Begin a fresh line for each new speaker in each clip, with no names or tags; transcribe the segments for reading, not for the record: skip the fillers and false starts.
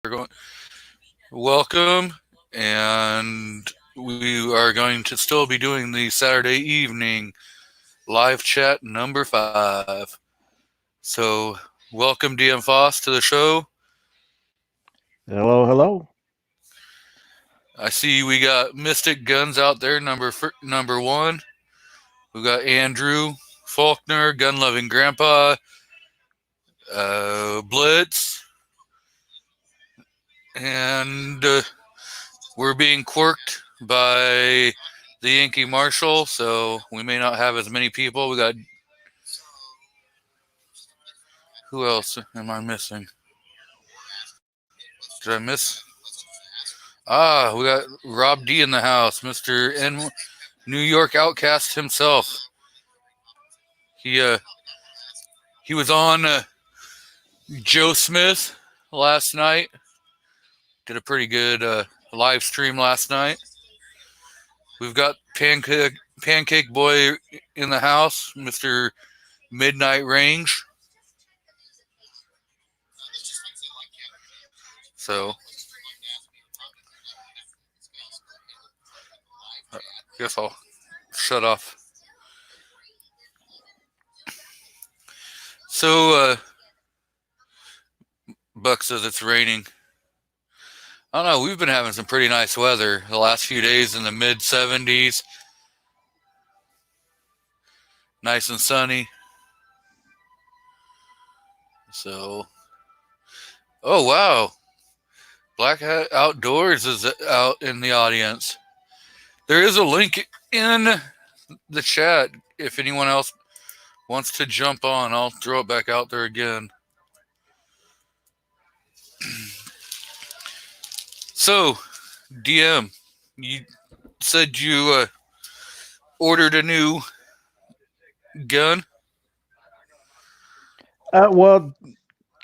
We're going welcome, and we are going to still be doing the Saturday evening live chat number 5. So, welcome DM Foss to the show.
Hello, hello.
I see we got Mystic Guns out there, number 1. We got Andrew Faulkner, Gun Loving Grandpa, Blitz, and we're being quirked by the Yankee Marshal, so we may not have as many people. We got who else am I missing? Did I miss? We got Rob D in the house, Mister New York Outcast himself. He uh he was on Joe Smith last night. Did a pretty good live stream last night. We've got Pancake Boy in the house, Mister Midnight Range. So I guess I'll shut off. So Buck says it's raining. I don't know. We've been having some pretty nice weather the last few days in the mid 70s, nice and sunny. So, oh wow, Black Hat Outdoors is out in the audience. There is a link in the chat if anyone else wants to jump on. I'll throw it back out there again. So, DM, you said you ordered a new gun.
Well,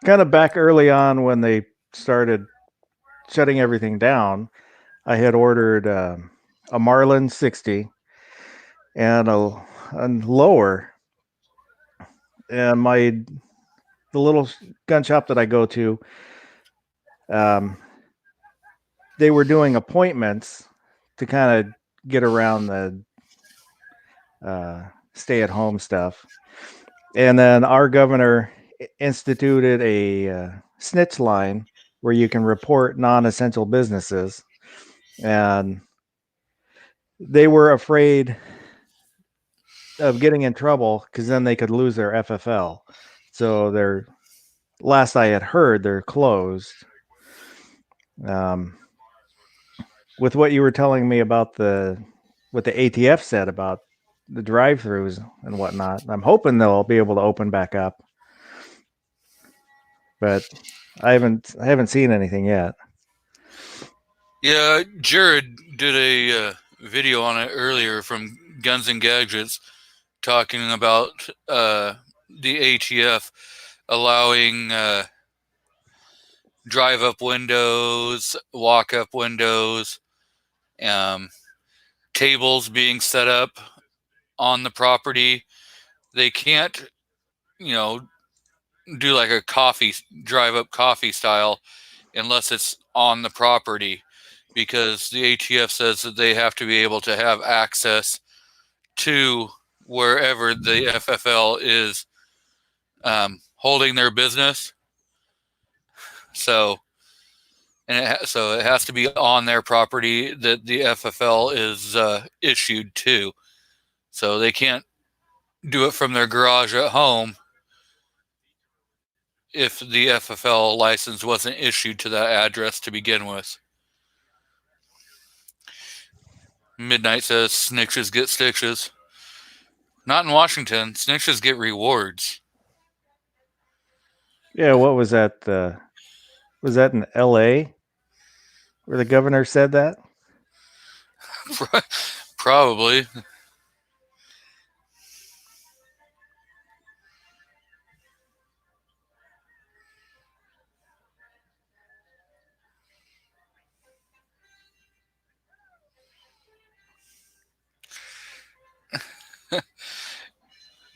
kind of back early on when they started shutting everything down, I had ordered a Marlin 60 and a lower. And the little gun shop that I go to, um, they were doing appointments to kind of get around the stay at home stuff. And then our governor instituted a snitch line where you can report non-essential businesses, and they were afraid of getting in trouble because then they could lose their FFL. So they're last I had heard, they're closed. Um, with what you were telling me about what the ATF said about the drive-throughs and whatnot, I'm hoping they'll be able to open back up, but I haven't seen anything yet.
Yeah, Jared did a video on it earlier from Guns and Gadgets talking about the ATF allowing drive up windows, walk up windows, um, tables being set up on the property. They can't, you know, do like a coffee drive up coffee style unless it's on the property because the ATF says that they have to be able to have access to wherever the FFL is holding their business. So, so it has to be on their property that the FFL is issued to. So they can't do it from their garage at home if the FFL license wasn't issued to that address to begin with. Midnight says snitches get stitches. Not in Washington. Snitches get rewards.
Yeah, what was that? Was that in L.A. where the governor said that?
Probably.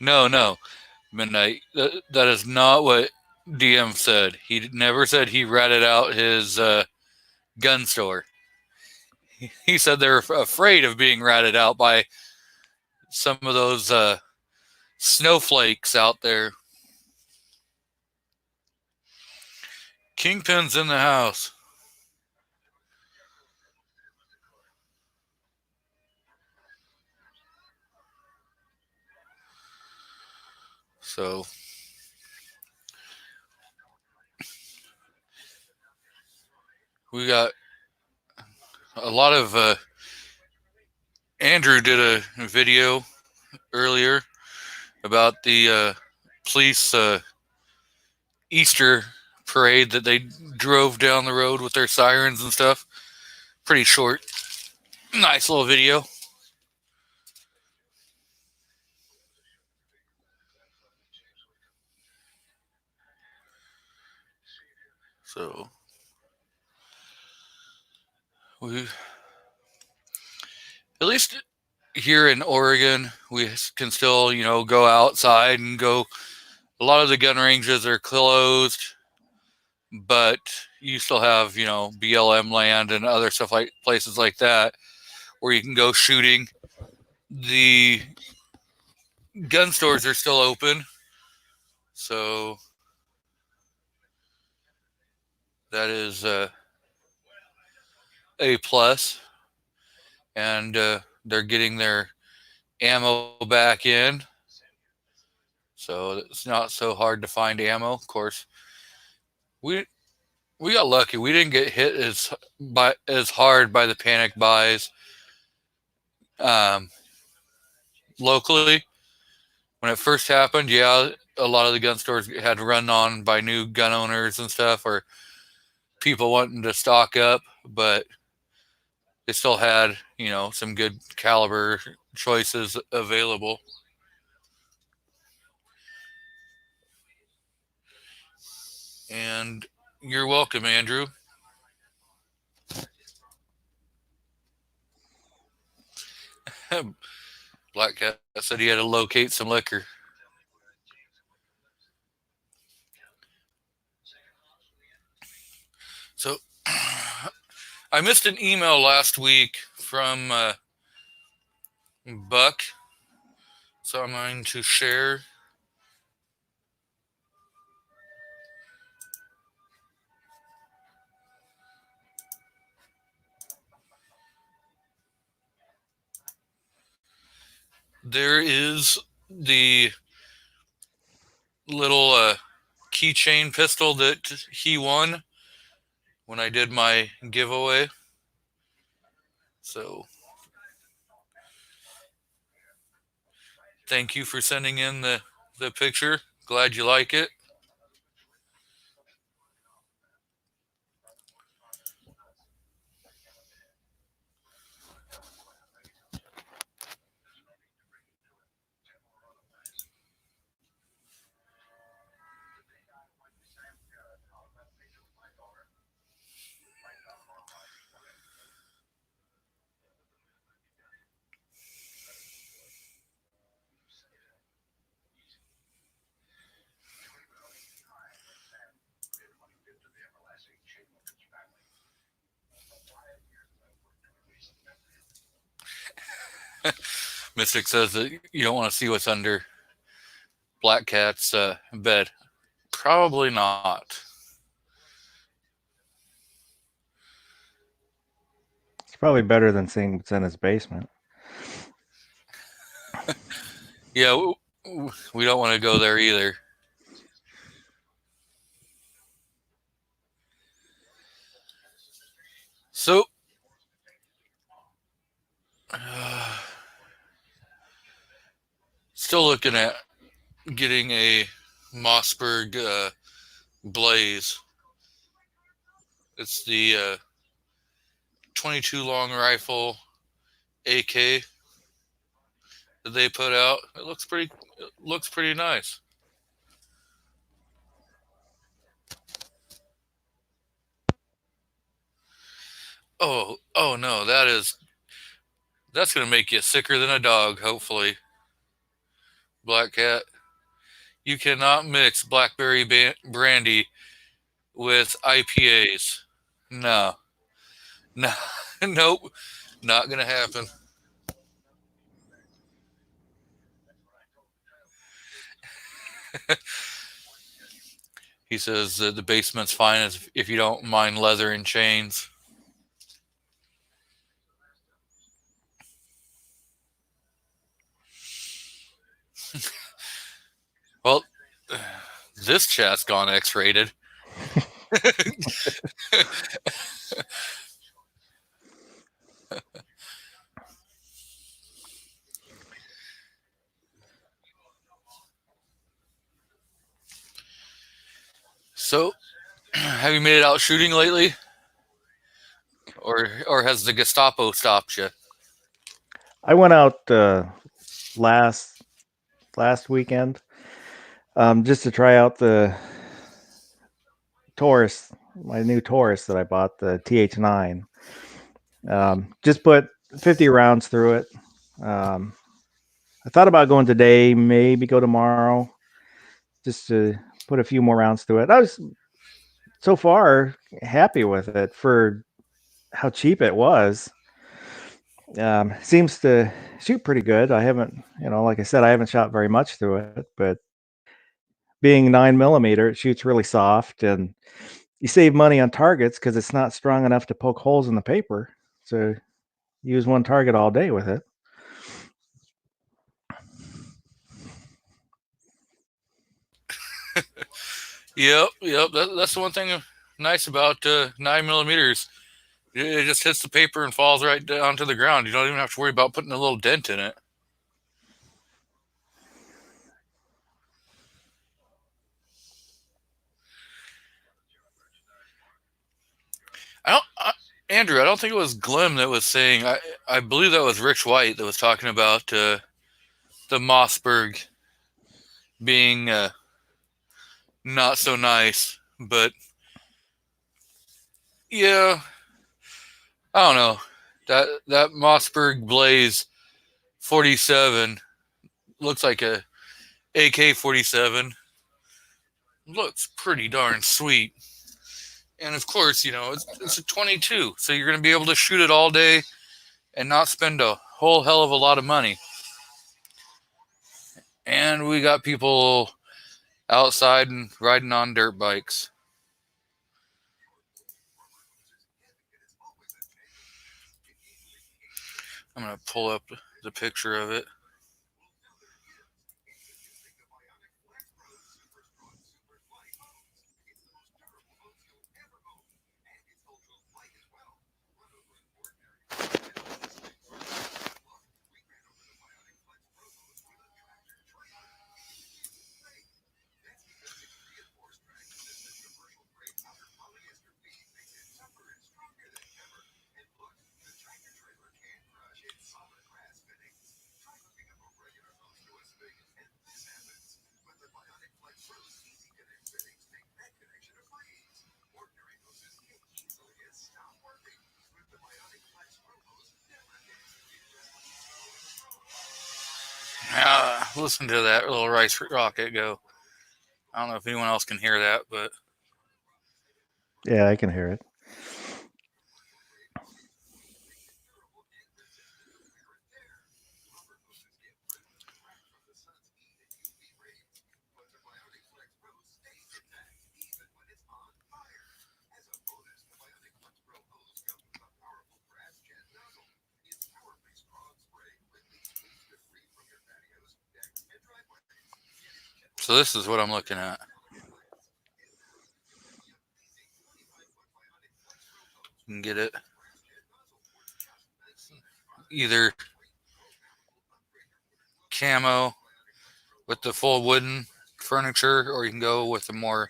No, no. Midnight. That is not what DM said. He never said he ratted out his gun store. He said they're afraid of being ratted out by some of those snowflakes out there. Kingpin's in the house. So we got a lot of Andrew did a video earlier about the police Easter parade that they drove down the road with their sirens and stuff. Pretty short, nice little video. So we, at least here in Oregon, we can still, go outside and go. A lot of the gun ranges are closed, but you still have, BLM land and other stuff like places like that where you can go shooting. The gun stores are still open, so that is a plus. And they're getting their ammo back in, so it's not so hard to find ammo. Of course, we we got lucky. We didn't get hit as hard by the panic buys um, locally when it first happened. Yeah, a lot of the gun stores had run on by new gun owners and stuff, or people wanting to stock up, but they still had some good caliber choices available. And you're welcome, Andrew. Black Cat said he had to locate some liquor. So I missed an email last week from Buck, so I'm going to share. There is the little keychain pistol that he won when I did my giveaway. So thank you for sending in the picture. Glad you like it. Mystic says that you don't want to see what's under Black Cat's bed. Probably not.
It's probably better than seeing what's in his basement.
Yeah, we don't want to go there either. So, still looking at getting a Mossberg Blaze. It's the 22 long rifle AK that they put out. It looks pretty nice. Oh no, that's gonna make you sicker than a dog. Hopefully, Black Cat. You cannot mix blackberry brandy with IPAs. No, no, nope, not gonna happen. He says that the basement's fine if you don't mind leather and chains. Well, this chat's gone X-rated. So, have you made it out shooting lately, or has the Gestapo stopped you?
I went out last weekend just to try out the Taurus, my new Taurus that I bought, the TH9. Just put 50 rounds through it. I thought about going today, maybe go tomorrow, just to put a few more rounds through it. I was so far happy with it for how cheap it was. Seems to shoot pretty good. I haven't, like I said, I haven't shot very much through it, but being 9 millimeter, it shoots really soft, and you save money on targets because it's not strong enough to poke holes in the paper. So use one target all day with it.
Yep. That's the one thing nice about 9 millimeters. It just hits the paper and falls right down to the ground. You don't even have to worry about putting a little dent in it. Andrew, I don't think it was Glim that was saying. I believe that was Rich White that was talking about the Mossberg being not so nice. But yeah, I don't know. That Mossberg Blaze 47 looks like a AK-47. Looks pretty darn sweet. And of course, it's a 22, so you're going to be able to shoot it all day and not spend a whole hell of a lot of money. And we got people outside and riding on dirt bikes. I'm going to pull up the picture of it. Listen to that little rice rocket go. I don't know if anyone else can hear that, but
Yeah, I can hear it.
so this is what I'm looking at. You can get it either camo with the full wooden furniture, or you can go with the more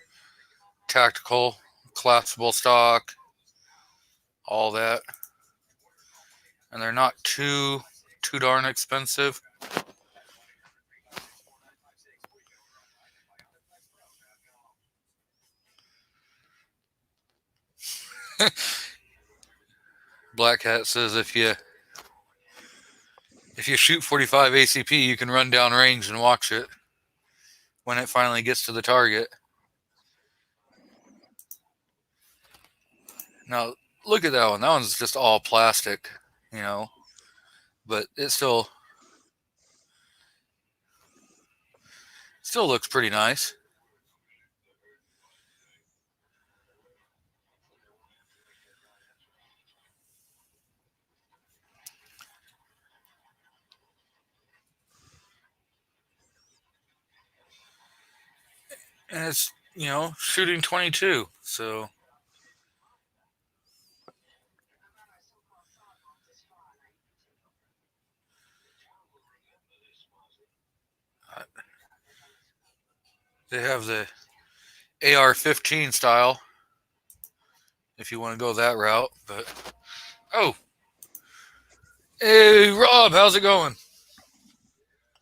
tactical, collapsible stock, all that. And they're not too darn expensive. Black Hat says if you shoot 45 ACP, you can run down range and watch it when it finally gets to the target. Now, look at that one. That one's just all plastic, but it still looks pretty nice. And it's, shooting 22. So they have the AR-15 style if you want to go that route. But hey Rob, how's it going?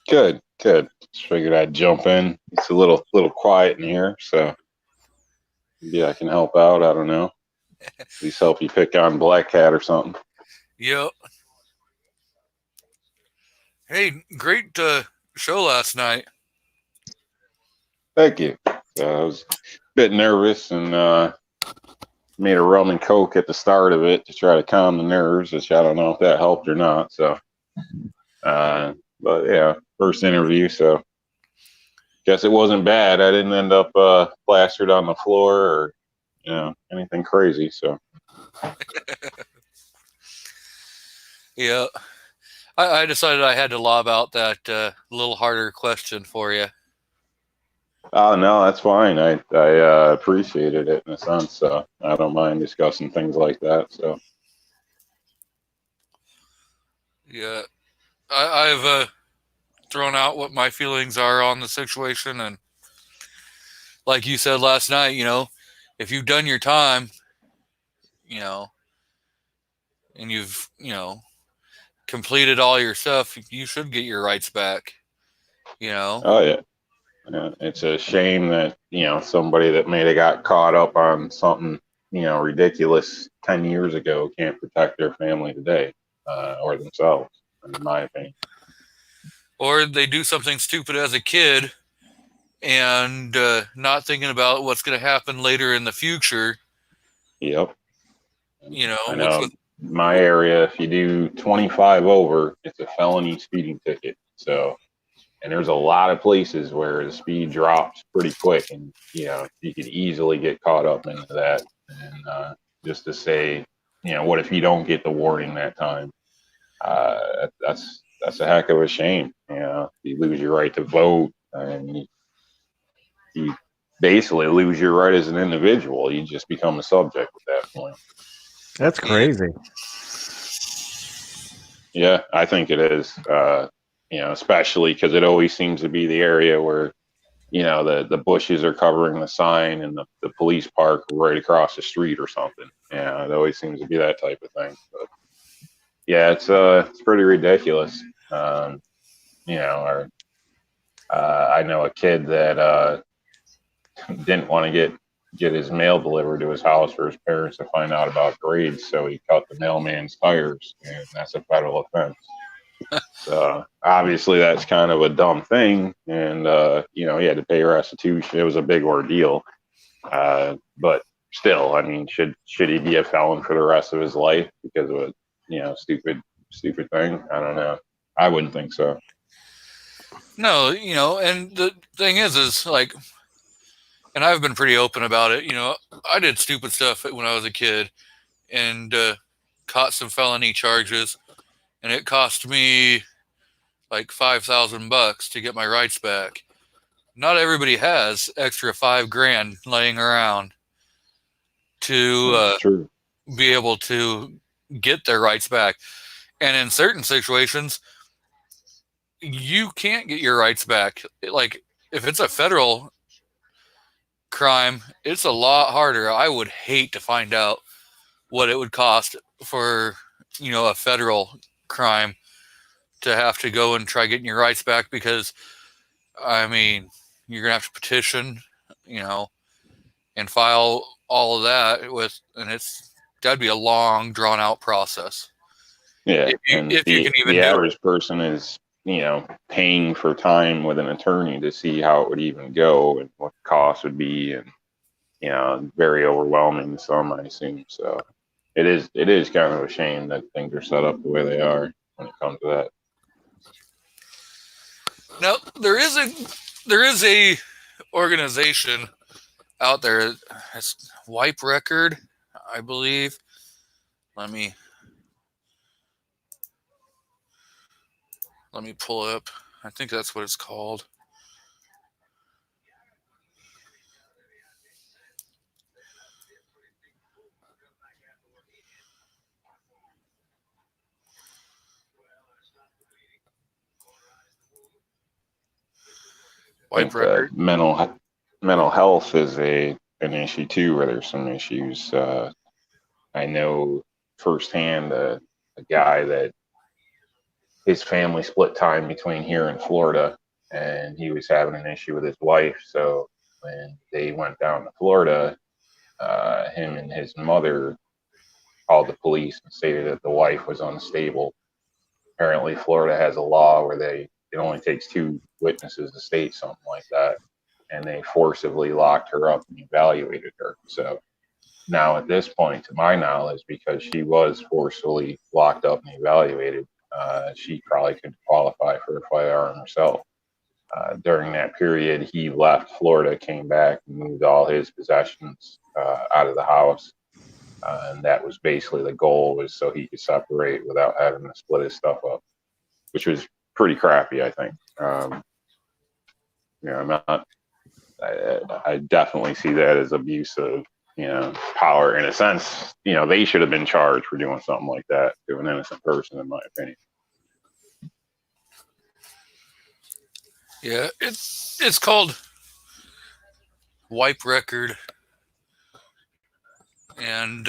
Good. Just figured I'd jump in. It's a little quiet in here, so maybe I can help out. I don't know. At least help you pick on Black Cat or something.
Yep. Hey, great show last night.
Thank you. I was a bit nervous and made a rum and coke at the start of it to try to calm the nerves, which I don't know if that helped or not. So, but yeah, first interview, so guess it wasn't bad. I didn't end up plastered on the floor or anything crazy. So
Yeah, I decided I had to lob out that little harder question for you.
Oh no, that's fine. I appreciated it in a sense. So I don't mind discussing things like that. So
Yeah, I've thrown out what my feelings are on the situation, and like you said last night, if you've done your time, and you've completed all your stuff, you should get your rights back.
oh yeah. Yeah, it's a shame that somebody that may have got caught up on something ridiculous 10 years ago can't protect their family today or themselves, in my opinion.
Or they do something stupid as a kid and not thinking about what's going to happen later in the future.
Yep. I know
Which
my area, if you do 25 over, it's a felony speeding ticket. So, and there's a lot of places where the speed drops pretty quick, and you could easily get caught up into that. And just to say, what if you don't get the warning that time? That's a heck of a shame. You lose your right to vote, and you basically lose your right as an individual. You just become a subject at that point.
That's crazy.
Yeah, I think it is. Especially because it always seems to be the area where, the bushes are covering the sign and the police park right across the street or something. Yeah, it always seems to be that type of thing. But yeah, it's pretty ridiculous. I know a kid that didn't want to get his mail delivered to his house for his parents to find out about grades, so he cut the mailman's tires, and that's a federal offense. So obviously that's kind of a dumb thing, and he had to pay restitution. It was a big ordeal, but still, I mean, should he be a felon for the rest of his life because of a stupid thing? I don't know. I wouldn't think so.
No, and the thing is like, and I've been pretty open about it. I did stupid stuff when I was a kid, and caught some felony charges, and it cost me like $5,000 to get my rights back. Not everybody has extra $5,000 laying around to be able to get their rights back. And in certain situations, you can't get your rights back. Like, if it's a federal crime, it's a lot harder. I would hate to find out what it would cost for, a federal crime to have to go and try getting your rights back, because I mean, you're gonna have to petition, and file all of that and that'd be a long, drawn out process.
Yeah,
if you can even
the
do
average person is paying for time with an attorney to see how it would even go and what the cost would be, and very overwhelming to some, I assume. So it is kind of a shame that things are set up the way they are when it comes to that.
Now there is a organization out there. It's Wipe Record, I believe. Let me pull it up. I think that's what it's called.
I think
Wipe Record.
mental health is an issue too, where there's some issues. I know firsthand a guy that his family split time between here and Florida, and he was having an issue with his wife. So when they went down to Florida, him and his mother called the police and stated that the wife was unstable. Apparently, Florida has a law where it only takes 2 witnesses to state something like that, and they forcibly locked her up and evaluated her. So now at this point, to my knowledge, because she was forcefully locked up and evaluated, she probably could qualify for a firearm herself. During that period, he left Florida, came back, and moved all his possessions out of the house. And that was basically the goal, was so he could separate without having to split his stuff up, which was pretty crappy, I think. I'm not. I definitely see that as abuse of power in a sense. They should have been charged for doing something like that to an innocent person, in my opinion.
Yeah, it's called Wipe Record, and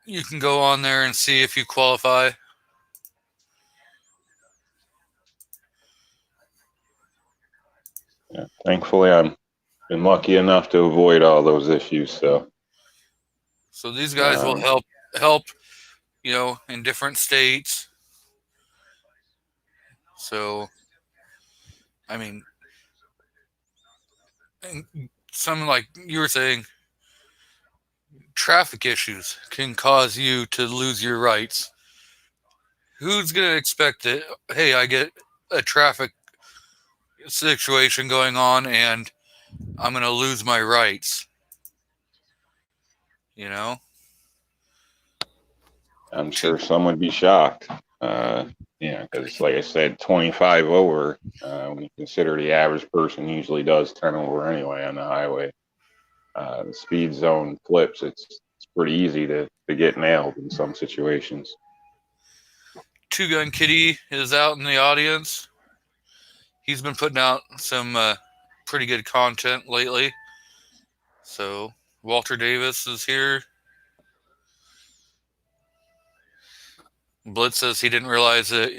you can go on there and see if you qualify.
Yeah, thankfully, I've been lucky enough to avoid all those issues. So
these guys will help, in different states. So, I mean, something like you were saying, traffic issues can cause you to lose your rights. Who's going to expect that, hey, I get a traffic situation going on and I'm going to lose my rights?
I'm sure some would be shocked. Because like I said, 25 over, when you consider the average person usually does 10 over anyway on the highway. The speed zone flips. It's pretty easy to get nailed in some situations.
Two Gun Kitty is out in the audience. He's been putting out some pretty good content lately. So Walter Davis is here. Blitz says he didn't realize that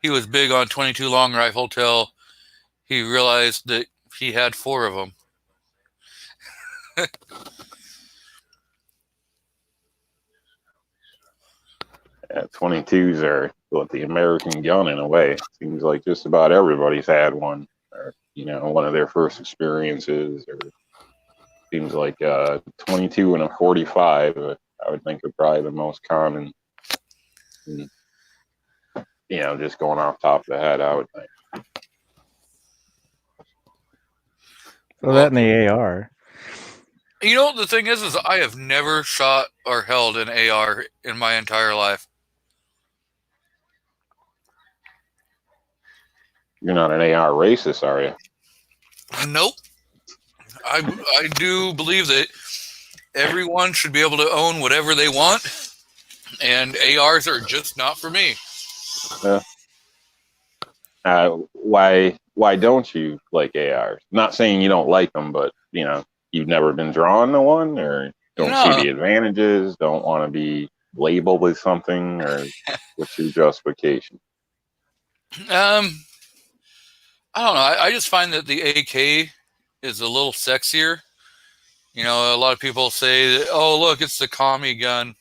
he was big on 22 long rifle till he realized that he had 4 of them.
Yeah, 22s are the American gun in a way. Seems like just about everybody's had one, or one of their first experiences. Or seems like 22 and a 45. I would think are probably the most common. Just going off top of the head, I would think.
So that in the AR.
The thing is I have never shot or held an AR in my entire life.
You're not an AR racist, are you?
Nope. I do believe that everyone should be able to own whatever they want, and ARs are just not for me.
Why don't you like ARs? Not saying you don't like them, but you've never been drawn to one, or don't see the advantages, don't want to be labeled with something, or what's your justification?
I don't know. I just find that the AK is a little sexier. A lot of people say that, oh, look, it's the commie gun.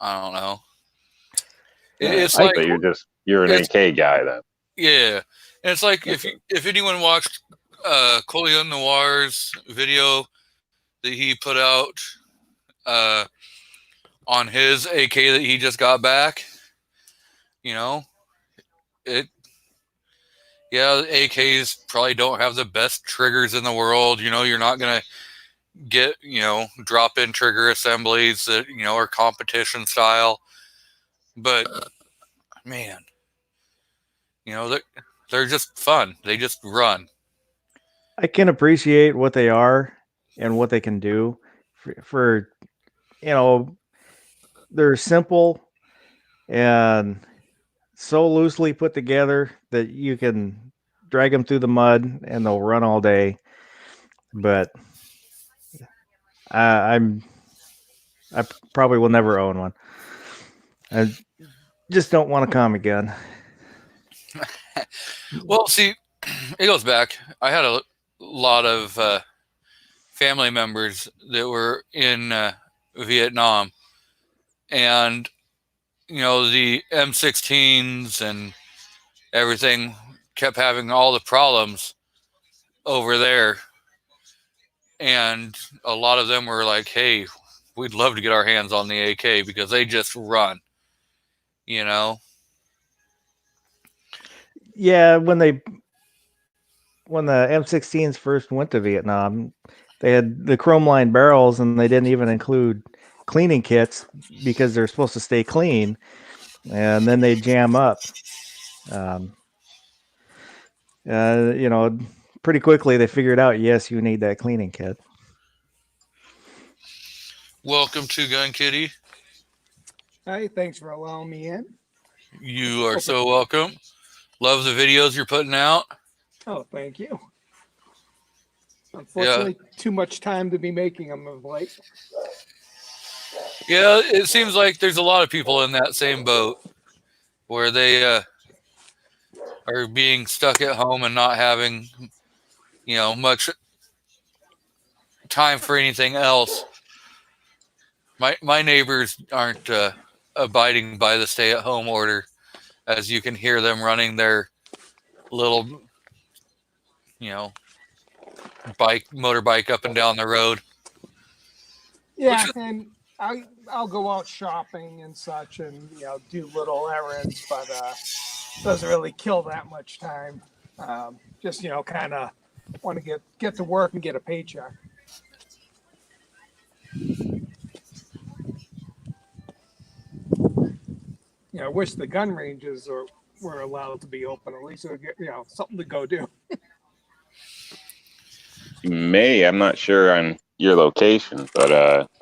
I don't know.
Yeah,
It's
I-
like
so you're an
it's-
AK guy then.
yeah, and it's like if anyone watched Colion Noir's video that he put out on his AK that he just got back, you know, it. Yeah, AKs probably don't have the best triggers in the world. You know, you're not gonna get drop-in trigger assemblies that are competition style. But man, they're just fun. They just run.
I can appreciate what they are and what they can do for they're simple and so loosely put together that you can drag them through the mud and they'll run all day. But I probably will never own one. I just don't want to come again.
Well, see, it goes back. I had a lot of family members that were in Vietnam, and the M16s and everything kept having all the problems over there, and a lot of them were like, "Hey, we'd love to get our hands on the AK because they just run."
Yeah, when the M16s first went to Vietnam, they had the chrome line barrels and they didn't even include cleaning kits because they're supposed to stay clean, and then they jam up. Pretty quickly they figured out, yes, you need that cleaning kit.
Welcome to Gun Kitty.
Hi, thanks for allowing me in.
You are so welcome. Love the videos you're putting out.
Oh, thank you. Unfortunately, too much time to be making them of late.
Yeah, it seems like there's a lot of people in that same boat where they are being stuck at home and not having, much time for anything else. My neighbors aren't abiding by the stay-at-home order, as you can hear them running their little, motorbike up and down the road.
Yeah, and I'll go out shopping and such, and do little errands, but doesn't really kill that much time. Just kind of want to get to work and get a paycheck. I wish the gun ranges were allowed to be open. At least it would get something to go do.
I'm not sure on your location, but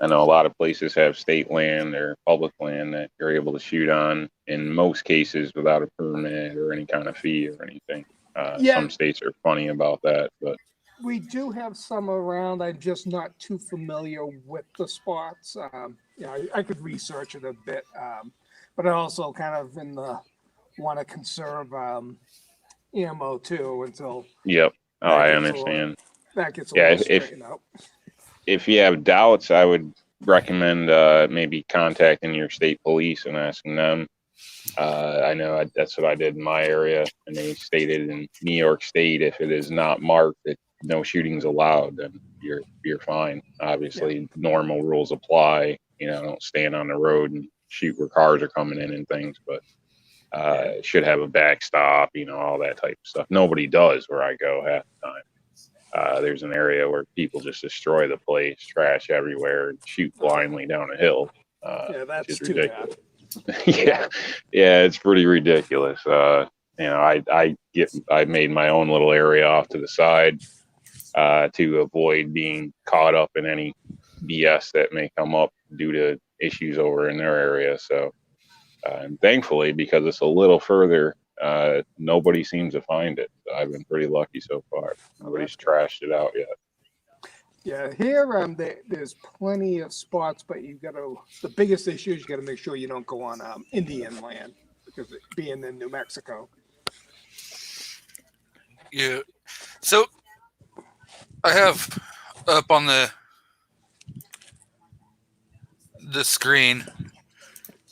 I know a lot of places have state land or public land that you're able to shoot on in most cases without a permit or any kind of fee or anything. Some states are funny about that, but
we do have some around. I'm just not too familiar with the spots. I could research it a bit, but I also kind of want to conserve ammo too until.
Yep. Oh, I understand.
That gets a little straightened out.
If you have doubts, I would recommend maybe contacting your state police and asking them. I know that's what I did in my area, and they stated in New York State, if it is not marked that no shootings allowed, then you're fine. Obviously, normal rules apply. Don't stand on the road and shoot where cars are coming in and things, but should have a backstop. All that type of stuff. Nobody does where I go half the time. There's an area where people just destroy the place, trash everywhere, and shoot blindly down a hill.
That's too
ridiculous.
bad.
yeah, it's pretty ridiculous. I made my own little area off to the side to avoid being caught up in any BS that may come up due to issues over in their area. So, and thankfully, because it's a little further, nobody seems to find it. I've been pretty lucky so far. Nobody's trashed it out yet.
Yeah, here there's plenty of spots, but the biggest issue is you got to make sure you don't go on Indian land, because being in New Mexico.
Yeah. So I have up on the screen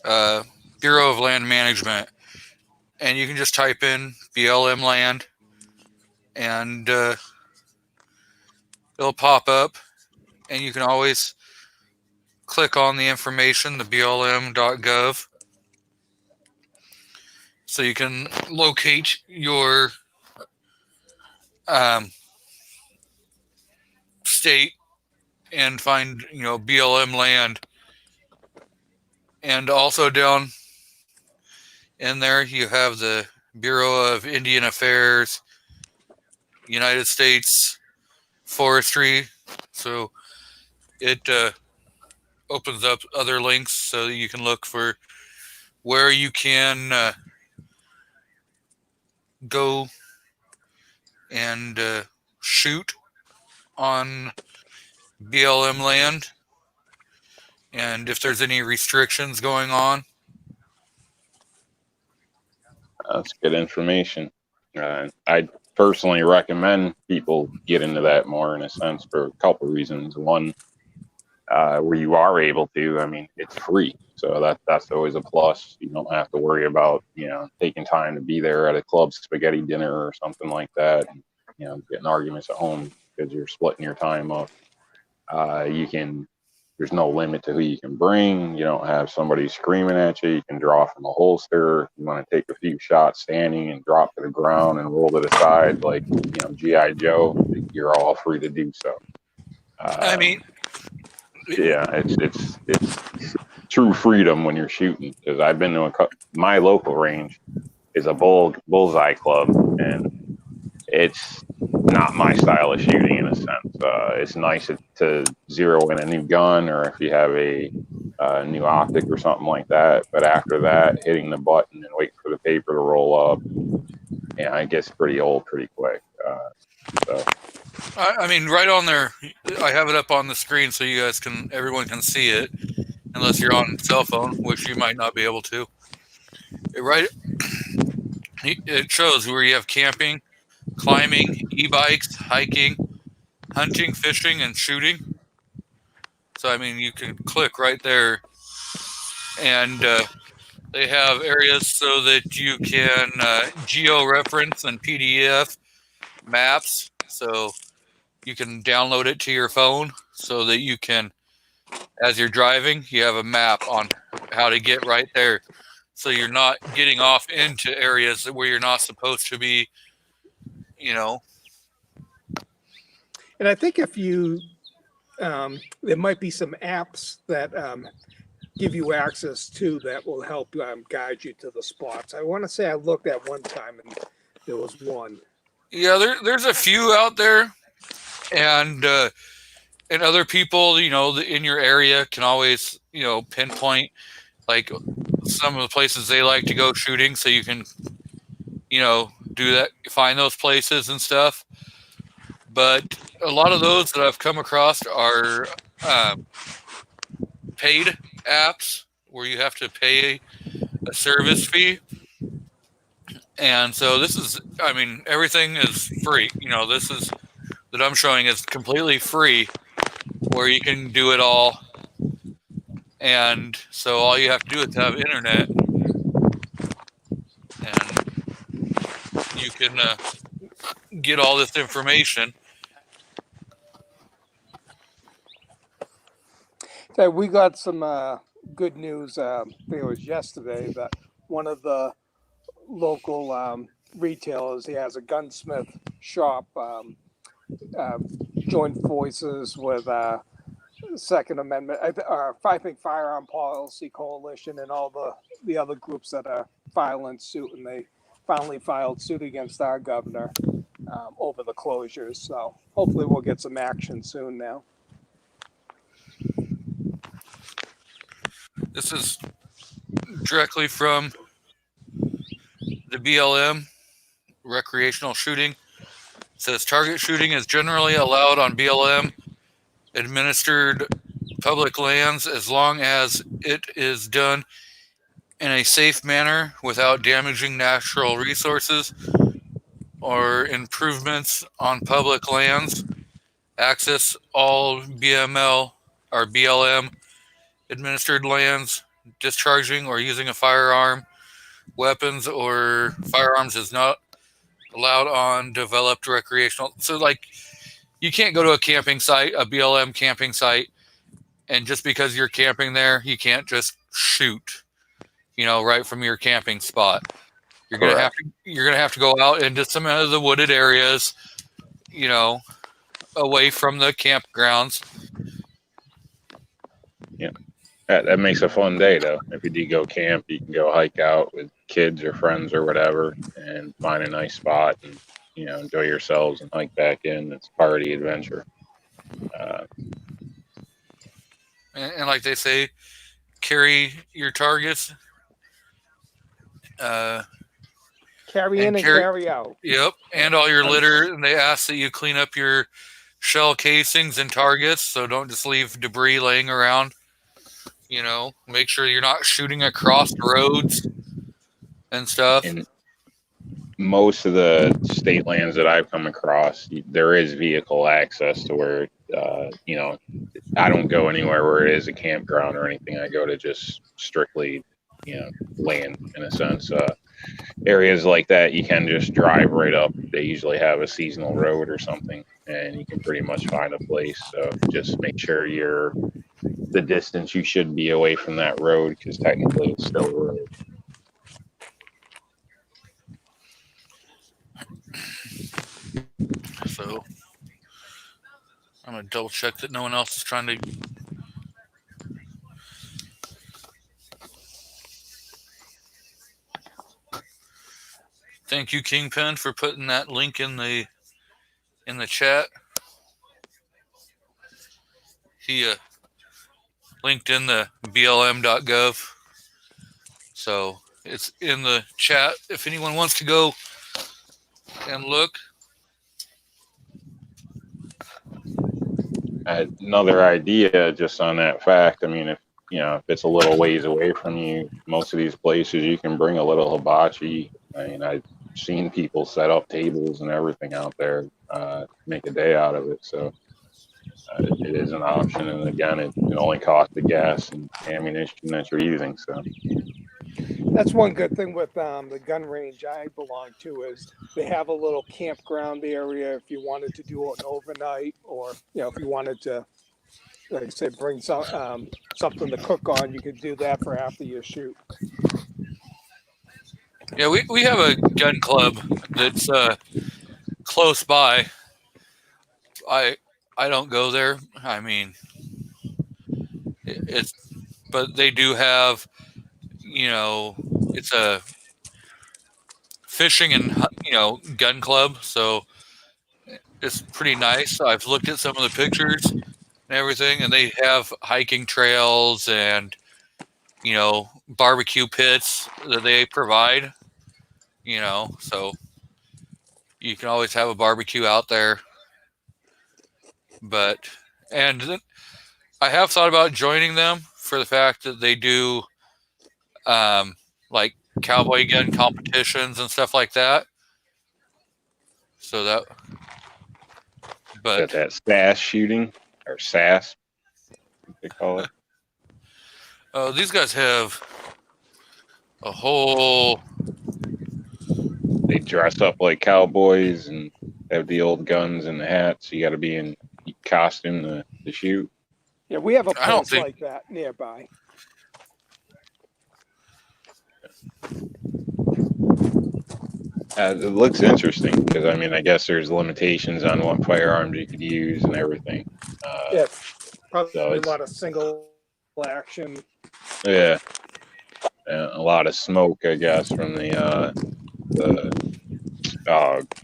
Bureau of Land Management, and you can just type in BLM land, and it'll pop up, and you can always click on the information, the blm.gov, so you can locate your state and find, BLM land. And also down in there, you have the Bureau of Indian Affairs, United States Forestry. So it opens up other links so that you can look for where you can go and shoot on BLM land, and if there's any restrictions going on.
That's good information. I personally recommend people get into that more, in a sense, for a couple reasons. One, where you are able to, I mean, it's free, so that's always a plus. You don't have to worry about taking time to be there at a club spaghetti dinner or something like that, and getting arguments at home because you're splitting your time up. There's no limit to who you can bring. You don't have somebody screaming at you. You can draw from a holster. You want to take a few shots standing and drop to the ground and roll to the side like G.I. Joe. You're all free to do so.
I mean,
yeah, it's true freedom when you're shooting. Because I've been to my local range is a bullseye club, and it's not my style of shooting, in a sense. It's nice to zero in a new gun, or if you have a new optic or something like that. But after that, hitting the button and waiting for the paper to roll up, it gets pretty old pretty quick. So.
I mean, right on there, I have it up on the screen so everyone can see it, unless you're on cell phone, which you might not be able to. It shows where you have camping, climbing, e-bikes, hiking, hunting, fishing, and shooting. So, I mean, you can click right there, and they have areas so that you can geo-reference and PDF maps. So you can download it to your phone so that you can, as you're driving, you have a map on how to get right there. So you're not getting off into areas where you're not supposed to be,
And I think if you, there might be some apps that give you access to that will help guide you to the spots. I want to say I looked at one time and there was one.
Yeah, there's a few out there, and other people, in your area can always, pinpoint like some of the places they like to go shooting, so you can, do that, find those places and stuff. But a lot of those that I've come across are paid apps where you have to pay a service fee. And so everything is free. This is that I'm showing is completely free, where you can do it all. And so all you have to do is have internet, and you can get all this information.
So we got some good news. I think it was yesterday that one of the local retailers, he has a gunsmith shop, joined forces with Second Amendment, I think Firearm Policy Coalition, and all the other groups that are filing suit, and they finally filed suit against our governor over the closures. So hopefully we'll get some action soon now.
This is directly from the BLM recreational shooting. It says target shooting is generally allowed on BLM administered public lands as long as it is done in a safe manner without damaging natural resources or improvements on public lands. Access all BLM administered lands discharging or using a firearm, weapons or firearms is not allowed on developed recreational. So, like, you can't go to a camping site, a BLM camping site, and just because you're camping there, you can't just shoot, right from your camping spot. You're gonna have to go out into some of the wooded areas, away from the campgrounds.
Yeah, that makes a fun day though. If you do go camp, you can go hike out with kids or friends or whatever, and find a nice spot and enjoy yourselves and hike back in. It's part of the adventure.
And like they say, carry your targets.
Carry in and carry out.
Yep, and all your litter. And they ask that you clean up your shell casings and targets, so don't just leave debris laying around. Make sure you're not shooting across roads and stuff.
In most of the state lands that I've come across, there is vehicle access to where, I don't go anywhere where it is a campground or anything. I go to just strictly, land in a sense. Areas like that, you can just drive right up. They usually have a seasonal road or something, and you can pretty much find a place. So just make sure you're the distance you should be away from that road, because technically it's still a road.
So I'm gonna double check that no one else is trying to. Thank you, Kingpin, for putting that link in the chat. He linked in the blm.gov, so it's in the chat if anyone wants to go and look.
Another idea just on that fact, I mean, if it's a little ways away from you, most of these places you can bring a little hibachi. I mean, I've seen people set up tables and everything out there, make a day out of it. So it is an option, and again, it only costs the gas and ammunition that you're using. So
that's one good thing with the gun range I belong to, is they have a little campground area if you wanted to do an overnight, or if you wanted to, like I say, bring something to cook on, you could do that for after you shoot.
Yeah, we have a gun club that's close by. I don't go there. I mean, but they do have, it's a fishing and gun club, so it's pretty nice. I've looked at some of the pictures and everything, and they have hiking trails and barbecue pits that they provide. So you can always have a barbecue out there. And I have thought about joining them for the fact that they do like cowboy gun competitions and stuff like that. So
that SAS shooting, or SAS, they call it.
These guys have a whole.
They dress up like cowboys and have the old guns and the hats. You got to be in costume to shoot.
Yeah, we have a place like that nearby.
It looks interesting because, I mean, I guess there's limitations on what firearms you could use and everything.
Yeah, probably a lot of single action.
Yeah, a lot of smoke, I guess, from the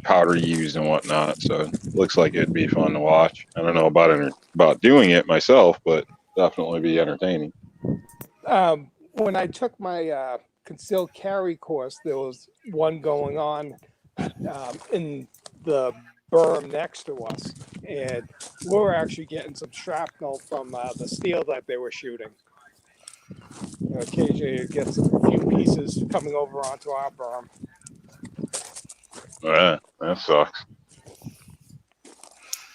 powder used and whatnot. So it looks like it'd be fun to watch. I don't know about doing it myself, but definitely be entertaining.
When I took my concealed carry course, there was one going on in the berm next to us, and we were actually getting some shrapnel from the steel that they were shooting. Occasionally, you get a few pieces coming over onto our berm.
That sucks.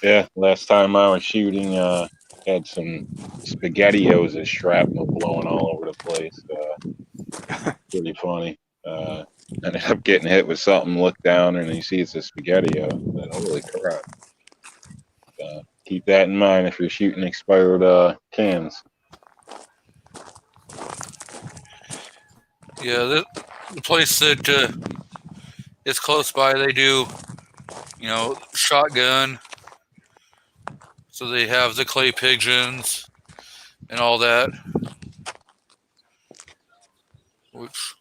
Yeah, last time I was shooting, Had some SpaghettiOs as shrapnel blowing all over the place. Pretty funny. Ended up getting hit with something, look down, and you see it's a SpaghettiO. But holy crap. Keep that in mind if you're shooting expired cans.
Yeah, the place that is close by, they do, shotgun. So they have the clay pigeons and all that. Which,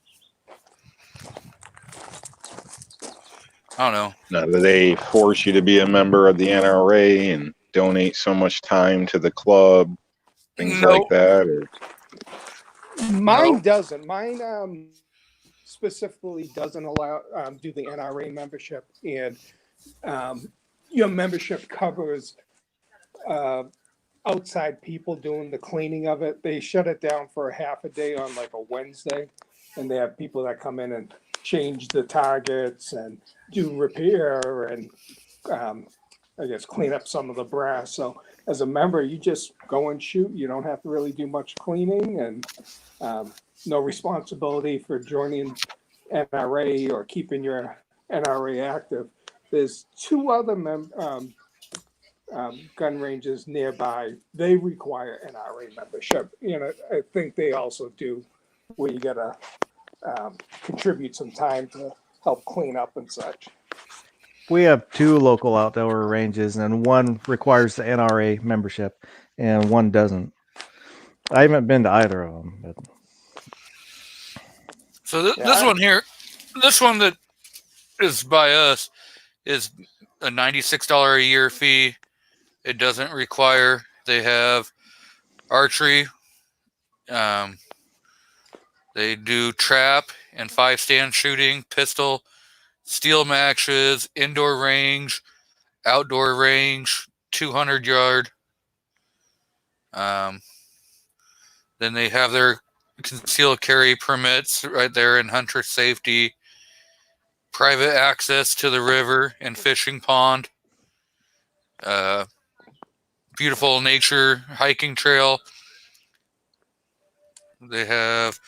I don't know.
Now, do they force you to be a member of the NRA and donate so much time to the club, things like that? Or
Mine doesn't. Mine specifically doesn't allow do the NRA membership, and your membership covers outside people doing the cleaning of it. They shut it down for a half a day on like a Wednesday, and they have people that come in and change the targets and do repair and I guess clean up some of the brass. So as a member, you just go and shoot. You don't have to really do much cleaning, and no responsibility for joining NRA or keeping your NRA active. There's two other gun ranges nearby. They require NRA membership. I think they also do, where you gotta contribute some time to help clean up and such.
We have two local outdoor ranges, and one requires the NRA membership, and one doesn't. I haven't been to either of them. But...
So this one here, this one that is by us, is a $96 a year fee. It doesn't require. They have archery. They do trap and 5-stand shooting, pistol, steel matches, indoor range, outdoor range, 200 yard. Then they have their concealed carry permits right there in hunter safety, private access to the river and fishing pond, beautiful nature hiking trail. They have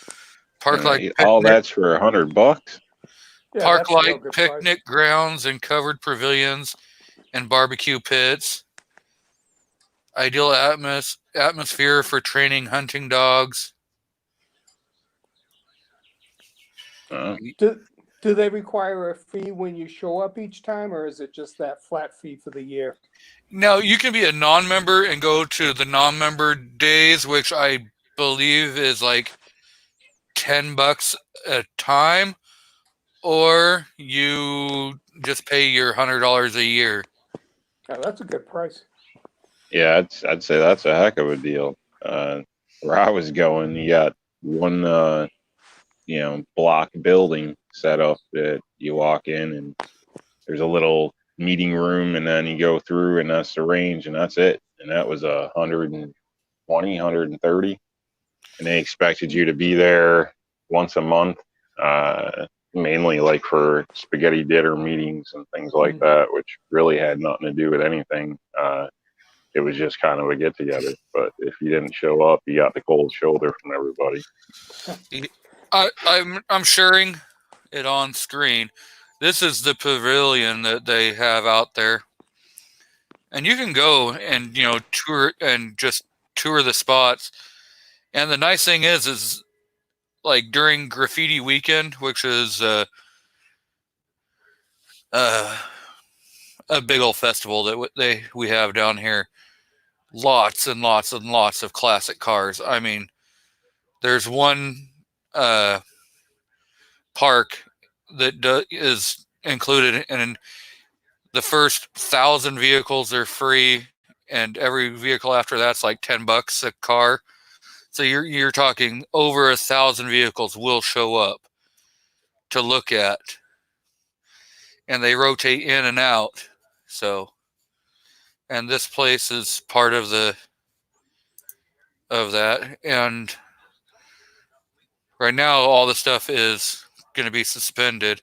park-like
all that's for $100.
Yeah,
park-like picnic grounds and covered pavilions and barbecue pits. Ideal atmosphere for training hunting dogs.
Do they require a fee when you show up each time, or is it just that flat fee for the year?
No, you can be a non-member and go to the non-member days, which I believe is like $10 a time, or you just pay your $100 a year.
Oh, that's a good price.
Yeah, I'd say that's a heck of a deal. Where I was going, you got one block building set up that you walk in, and there's a little meeting room, and then you go through, and that's the range, and that's it. And that was 120, 130, and they expected you to be there once a month, mainly like for spaghetti dinner meetings and things like that, which really had nothing to do with anything. It was just kind of a get together. But if you didn't show up, you got the cold shoulder from everybody.
I'm sharing it on screen. This is the pavilion that they have out there, and you can go and tour and just tour the spots. And the nice thing is like during graffiti weekend, which is a big old festival that we have down here. Lots and lots and lots of classic cars. I mean, there's one park that is included, and the first 1,000 vehicles are free, and every vehicle after that's like $10 a car. So you're talking over 1,000 vehicles will show up to look at, and they rotate in and out. So, and this place is part of that, and right now all the stuff is going to be suspended,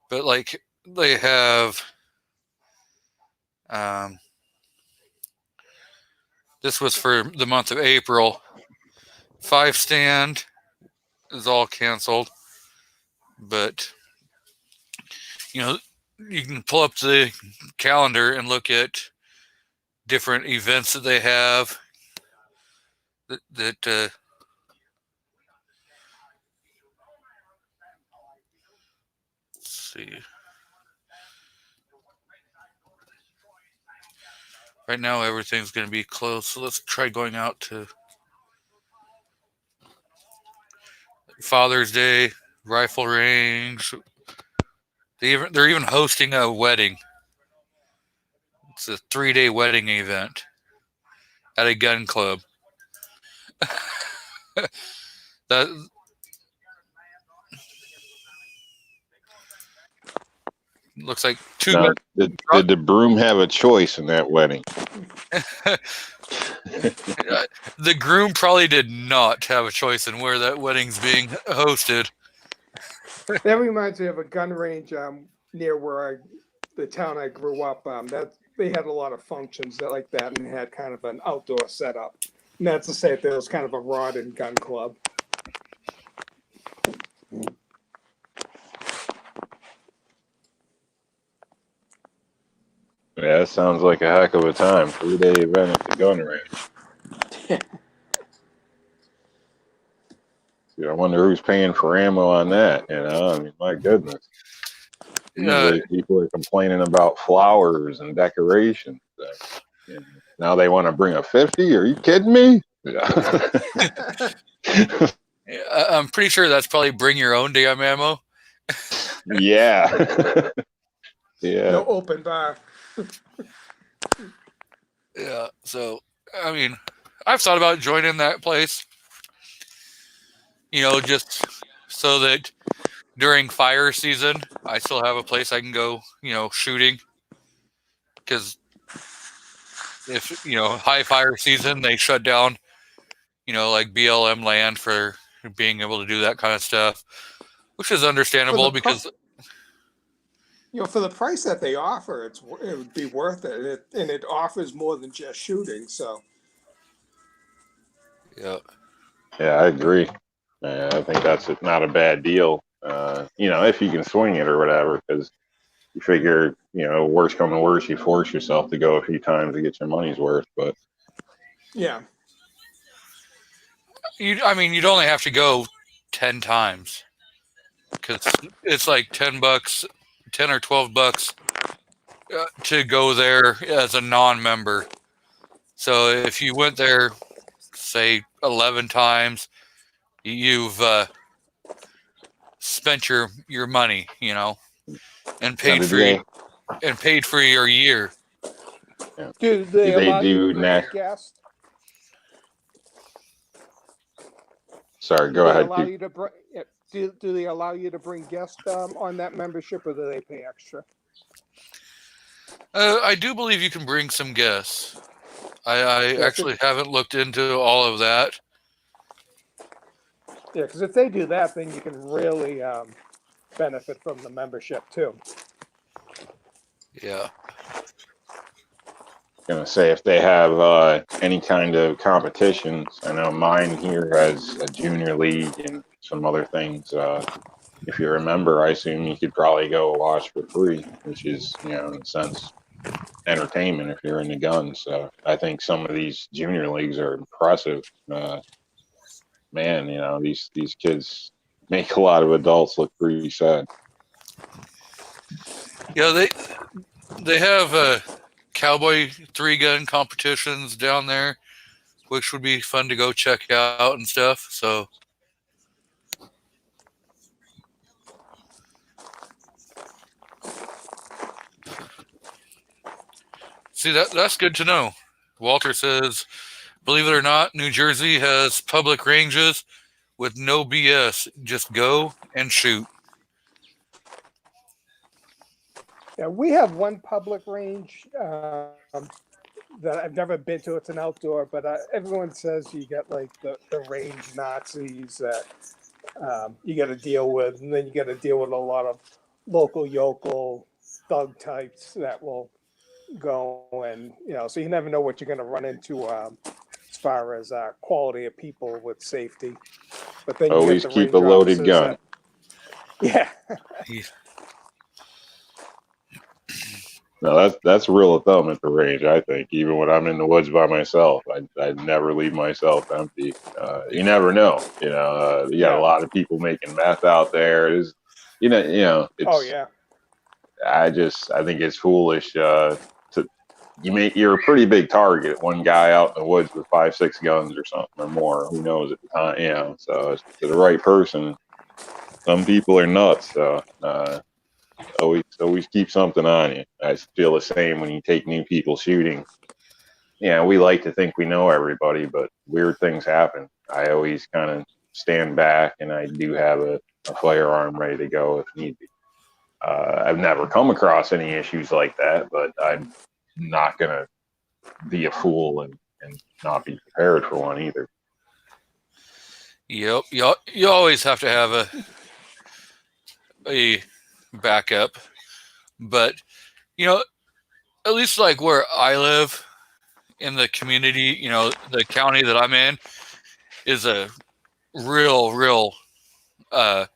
but like they have This was for the month of April. 5 stand is all canceled, but you can pull up the calendar and look at different events that they have. Let's see. Right now, everything's going to be closed, so let's try going out to Father's Day, rifle range. They're even hosting a wedding. It's a 3-day wedding event at a gun club. That looks like two.
Now, did the broom have a choice in that wedding?
The groom probably did not have a choice in where that wedding's being hosted.
That reminds me of a gun range near where the town I grew up. That they had a lot of functions like that and had kind of an outdoor setup. And that's to say that there was kind of a rod and gun club.
Yeah, that sounds like a heck of a time. 3-day event at the gun range. I wonder who's paying for ammo on that. I mean, my goodness. Usually people are complaining about flowers and decorations. Now they want to bring a 50? Are you kidding me?
I'm pretty sure that's probably bring your own damn ammo.
Yeah. Yeah.
No open bar.
Yeah. So, I mean, I've thought about joining that place. Just so that during fire season, I still have a place I can go, shooting. Because if, high fire season, they shut down, like BLM land for being able to do that kind of stuff, which is understandable because,
for the price that they offer, it would be worth it. And it offers more than just shooting. So,
yeah.
Yeah, I agree. I think that's not a bad deal. If you can swing it or whatever, because you figure, worst come to worst, you force yourself to go a few times to get your money's worth. But
yeah,
you'd only have to go 10 times because it's like $10, $10 or $12 to go there as a non-member. So if you went there, say 11 times, you've spent your money, and paid for your year.
Yeah.
Do they allow you to bring
next?
guests?
Sorry, go ahead.
Do they allow you to bring guests on that membership, or do they pay extra?
I do believe you can bring some guests. I actually haven't looked into all of that.
Yeah, because if they do that, then you can really benefit from the membership too.
Yeah.
Gonna say if they have any kind of competitions. I know mine here has a junior league and some other things. If you remember, I assume you could probably go watch for free, which is, in a sense, entertainment if you're into guns. So I think some of these junior leagues are impressive. Man, these kids make a lot of adults look pretty sad.
Yeah, they have cowboy 3-gun competitions down there, which would be fun to go check out and stuff. So, see, that's good to know. Walter says, believe it or not, New Jersey has public ranges with no BS. Just go and shoot.
Yeah, we have one public range that I've never been to. It's an outdoor, but everyone says you get like the range Nazis that you got to deal with, and then you got to deal with a lot of local yokel thug types that will go and so you never know what you're going to run into far as quality of people with safety. But then you
Always
get the
keep
range
a loaded
officers
gun.
that- yeah.
No, that's rule of thumb at the range. I think even when I'm in the woods by myself, I never leave myself empty. You never know. You got
Yeah.
a lot of people making meth out there. It's, it's.
Oh yeah.
I think it's foolish. You're a pretty big target. One guy out in the woods with 5-6 guns or something or more. Who knows at the time? So to the right person, some people are nuts. So. Always keep something on you. I feel the same when you take new people shooting. Yeah, we like to think we know everybody, but weird things happen. I always kind of stand back, and I do have a firearm ready to go if need be. I've never come across any issues like that, but I'm not going to be a fool and not be prepared for one either.
Yep. You always have to have a backup, but at least like where I live in the community, the county that I'm in is a real 2A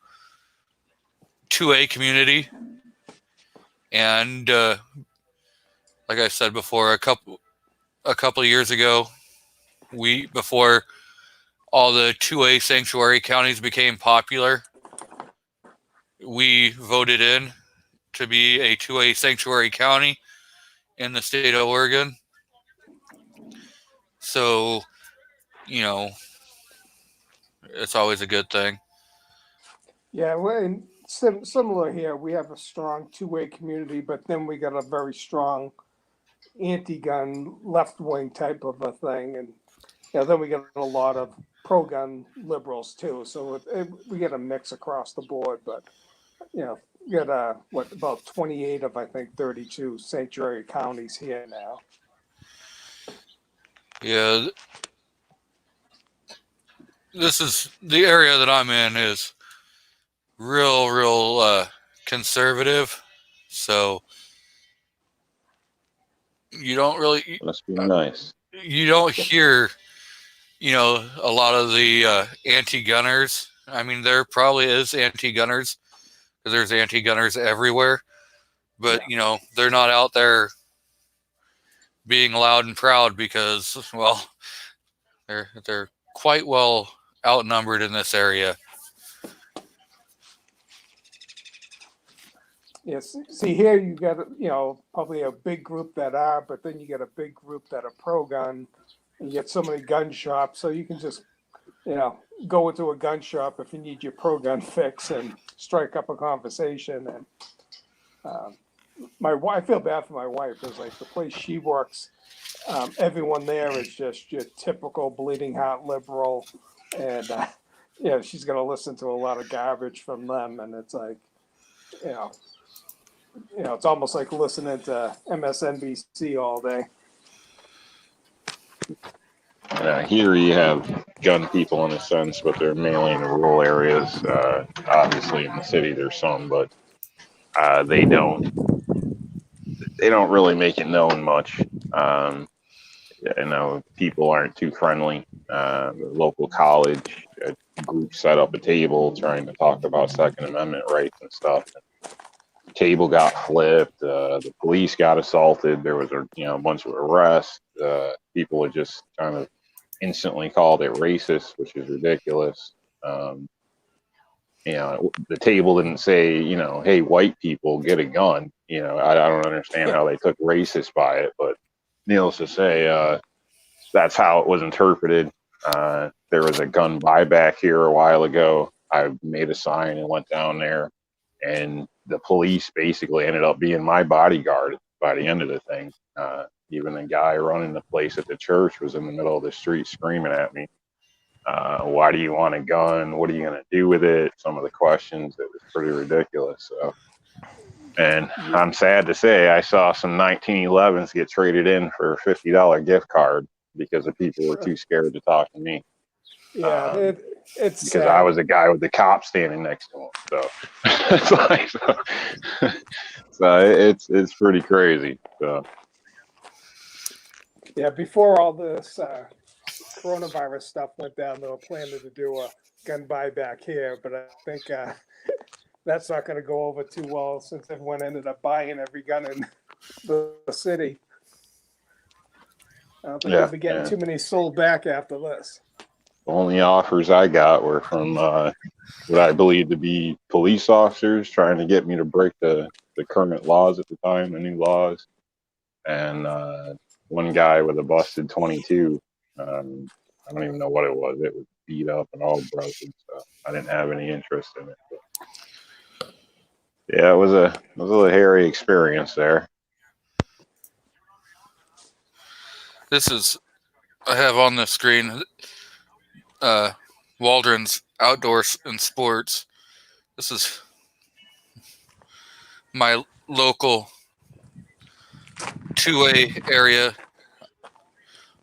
community, and like I said before, a couple of years ago, before all the 2A sanctuary counties became popular, we voted in to be a 2A sanctuary county in the state of Oregon. So, it's always a good thing.
Yeah, we're similar here. We have a strong two-way community, but then we got a very strong anti-gun left-wing type of a thing, and then we get a lot of pro-gun liberals too. So we get a mix across the board. But we got about 28 of I think 32 sanctuary counties here now.
Yeah, this is the area that I'm in is real conservative, so you don't really
Must be nice.
you don't hear a lot of the anti-gunners. I mean, there probably is anti-gunners because there's anti-gunners everywhere, but they're not out there being loud and proud because, well, they're quite well outnumbered in this area.
Yes. See here, you got probably a big group that are, but then you get a big group that are pro-gun. And you get so many gun shops, so you can just go into a gun shop if you need your pro-gun fix and strike up a conversation. And I feel bad for my wife. It's like the place she works, everyone there is just your typical bleeding heart liberal, and she's going to listen to a lot of garbage from them, and it's like, it's almost like listening to MSNBC all day.
Here you have gun people in a sense, but they're mainly in the rural areas. Obviously, in the city there's some, but they don't really make it known much. I know people aren't too friendly. The local college group set up a table trying to talk about Second Amendment rights and stuff. The table got flipped. The police got assaulted. There was a bunch of arrests. People had just kind of instantly called it racist, which is ridiculous. The table didn't say, hey, white people get a gun. I don't understand how they took racist by it, but needless to say, that's how it was interpreted. There was a gun buyback here a while ago. I made a sign and went down there, and the police basically ended up being my bodyguard by the end of the thing. Even the guy running the place at the church was in the middle of the street screaming at me. Why do you want a gun? What are you going to do with it? Some of the questions, it was pretty ridiculous. So, and I'm sad to say I saw some 1911s get traded in for a $50 gift card because the people were too scared to talk to me.
Yeah, it's
because
sad.
I was the guy with the cop standing next to him. So it's like, it's pretty crazy. So
yeah, before all this coronavirus stuff went down, they were planning to do a gun buyback here, but I think that's not going to go over too well since everyone ended up buying every gun in the city. I don't think
Yeah,
we'll be getting too many sold back after this.
The only offers I got were from what I believe to be police officers trying to get me to break the current laws at the time, the new laws, and one guy with a busted 22. I don't even know what it was. It was beat up and all broken, so I didn't have any interest in it. But yeah, it was a hairy experience there.
I have on the screen Waldron's Outdoors and Sports. This is my local 2A area.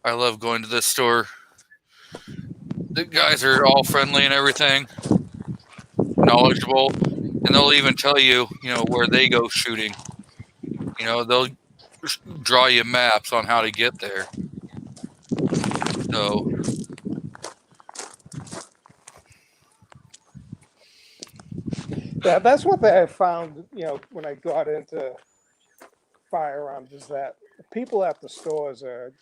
I love going to this store. The guys are all friendly and everything, knowledgeable, and they'll even tell you, where they go shooting. They'll draw you maps on how to get there. So
yeah, that's what I found, when I got into firearms, is that the people at the stores are,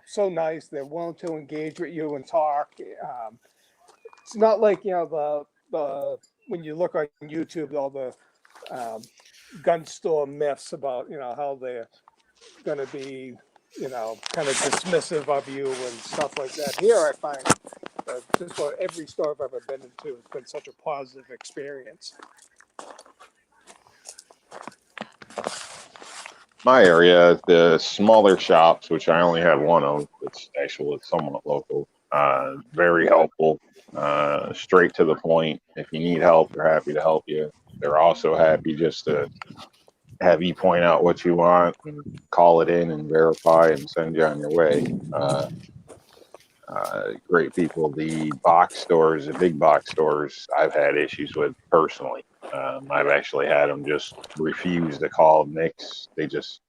so nice. They're willing to engage with you and talk. It's not like, the when you look on YouTube, all the gun store myths about, how they're going to be, kind of dismissive of you and stuff like that. Here I find just about every store I've ever been into has been such a positive experience.
My area, the smaller shops, which I only have one of, it's actually somewhat local, very helpful, straight to the point. If you need help, they're happy to help you. They're also happy just to have you point out what you want and call it in and verify and send you on your way. Great people. The box stores, the big box stores, I've had issues with personally. I've actually had them just refuse to call NICS. They just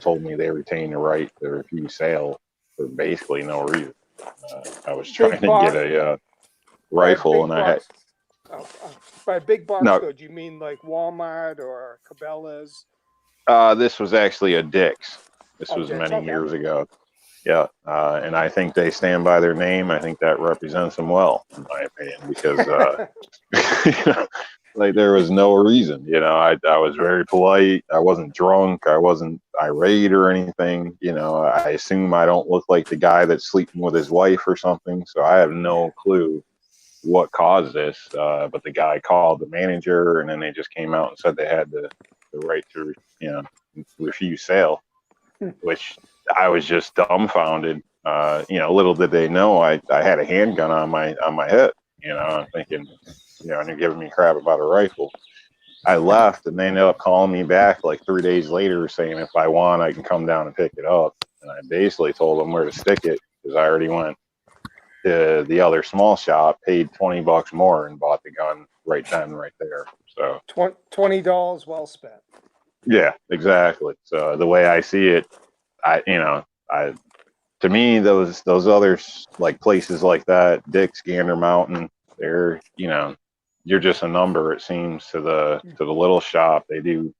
told me they retain the right to refuse sale for basically no reason. I was trying to get a rifle, and I had.
By big box store, do you mean like Walmart or Cabela's?
This was actually a Dick's. This was many years ago. Yeah, and I think they stand by their name. I think that represents them well, in my opinion, because like there was no reason. I was very polite. I wasn't drunk. I wasn't irate or anything. I assume I don't look like the guy that's sleeping with his wife or something. So I have no clue what caused this. But the guy called the manager, and then they just came out and said they had the right to refuse sale, which I was just dumbfounded. Little did they know I had a handgun on my hip. I'm thinking, and they're giving me crap about a rifle. I left, and they ended up calling me back like 3 days later saying if I want, I can come down and pick it up. And I basically told them where to stick it because I already went to the other small shop, paid $20 more, and bought the gun right then, right there. So
$20 well spent.
Yeah, exactly. So the way I see it, to me, those other like places like that, Dick's, Gander Mountain, they're, you're just a number. It seems to the little shop, they do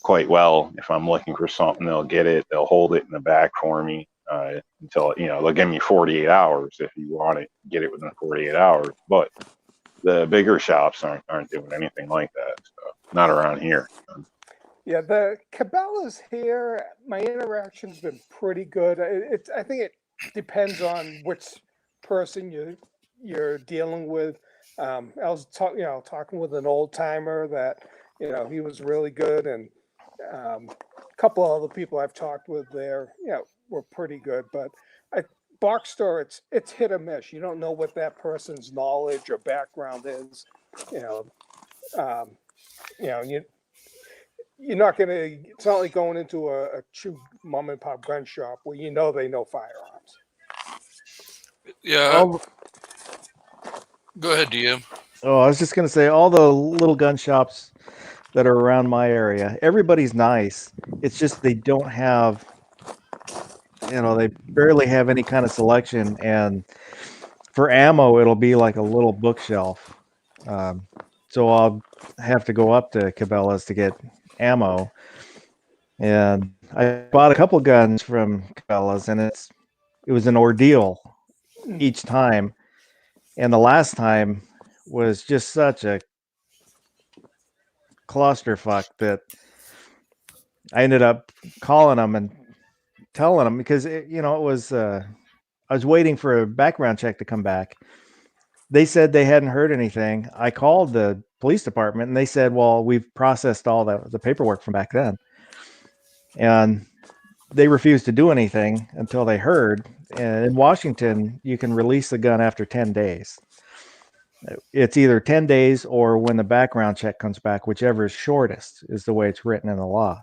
quite well. If I'm looking for something, they'll get it. They'll hold it in the back for me until they'll give me 48 hours if you want it. Get it within 48 hours. But the bigger shops aren't doing anything like that. So not around here.
Yeah, the Cabela's here, my interaction's been pretty good. I think it depends on which person you're dealing with. I was talking with an old timer that he was really good, and a couple of other people I've talked with there, were pretty good. But box store, it's hit or miss. You don't know what that person's knowledge or background is. You're not gonna. It's not like going into a true mom and pop gun shop where they know firearms.
Yeah. Go ahead, DM.
Oh, I was just gonna say all the little gun shops that are around my area, everybody's nice. It's just they don't have they barely have any kind of selection, and for ammo, it'll be like a little bookshelf. So I'll have to go up to Cabela's to get ammo. And I bought a couple guns from Cabela's, and it was an ordeal each time. And the last time was just such a clusterfuck that I ended up calling them and telling them because it was I was waiting for a background check to come back. They said they hadn't heard anything. I called the police department and they said, well, we've processed all the paperwork from back then. And they refused to do anything until they heard. And in Washington, you can release the gun after 10 days. It's either 10 days or when the background check comes back, whichever is shortest is the way it's written in the law.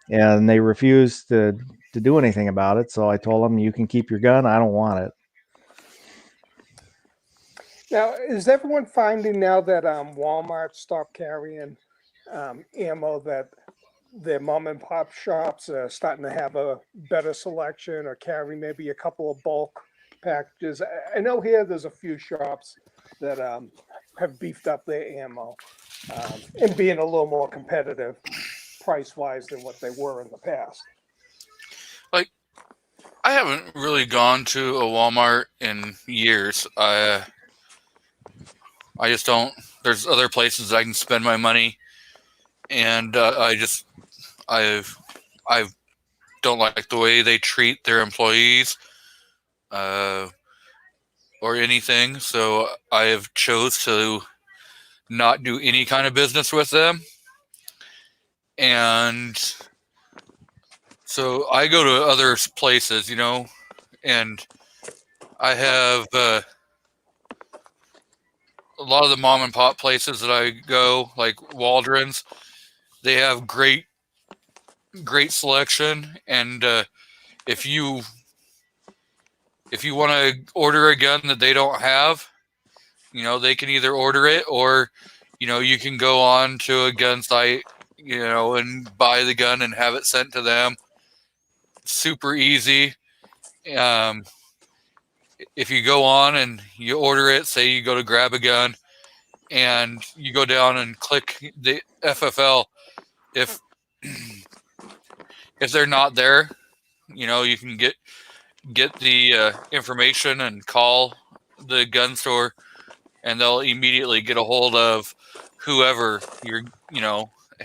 And they refused to do anything about it. So I told them, you can keep your gun. I don't want it.
Now, is everyone finding now that Walmart stopped carrying ammo, that their mom and pop shops are starting to have a better selection or carry maybe a couple of bulk packages? I know here there's a few shops that have beefed up their ammo and being a little more competitive price-wise than what they were in the past.
Like, I haven't really gone to a Walmart in years. I just don't. There's other places I can spend my money, and I don't like the way they treat their employees or anything. So I have chose to not do any kind of business with them, and so I go to other places, and I have. A lot of the mom and pop places that I go, like Waldron's, they have great selection. And if you want to order a gun that they don't have, they can either order it or, you can go on to a gun site, and buy the gun and have it sent to them. Super easy. If you go on and you order it, say you go to grab a gun and you go down and click the FFL, if they're not there, you can get the information and call the gun store, and they'll immediately get a hold of whoever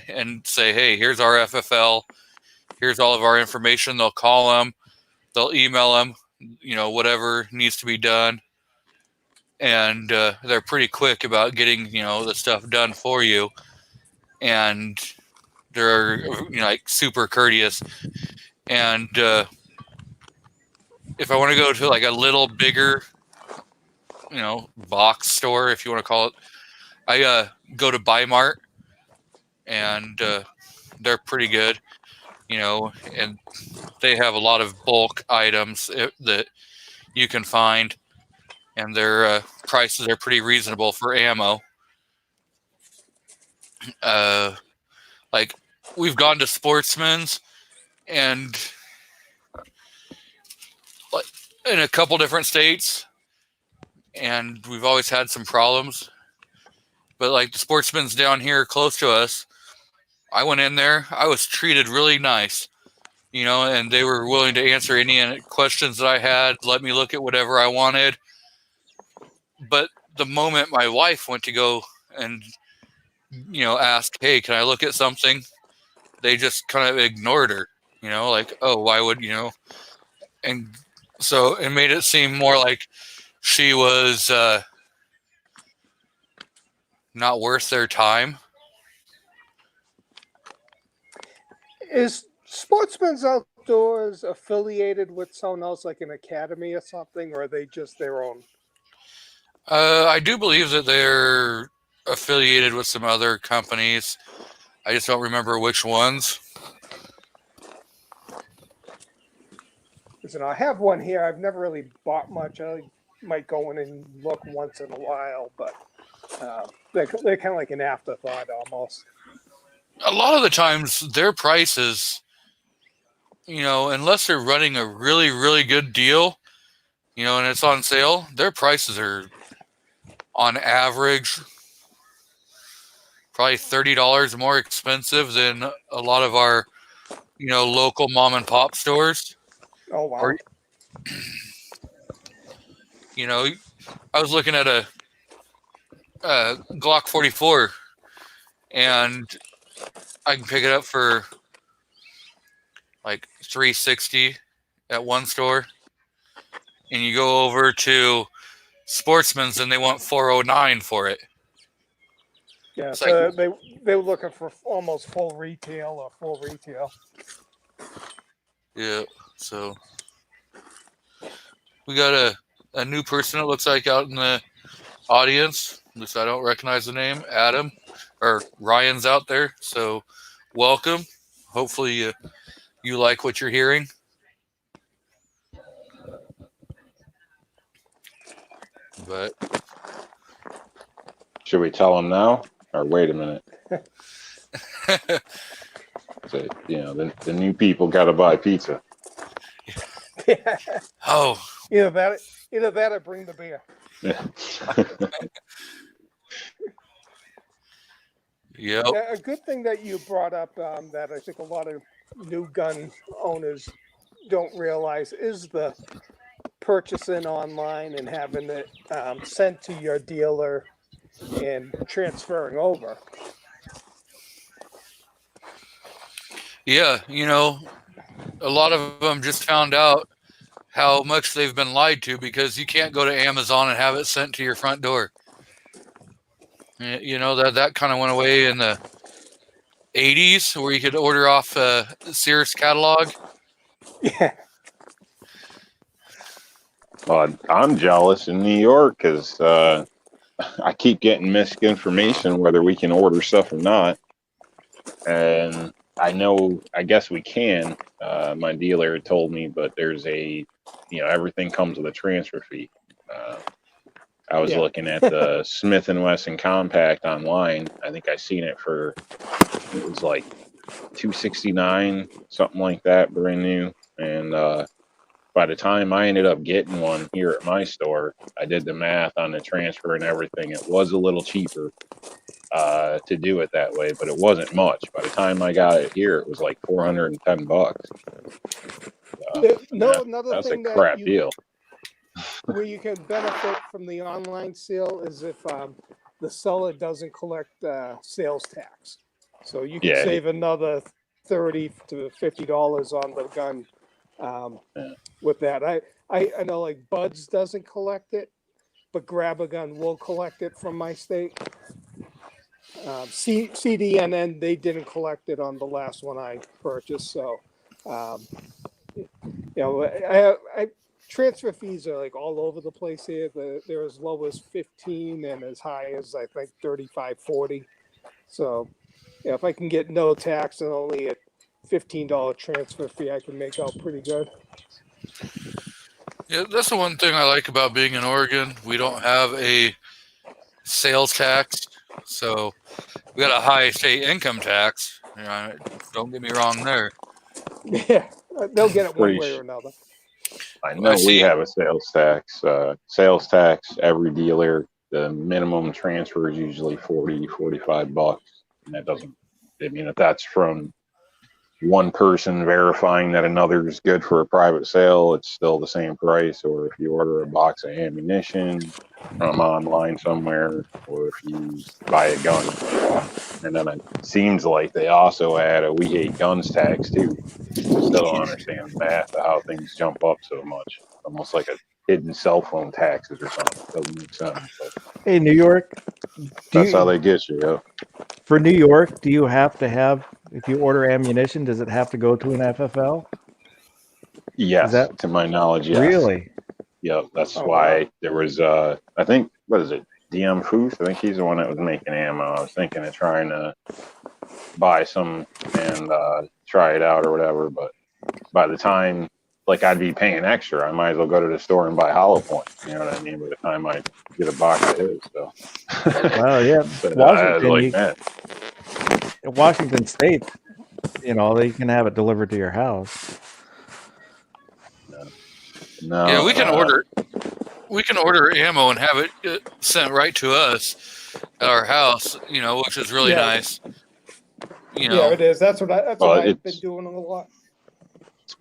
and say, hey, here's our FFL, here's all of our information. They'll call them, they'll email them, whatever needs to be done. And they're pretty quick about getting, the stuff done for you. And they're, like super courteous. And if I want to go to like a little bigger, box store, if you want to call it, I go to Buymart, and they're pretty good, and they have a lot of bulk items that you can find, and their prices are pretty reasonable for ammo. Like, we've gone to Sportsman's, and like in a couple different states, and we've always had some problems. But like the Sportsman's down here close to us, I went in there, I was treated really nice, and they were willing to answer any questions that I had, let me look at whatever I wanted. But the moment my wife went to go and, ask, hey, can I look at something? They just kind of ignored her, like, oh, why would, and so it made it seem more like she was not worth their time.
Is Sportsman's Outdoors affiliated with someone else, like an academy or something, or are they just their own?
I do believe that they're affiliated with some other companies. I just don't remember which ones.
Listen, I have one here. I've never really bought much. I might go in and look once in a while, but they're kind of like an afterthought almost.
A lot of the times, their prices unless they're running a really, really good deal, and it's on sale, their prices are on average probably $30 more expensive than a lot of our, local mom and pop stores.
Oh wow.
Or, I was looking at a Glock 44, and I can pick it up for like $360 at one store, and you go over to Sportsman's and they want $409 for it.
Yeah,
It's
so
like,
they were looking for almost full retail or full retail.
yeah. So we got a new person, it looks like, out in the audience. At least I don't recognize the name. Adam or Ryan's out there. So welcome. Hopefully you like what you're hearing. But
Should we tell them now or wait a minute? So, the new people got to buy pizza.
oh,
Either that or bring the beer.
Yeah.
yep.
Yeah, a good thing that you brought up that I think a lot of new gun owners don't realize is the purchasing online and having it sent to your dealer and transferring over.
Yeah, a lot of them just found out how much they've been lied to because you can't go to Amazon and have it sent to your front door. That kind of went away in the 80s where you could order off a Sears catalog.
Yeah.
Well, I'm jealous in New York because I keep getting misinformation whether we can order stuff or not. And I guess we can. My dealer told me, but there's everything comes with a transfer fee. I was looking at the Smith & Wesson Compact online. I think I seen it was like $269, something like that, brand new. And by the time I ended up getting one here at my store, I did the math on the transfer and everything. It was a little cheaper to do it that way, but it wasn't much. By the time I got it here, it was like $410.
Another
That's a
thing
crap deal.
Where you can benefit from the online sale is if the seller doesn't collect sales tax. So you can save another $30 to $50 on the gun with that. I know like Buds doesn't collect it, but Grab a Gun will collect it from my state. CDNN, they didn't collect it on the last one I purchased. So, I transfer fees are like all over the place here. They're as low as 15 and as high as I think 35, 40. So, if I can get no tax and only a $15 transfer fee, I can make out pretty good.
Yeah, that's the one thing I like about being in Oregon. We don't have a sales tax, so we got a high state income tax. Don't get me wrong there.
Yeah, they'll get it one way or another.
I know we have a sales tax. Every dealer, the minimum transfer is usually $40-$45, and that doesn't. I mean, if that's from one person verifying that another is good for a private sale, it's still the same price. Or if you order a box of ammunition from online somewhere, or if you buy a gun, and then it seems like they also add a We Hate Guns tax too. Still don't understand the math of how things jump up so much. Almost like a hidden cell phone taxes or something. Doesn't make sense. But
Hey, New York.
that's how they get you. Yeah.
For New York, do you have to have, if you order ammunition, does it have to go to an FFL?
Yes, to my knowledge, yes.
Really?
Yep. That's why there was, I think, what is it? DM Foose? I think he's the one that was making ammo. I was thinking of trying to buy some and try it out or whatever. But by the time, like, I'd be paying extra, I might as well go to the store and buy Hollow Point. You know what I mean? By the time I get a box of his. So.
Well, yeah. Washington State, they can have it delivered to your house.
No,
Yeah, we can order ammo and have it sent right to us at our house, which is really
Yeah.
nice.
Yeah, it is. That's what I've been
it's
doing a lot.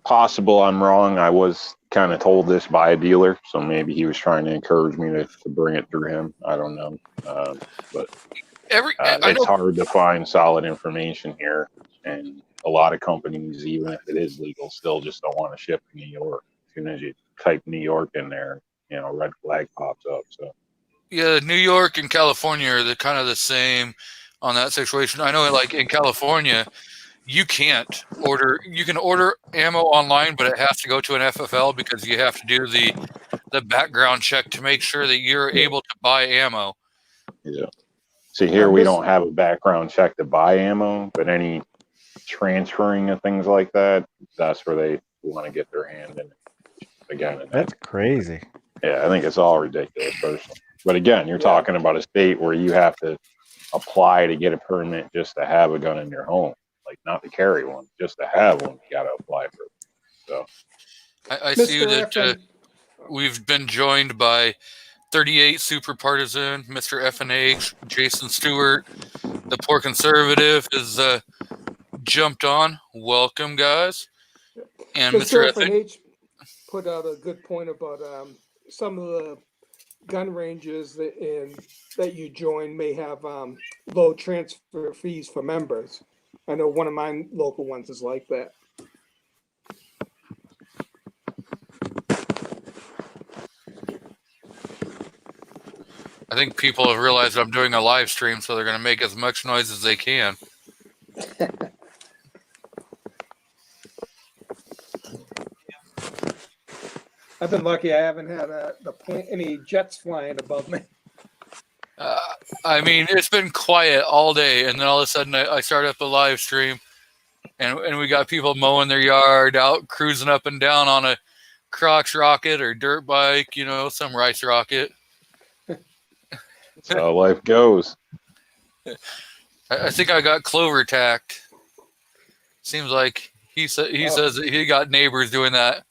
possible I'm wrong. I was kind of told this by a dealer, so maybe he was trying to encourage me to bring it through him. I don't know. But
I
it's
know.
hard to find solid information here, and a lot of companies, even if it is legal, still just don't want to ship to New York. As soon as you type New York in there, red flag pops up. So
Yeah, New York and California are kind of the same on that situation. I know, like in California, you can't order. You can order ammo online, but it has to go to an FFL because you have to do the background check to make sure that you're able to buy ammo.
yeah. See, here
I
we
miss-
don't have a background check to buy ammo, but any transferring and things like that, that's where they want to get their hand in. Again, and
That's crazy.
yeah, I think it's all ridiculous, personally. But again, you're talking about a state where you have to apply to get a permit just to have a gun in your home, like not to carry one, just to have one. You got to apply for it. So
I see
Mr.
that
FN,
we've been joined by 38 Super Partisan, Mr. FNH, Jason Stewart, the Poor Conservative has jumped on. Welcome, guys. And Mr.
Mr. FNH put out a good point about some of the gun ranges that you join may have low transfer fees for members. I know one of my local ones is like that.
I think people have realized I'm doing a live stream, so they're going to make as much noise as they can.
I've been lucky; I haven't had any jets flying above me.
I mean, it's been quiet all day, and then all of a sudden I start up a live stream, and we got people mowing their yard, out cruising up and down on a crotch rocket or dirt bike, some rice rocket.
that's how life goes.
I think I got Clover attacked. Seems like he says that he got neighbors doing that.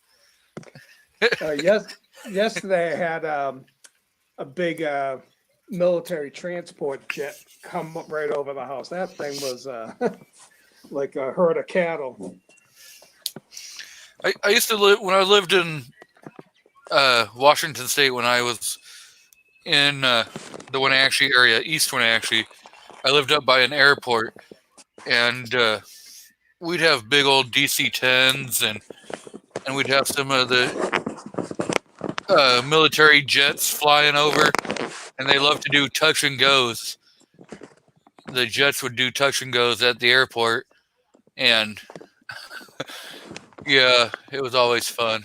Yesterday I had a big military transport jet come up right over the house. That thing was like a herd of cattle.
I used to live when I lived in Washington State when I was in the Wenatchee area, East Wenatchee. I lived up by an airport, and we'd have big old DC-10s, and we'd have some of the military jets flying over, and they love to do touch and goes. The jets would do touch and goes at the airport, and yeah, it was always fun.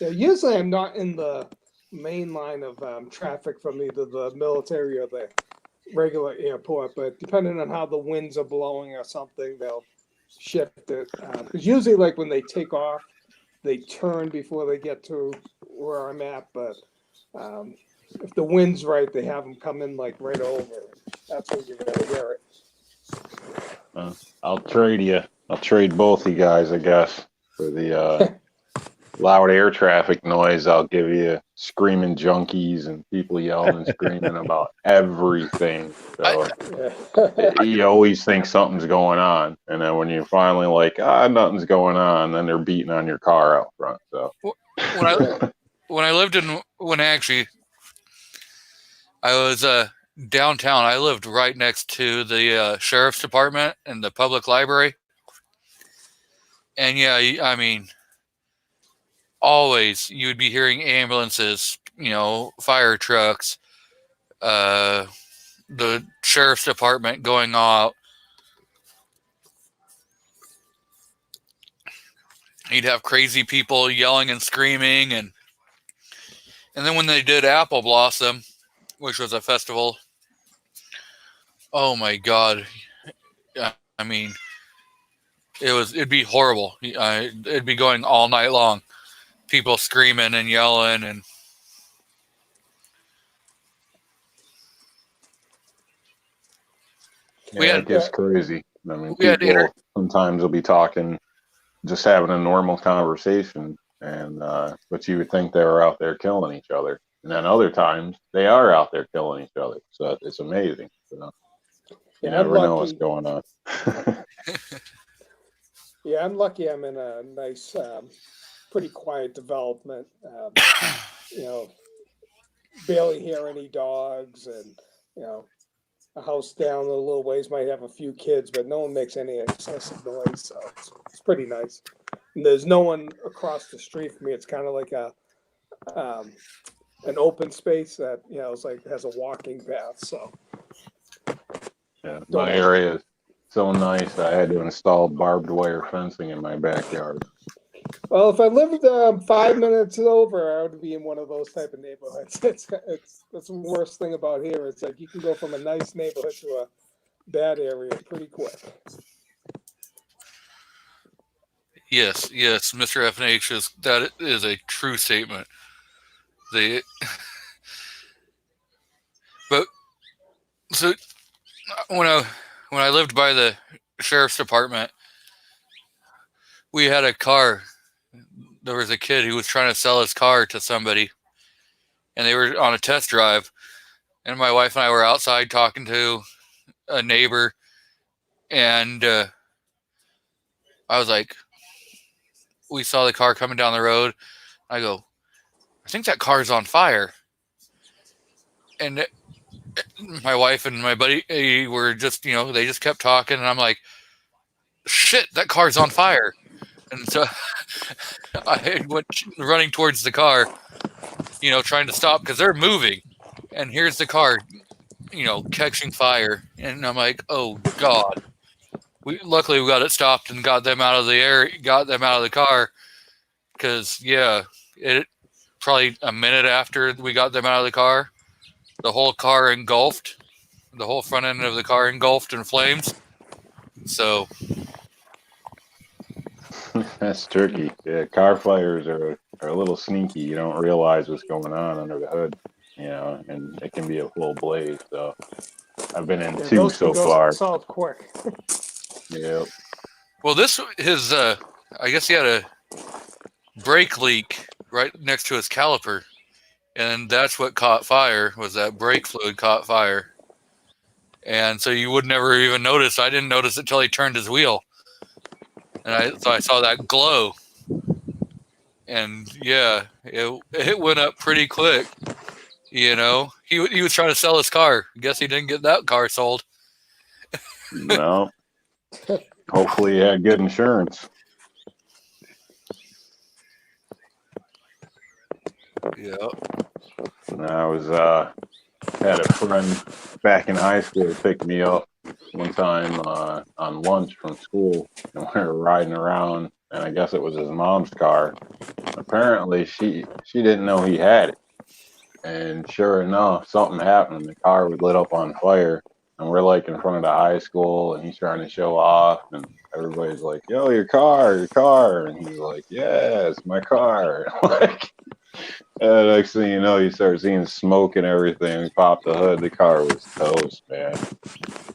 Yeah, usually I'm not in the main line of traffic from either the military or the regular airport, but depending on how the winds are blowing or something, they'll shift it. Because usually, like when they take off, they turn before they get to where I'm at. But if the wind's right, they have them come in like right over. That's when you're gonna hear it.
I'll trade you. I'll trade both you guys, I guess, for the loud air traffic noise. I'll give you screaming junkies and people yelling and screaming about everything. So you always think something's going on, and then when you're finally like, nothing's going on, then they're beating on your car out front. So
when I lived in Wenatchee, I was downtown. I lived right next to the sheriff's department and the public library. And yeah, I mean, always you would be hearing ambulances, fire trucks, the sheriff's department going out. You'd have crazy people yelling and screaming, and then when they did Apple Blossom, which was a festival, oh my God! I mean, it'd be horrible. It'd be going all night long, people screaming and yelling, and
it gets crazy. I mean,
we had
people sometimes will be talking, just having a normal conversation, And but you would think they were out there killing each other, and then other times they are out there killing each other. So it's amazing. You know, you
Yeah, I'm
never know what's
lucky.
going on.
Yeah, I'm lucky. I'm in a nice, pretty quiet development. You know, barely hear any dogs, and you know, a house down a little ways might have a few kids, but no one makes any excessive noise, so it's pretty nice. And there's no one across the street from me. It's kind of like a um, an open space that it's like has a walking path. So
Yeah,
Don't
my
have-
area is so nice. I had to install barbed wire fencing in my backyard.
well, if I lived 5 minutes over, I would be in one of those type of neighborhoods. It's that's the worst thing about here. It's like you can go from a nice neighborhood to a bad area pretty quick.
Yes, yes, Mr. FNH that is a true statement. They, but so when I lived by the sheriff's department, we had a car. There was a kid who was trying to sell his car to somebody, and they were on a test drive. And my wife and I were outside talking to a neighbor, and I was like, we saw the car coming down the road. I go, I think that car's on fire. And my wife and my buddy were just, they just kept talking, and I'm like, shit, that car's on fire. And so I went running towards the car, trying to stop because they're moving. And here's the car, catching fire. And I'm like, oh God. Luckily we got it stopped and got them out of the air, got them out of the car. Because, it probably a minute after we got them out of the car, the whole car engulfed. The whole front end of the car engulfed in flames. So
That's tricky. Yeah, car fires are a little sneaky. You don't realize what's going on under the hood, and it can be a full blaze. So I've been in two
Those
so
can go
far.
solve quick.
Yep.
well, I guess he had a brake leak right next to his caliper, and that's what caught fire. Was that brake fluid caught fire? And so you would never even notice. I didn't notice it till he turned his wheel, and I saw that glow. And it went up pretty quick. He was trying to sell his car. I guess he didn't get that car sold.
No. Hopefully, he had good insurance.
Yeah.
And I was had a friend back in high school pick me up one time on lunch from school, and we were riding around, and I guess it was his mom's car. Apparently, she didn't know he had it, and sure enough, something happened. The car was lit up on fire, and we're like in front of the high school, and he's trying to show off, and everybody's like, "Yo, your car!" And he's like, "Yeah, it's my car." Like. And next thing you know, you start seeing smoke and everything. We popped the hood. The car was toast, man.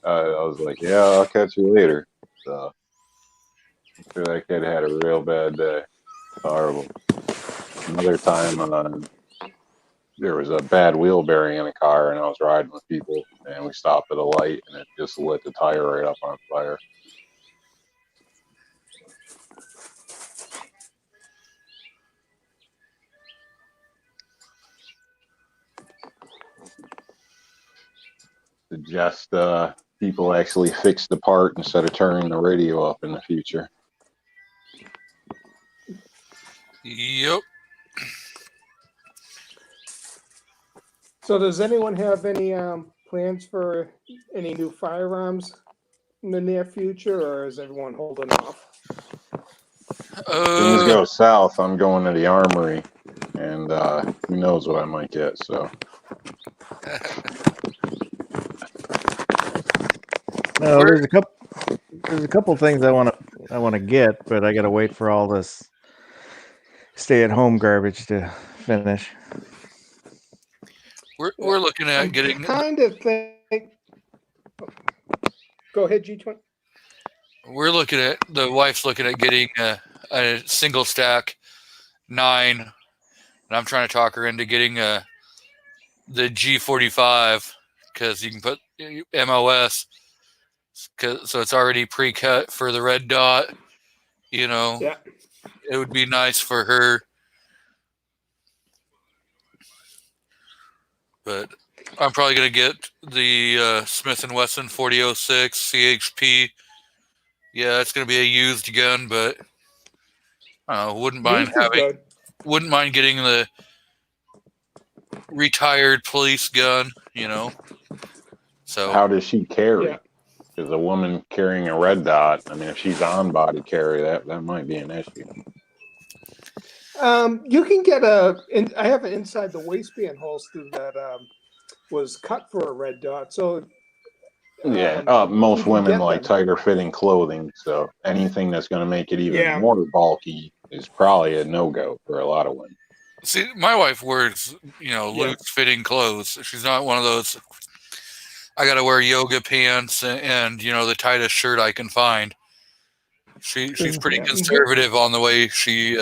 I was like, yeah, I'll catch you later. So I'm sure that kid had a real bad day. Horrible. Another time, there was a bad wheel bearing in a car, and I was riding with people, and we stopped at a light, and it just lit the tire right up on fire. Suggest people actually fix the part instead of turning the radio up in the future.
Yep.
So does anyone have any plans for any new firearms in the near future, or is everyone holding off?
Things go south, I'm going to the armory, and who knows what I might get. So
No, there's a couple things I want to get, but I got to wait for all this stay-at-home garbage to finish.
We're looking at getting.
Kind of think. Go ahead, G20.
The wife's looking at getting a single stack 9, and I'm trying to talk her into getting the G45 because you can put MOS, so it's already pre-cut for the red dot. You know,
Yeah.
it would be nice for her. But I'm probably going to get the Smith & Wesson 4006 CHP. Yeah, it's going to be a used gun, but I don't know, wouldn't mind getting the retired police gun, you know. So
How does she carry?
Yeah.
Because a woman carrying a red dot, I mean, if she's on body carry, that might be an issue.
You can get I have an inside the waistband holster that was cut for a red dot. So
Yeah,
you
most
can
women
get
like
them.
tighter fitting clothing, so anything that's going to make it even
Yeah.
more bulky is probably a no-go for a lot of women.
see, my wife wears,
Yeah.
loose fitting clothes. She's not one of those. I got to wear yoga pants and the tightest shirt I can find. She's pretty
Yeah.
conservative on the way she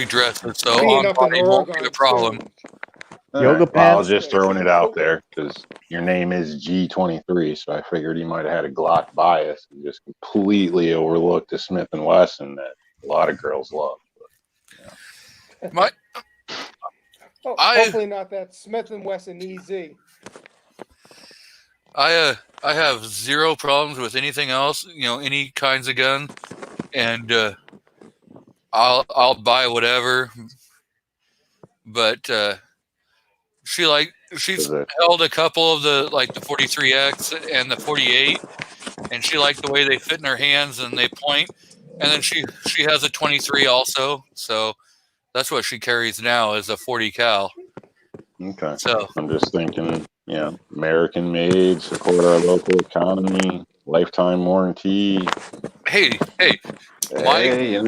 dresses, so
Being
on
up in
body won't be a
Oregon,
problem.
too.
Yoga
Well, I was
pants?
just throwing it out there because your name is G23, so I figured you might have had a Glock bias and just completely overlooked the Smith & Wesson that a lot of girls love.
My
Hopefully not that Smith & Wesson EZ.
I have zero problems with anything else, any kinds of gun, and I'll buy whatever. But she's
Is it?
held a couple of the 43X and the 48, and she liked the way they fit in her hands and they point. And then she has a 23 also, so that's what she carries now is a 40 cal.
Okay.
So
I'm just thinking, American made, support our local economy, lifetime warranty.
hey,
Hey, you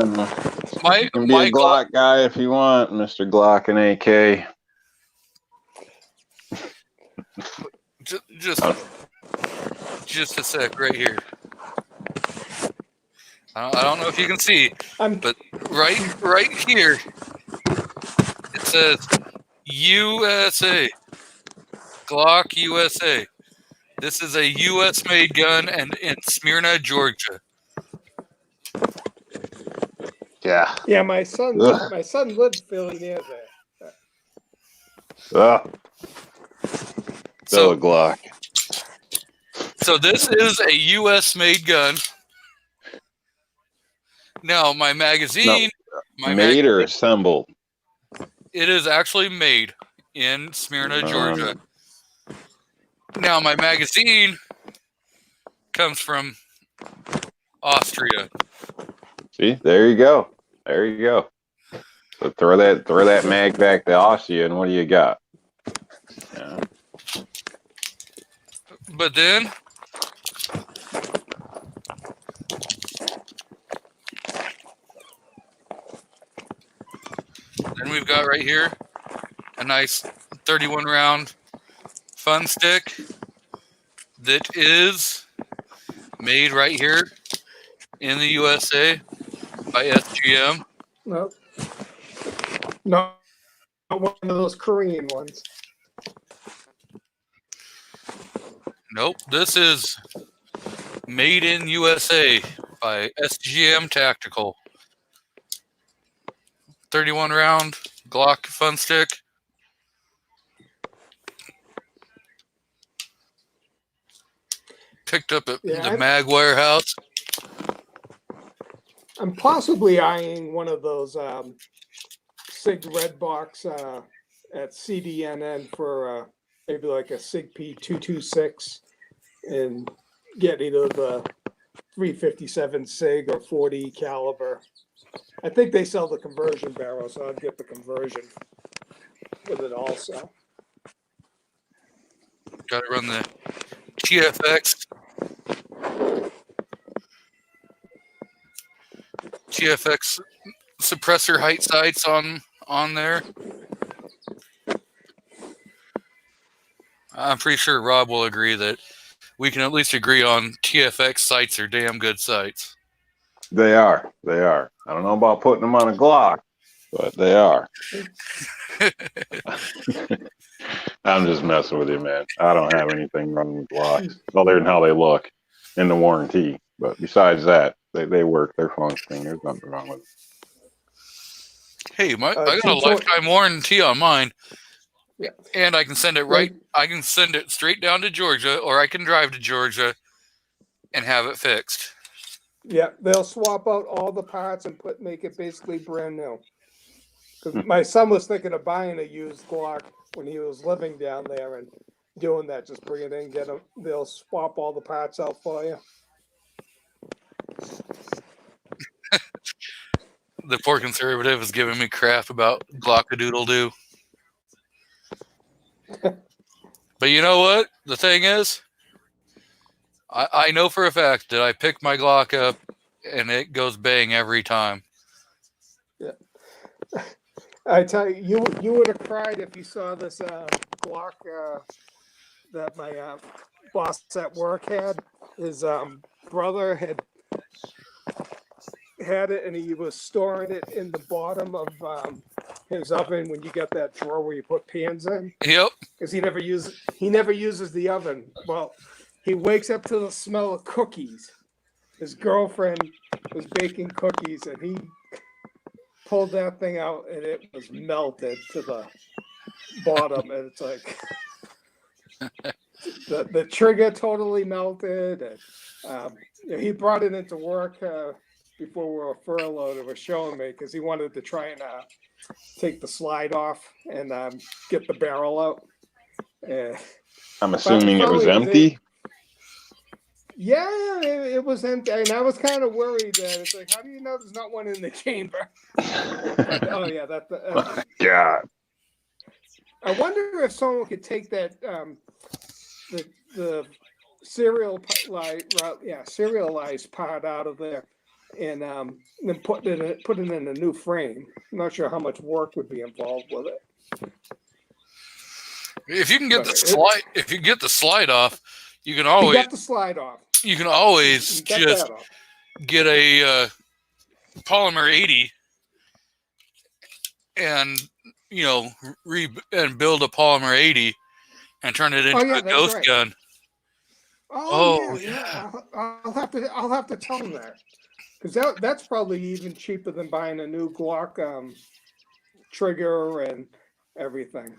my
can be a Glock guy if you want, Mr. Glock and AK.
just a sec right here. I don't know if you can see, but right here it says USA, Glock USA. This is a U.S. made gun and in Smyrna, Georgia.
Yeah.
Yeah, my son lives fairly near there.
Still a Glock.
So this is a U.S. made gun. Now my magazine,
Made or assembled?
it is actually made in Smyrna, Georgia. Now my magazine comes from Austria.
See, there you go. There you go. So throw that mag back to Austria, and what do you got? Yeah.
But then we've got right here a nice 31 round fun stick that is made right here in the USA by SGM.
No, not one of those Korean ones.
Nope, this is made in USA by SGM Tactical. 31 round Glock fun stick. Picked up at the Mag Warehouse.
I'm possibly eyeing one of those SIG Red Box at CDNN for maybe like a SIG P226 and get either the 357 SIG or 40 caliber. I think they sell the conversion barrel, so I'd get the conversion with it also.
Got to run the TFX. TFX suppressor height sights on there. I'm pretty sure Rob will agree that we can at least agree on TFX sights are damn good sights.
They are. I don't know about putting them on a Glock, but they are. I'm just messing with you, man. I don't have anything wrong with Glocks other than how they look in the warranty. But besides that, they work. They're functioning. There's nothing wrong with them.
Hey, I got a
220
lifetime warranty on mine,
Yeah.
and I can send it right. I can send it straight down to Georgia, or I can drive to Georgia and have it fixed.
Yeah, they'll swap out all the parts and make it basically brand new. Because my son was thinking of buying a used Glock when he was living down there and doing that. Just bring it in, get them. They'll swap all the parts out for you.
The poor conservative is giving me crap about Glockadoodle-doo. But you know what? The thing is, I know for a fact that I pick my Glock up and it goes bang every time.
Yeah. I tell you, you would have cried if you saw this Glock that my boss at work had. His brother had it, and he was storing it in the bottom of his oven when you got that drawer where you put pans in.
Yep.
Because he never uses the oven. Well, he wakes up to the smell of cookies. His girlfriend was baking cookies, and he pulled that thing out, and it was melted to the bottom. And it's like the trigger totally melted. And he brought it into work before we were furloughed. It was showing me because he wanted to try and take the slide off and get the barrel out.
I'm assuming it was empty.
Yeah, it was empty, and I was kind of worried that it's like, how do you know there's not one in the chamber? But, oh yeah,
God.
I wonder if someone could take that the serialized part out of there and then put it in a new frame. I'm not sure how much work would be involved with it.
If you can get the slide off, you can always
got the slide off.
You can always just get a polymer 80 and build a polymer 80 and turn it into a ghost gun.
Oh yeah. I'll have to tell him that, because that's probably even cheaper than buying a new Glock trigger and everything.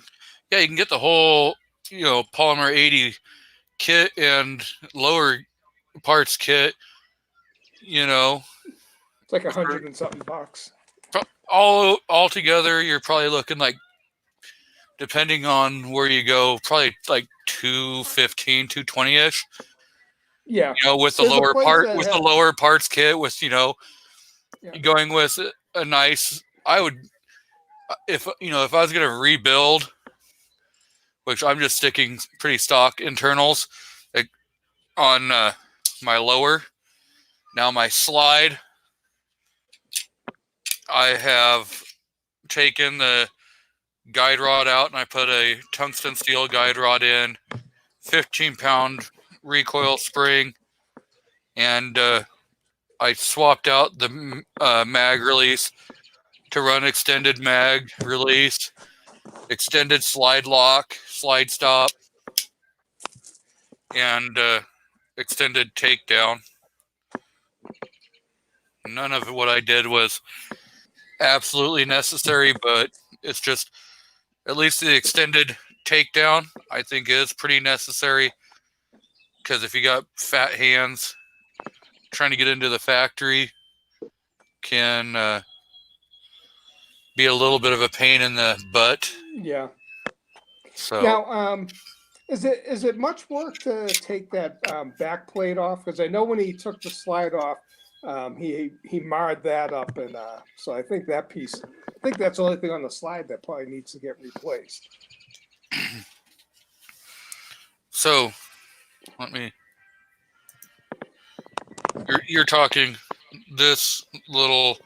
Yeah, you can get the whole polymer 80 kit and lower parts kit.
It's like $100 and something bucks.
All together, you're probably looking like, depending on where you go, probably like $215, $220-ish.
Yeah.
With the lower parts kit, with going with a nice. I would, if I was gonna rebuild, which I'm just sticking pretty stock internals on my lower. Now my slide, I have taken the guide rod out and I put a tungsten steel guide rod in, 15-pound recoil spring, and I swapped out the mag release to run extended mag release, extended slide lock, slide stop, and extended takedown. None of what I did was absolutely necessary, but it's just, at least the extended takedown, I think, is pretty necessary, because if you got fat hands, trying to get into the factory can be a little bit of a pain in the butt.
Yeah.
So
now, is it much work to take that back plate off? Because I know when he took the slide off, he marred that up, and so I think that piece. I think that's the only thing on the slide that probably needs to get replaced.
So, let me. You're talking this little.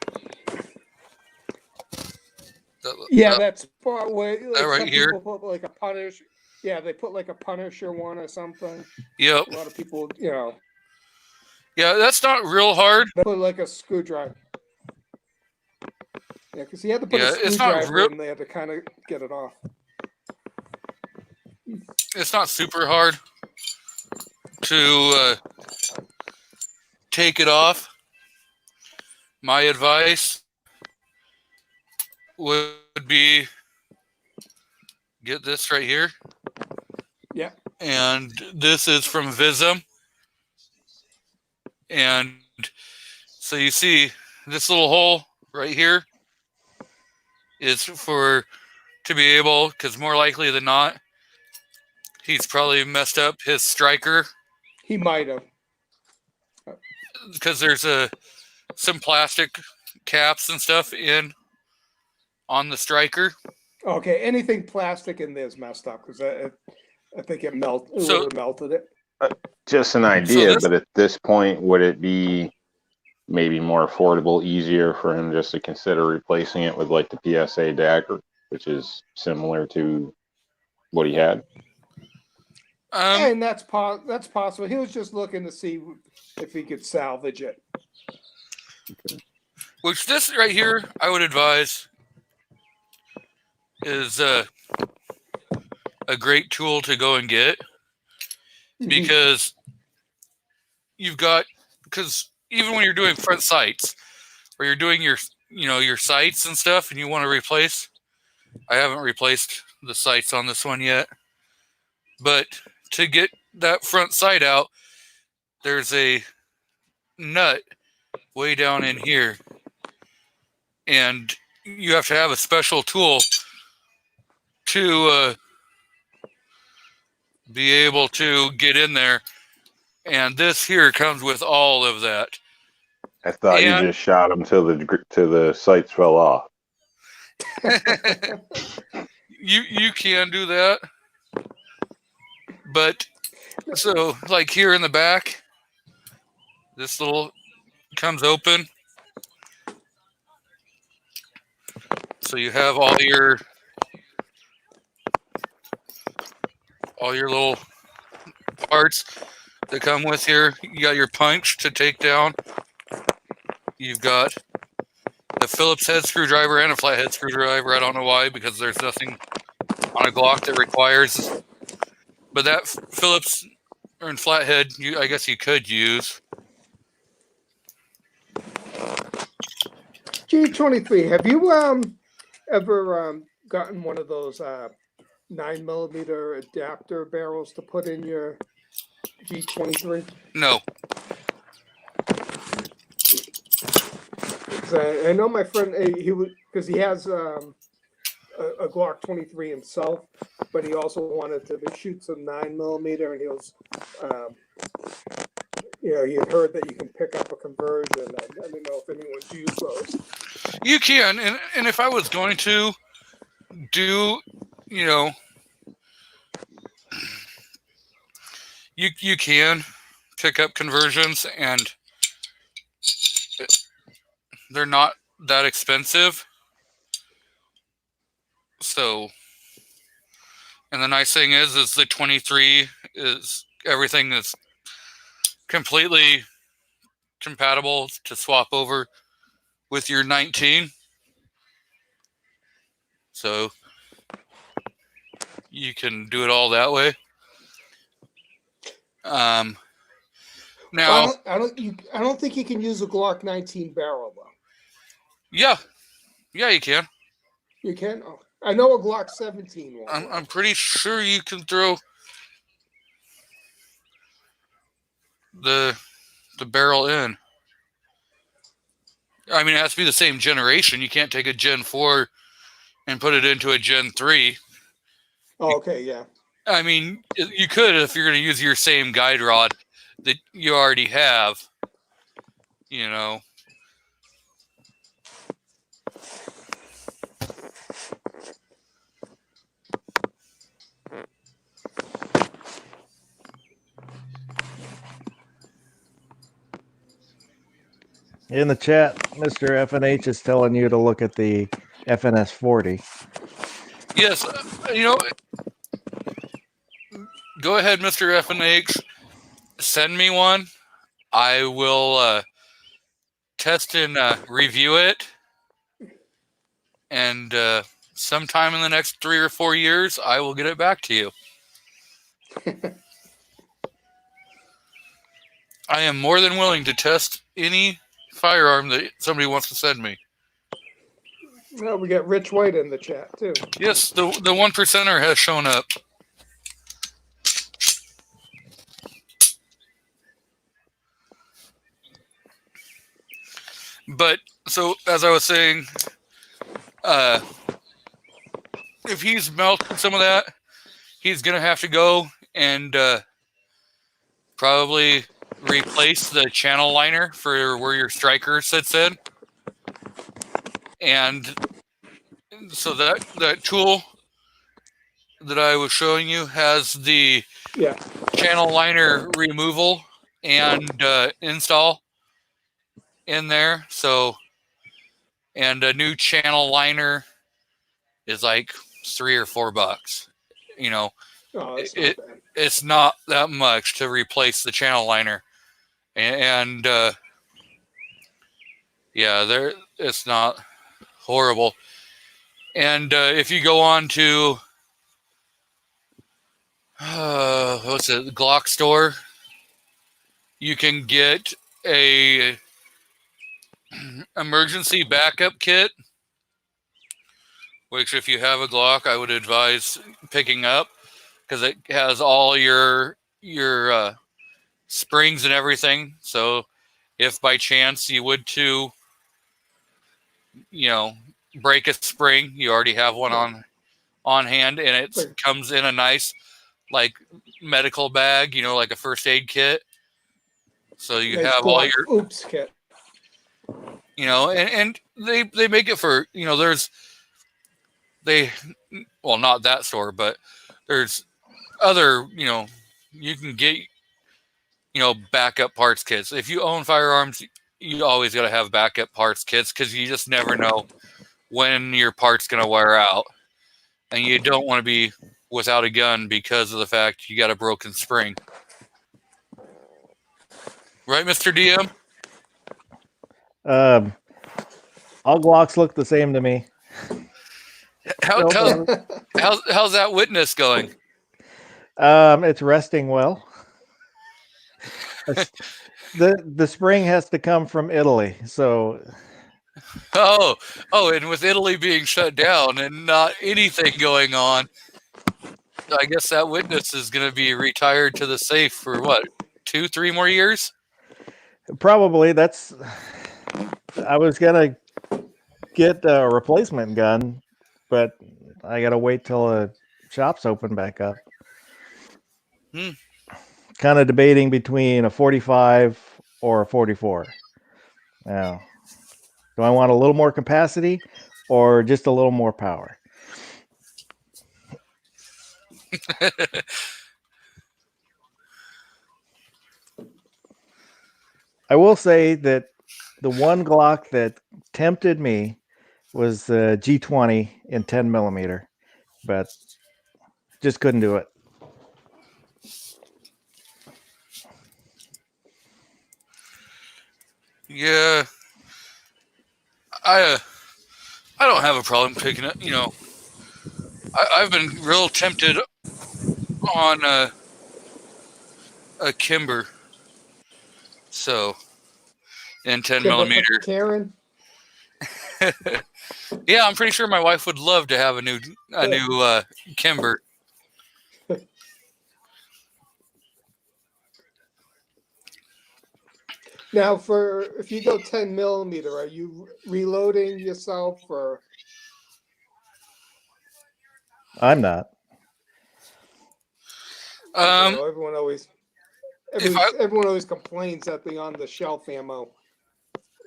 That's part where
that right here.
Put like a Punisher. Yeah, they put like a Punisher one or something.
Yep.
A lot of people,
Yeah, that's not real hard.
They put like a screwdriver. Yeah, because he had to put
Yeah,
a
it's not
screwdriver
real.
in there to kind of get it off.
It's not super hard to take it off. My advice would be get this right here.
Yeah.
And this is from Vism. And so you see this little hole right here is for to be able, because more likely than not, he's probably messed up his striker
He might have.
because there's some plastic caps and stuff on the striker.
Okay, anything plastic in there is messed up because I think it would
So-
have melted it.
Just an idea,
this-
but at this point, would it be maybe more affordable, easier for him just to consider replacing it with like the PSA dagger, which is similar to what he had?
And that's possible. He was just looking to see if he could salvage it.
Which this right here, I would advise is a great tool to go and get because because even when you're doing front sights or you're doing your sights and stuff and you want to replace, I haven't replaced the sights on this one yet, but to get that front sight out, there's a nut way down in here and you have to have a special tool to be able to get in there, and this here comes with all of that.
I thought
And-
you just shot him till the sights fell off.
You can do that, but so like here in the back, this little comes open, so you have all your little parts that come with here. You got your punch to take down. You've got the Phillips head screwdriver and a flathead screwdriver. I don't know why, because there's nothing on a Glock that requires. But that Phillips or flathead, I guess you could use.
G23, have you ever gotten one of those 9mm adapter barrels to put in your G23?
No.
'Cause I know my friend, because he has a Glock 23 himself, but he also wanted to shoot some 9mm, and he was, he had heard that you can pick up a conversion. I didn't know if anyone's used those.
You can, and if I was going to do, you can pick up conversions, and they're not that expensive. So, and the nice thing is the 23 is everything is completely compatible to swap over with your 19. So you can do it all that way. Now,
I don't think you can use a Glock 19 barrel though.
yeah, you can.
You can. Oh, I know a Glock 17 one.
I'm pretty sure you can throw the barrel in. I mean, it has to be the same generation. You can't take a Gen 4 and put it into a Gen 3.
Oh, okay, yeah.
I mean, you could if you're going to use your same guide rod that you already have,
In the chat, Mr. FNH is telling you to look at the FNS 40.
Yes, go ahead, Mr. FNH. Send me one. I will test and review it. and sometime in the next 3 or 4 years, I will get it back to you. I am more than willing to test any firearm that somebody wants to send me.
Well, we got Rich White in the chat too.
Yes, the 1%er has shown up. But so as I was saying, if he's melted some of that, he's gonna have to go and probably replace the channel liner for where your striker sits in. And so that tool that I was showing you has the
Yeah.
channel liner removal and install in there. So, and a new channel liner is like $3 or $4. You know,
Oh, that's not bad.
it's not that much to replace the channel liner, and yeah, it's not horrible. And if you go on to what's it, the Glock store, you can get a emergency backup kit, which if you have a Glock, I would advise picking up because it has all your springs and everything. So if by chance you would to, break a spring, you already have one on hand, and it comes in a nice like medical bag, like a first aid kit. So you
Nice
have all
Glock
your
oops kit.
And they make it for, not that store, but there's other, you can get, backup parts kits. If you own firearms, you always got to have backup parts kits because you just never know when your part's going to wear out. And you don't want to be without a gun because of the fact you got a broken spring. Right, Mr. DM?
All Glocks look the same to me.
How's that witness going?
It's resting well. The spring has to come from Italy, so.
Oh, and with Italy being shut down and not anything going on, I guess that witness is going to be retired to the safe for what, 2-3 more years?
Probably. I was gonna get a replacement gun, but I gotta wait till the shops open back up. Kind of debating between a 45 or a 44. Now, do I want a little more capacity or just a little more power? I will say that the one Glock that tempted me was the G20 in 10 millimeter, but just couldn't do it.
Yeah, I don't have a problem picking up. I've been real tempted on a Kimber. So, in 10 millimeter.
Karen.
Yeah, I'm pretty sure my wife would love to have a new Kimber.
Now, if you go 10 millimeter, are you reloading yourself or?
I'm not.
Everyone always complains that the on the shelf ammo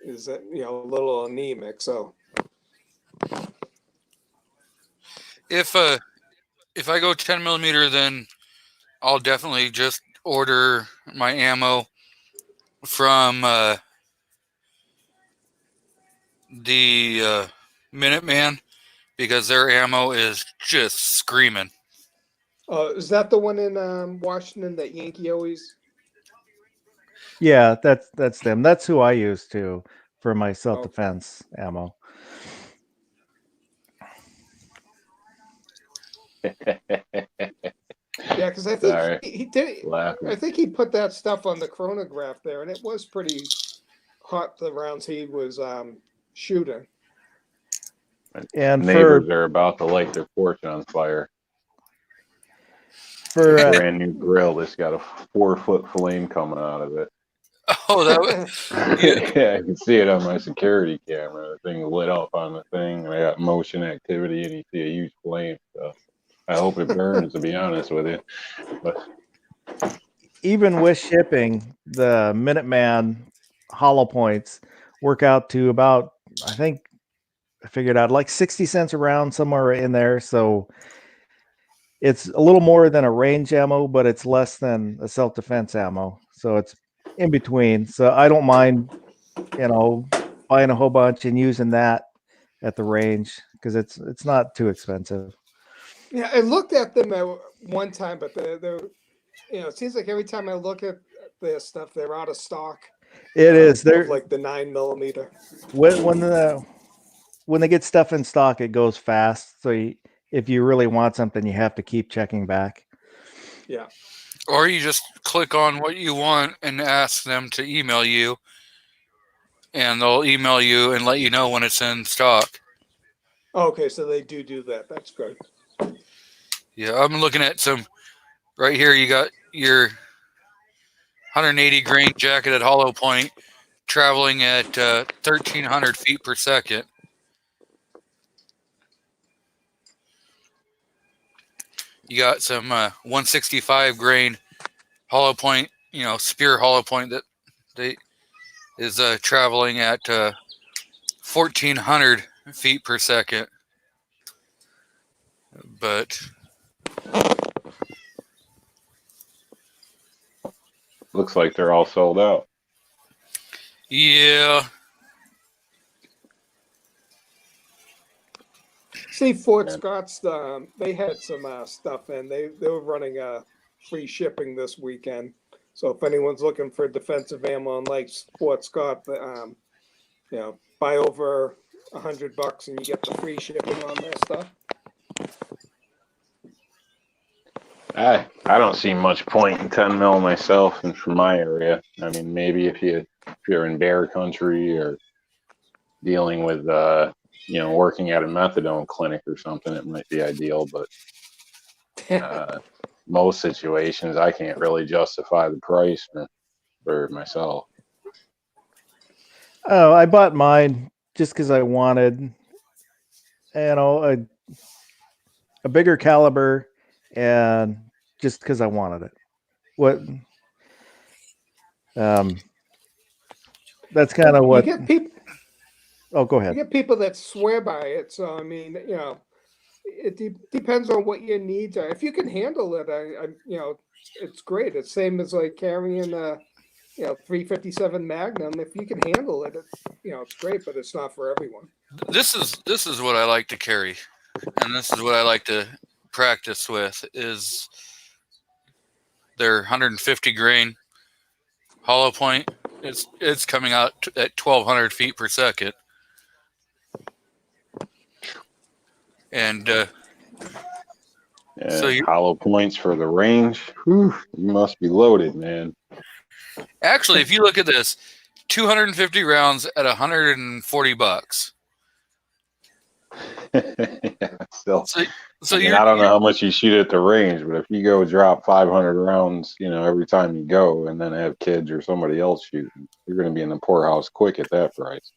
is a little anemic. So
if I go 10 millimeter, then I'll definitely just order my ammo from the Minuteman because their ammo is just screaming.
Is that the one in Washington that Yankee always?
Yeah, that's them. That's who I use too for my self-defense ammo.
Yeah, because I think
Sorry.
he did.
Laughing.
I think he put that stuff on the chronograph there, and it was pretty hot the rounds he was shooting.
And
Neighbors are about to light their porch on fire.
for
Brand new grill that's got a 4-foot flame coming out of it.
Oh, that was,
Yeah, I can see it on my security camera. The thing lit up on the thing, and I got motion activity, and you see a huge flame. So I hope it burns, to be honest with you. But
even with shipping, the Minuteman hollow points work out to about, I think I figured out like 60 cents a round, somewhere in there. So it's a little more than a range ammo, but it's less than a self-defense ammo. So it's in between. So I don't mind, buying a whole bunch and using that at the range because it's not too expensive.
Yeah, I looked at them at one time, but they're it seems like every time I look at their stuff, they're out of stock.
It is.
Of
They're
like the 9mm.
when they get stuff in stock, it goes fast. So if you really want something, you have to keep checking back.
Yeah.
or you just click on what you want and ask them to email you, and they'll email you and let you know when it's in stock.
Okay, so they do that. That's good.
Yeah, I'm looking at some right here. You got your 180 grain jacketed hollow point traveling at 1,300 feet per second. You got some 165 grain hollow point, spear hollow point that they is traveling at 1,400 feet per second. But
looks like they're all sold out.
yeah,
See, Fort
Yeah.
Scott's they had some stuff in. They were running free shipping this weekend. So if anyone's looking for defensive ammo on like Fort Scott, buy over $100 and you get the free shipping on their stuff.
I don't see much point in 10 mil myself, and from my area. I mean, maybe if you're in bear country or dealing with working at a methadone clinic or something, it might be ideal. But most situations, I can't really justify the price for myself.
Oh, I bought mine just because I wanted, a bigger caliber, and just because I wanted it. That's kind of what.
You get people.
Oh, go
You
ahead.
get people that swear by it. So I mean, it depends on what your needs are. If you can handle it, it's great. It's same as like carrying a 357 Magnum. If you can handle it, it's great. But it's not for everyone.
this is what I like to carry, and this is what I like to practice with is their 150 grain hollow point. It's coming out at 1,200 feet per second, and so you
hollow points for the range. Whew, you must be loaded, man.
actually, if you look at this, 250 rounds at $140.
Still,
So
I don't know how much you shoot at the range, but if you go drop 500 rounds, every time you go, and then have kids or somebody else shooting, you're going to be in the poorhouse quick at that price.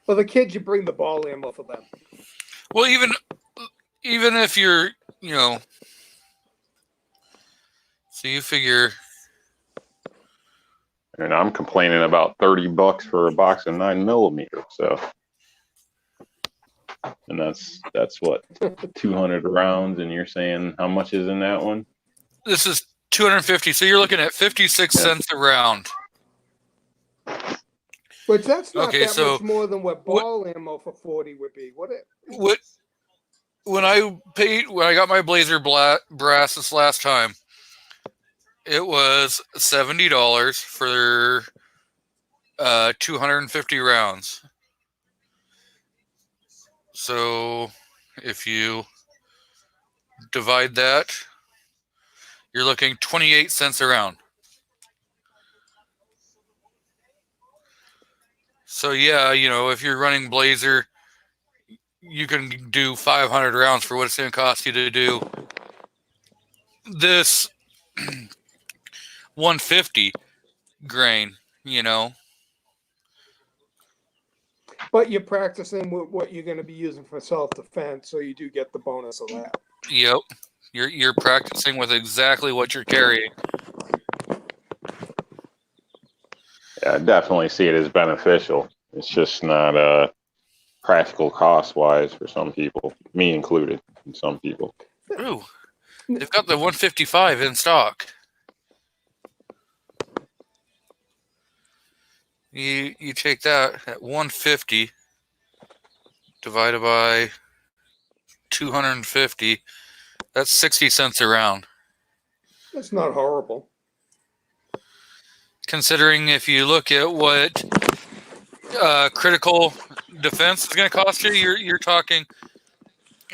Well, the kids, you bring the ball ammo for them.
Well, even if you're, so you figure.
And I'm complaining about $30 for a box of 9mm. So, and that's what 200 rounds. And you're saying how much is in that one?
This is 250. So you're looking at 56 cents a round.
But that's not
Okay,
that
so
much more than what ball ammo for 40 would be.
When I got my Blazer brass this last time, it was $70 for 250 rounds. So if you divide that, you're looking 28 cents a round. So yeah, if you're running Blazer, you can do 500 rounds for what it's going to cost you to do this 150 grain,
But you're practicing with what you're going to be using for self-defense, so you do get the bonus of that.
Yep. You're practicing with exactly what you're carrying.
Yeah, I definitely see it as beneficial. It's just not practical cost-wise for some people, me included, and some people.
Ooh, they've got the 155 in stock. You take that at 150 divided by 250. That's 60 cents a round.
That's not horrible.
Considering if you look at what critical defense is going to cost you, you're talking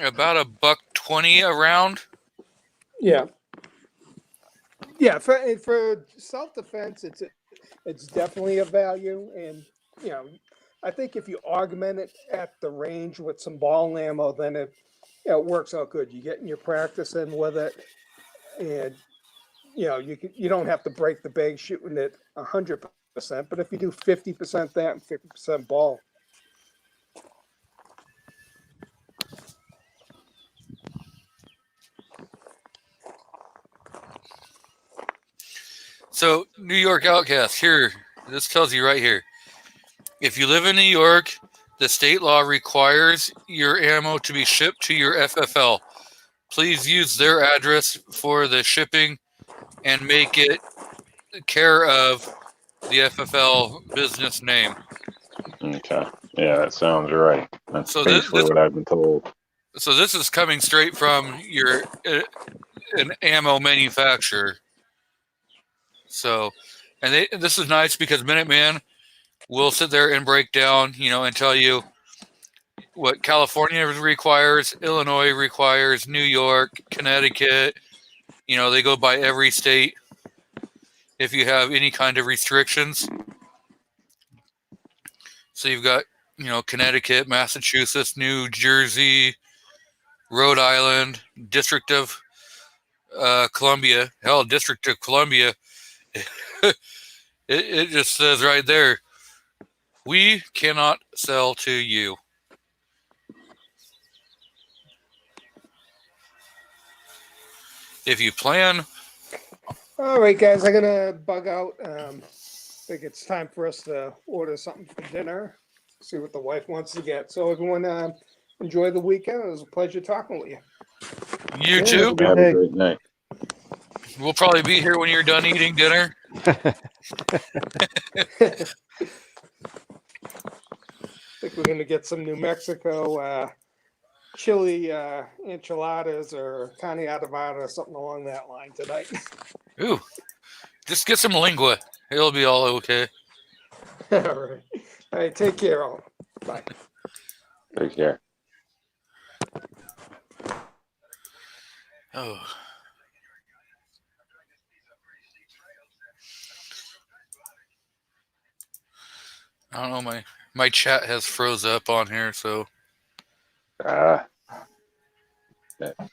about $1.20 a round.
Yeah. Yeah, for self-defense, it's definitely a value, and I think if you augment it at the range with some ball ammo, then it works out good. You're getting your practice in with it, and you don't have to break the bank shooting it 100%. But if you do 50% that and 50% ball,
So, New York Outcast, here, this tells you right here. If you live in New York, the state law requires your ammo to be shipped to your FFL. Please use their address for the shipping and make it care of the FFL business name.
Okay. Yeah, that sounds right. That's
So
basically what I've been told.
So this is coming straight from an ammo manufacturer. So, and this is nice because Minuteman will sit there and break down, and tell you what California requires, Illinois requires, New York, Connecticut. They go by every state. If you have any kind of restrictions. So you've got, Connecticut, Massachusetts, New Jersey, Rhode Island, District of Columbia. Hell, District of Columbia. it just says right there, we cannot sell to you. If you plan.
All right, guys, I'm gonna bug out. I think it's time for us to order something for dinner. See what the wife wants to get. So everyone, enjoy the weekend. It was a pleasure talking with you.
You too.
Have a great night.
We'll probably be here when you're done eating dinner.
I think we're gonna get some New Mexico chili enchiladas or carne adobada or something along that line tonight.
Ooh, just get some lingua. It'll be all okay.
All right. All right, take care all. Bye.
Take care.
Oh. I don't know, my chat has froze up on here, so
That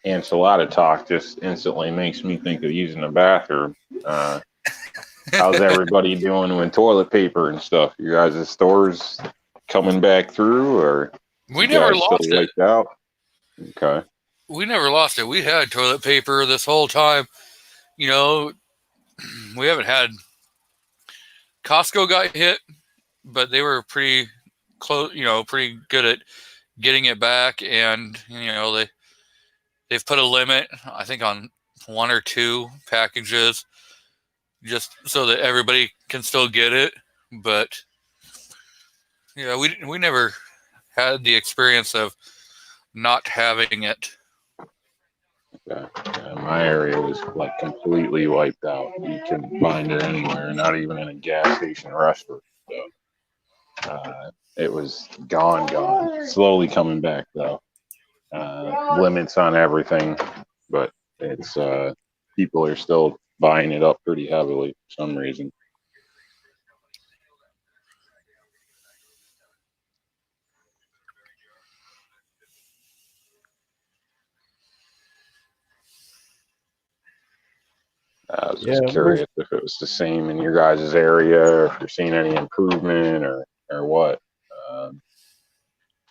enchilada talk just instantly makes me think of using the bathroom. How's everybody doing with toilet paper and stuff? You guys' stores coming back through, or
we never lost it.
Wiped out? Okay.
We never lost it. We had toilet paper this whole time. We haven't had. Costco got hit, but they were pretty close. Pretty good at getting it back, and they've put a limit, I think, on 1 or 2 packages, just so that everybody can still get it. But we never had the experience of not having it.
Yeah, my area was like completely wiped out. You couldn't find it anywhere, not even in a gas station restaurant. So it was gone. Slowly coming back though. Limits on everything. but it's people are still buying it up pretty heavily for some reason. I was just
Yeah,
curious if it was the same in your guys' area, or if you're seeing any improvement, or what. Um,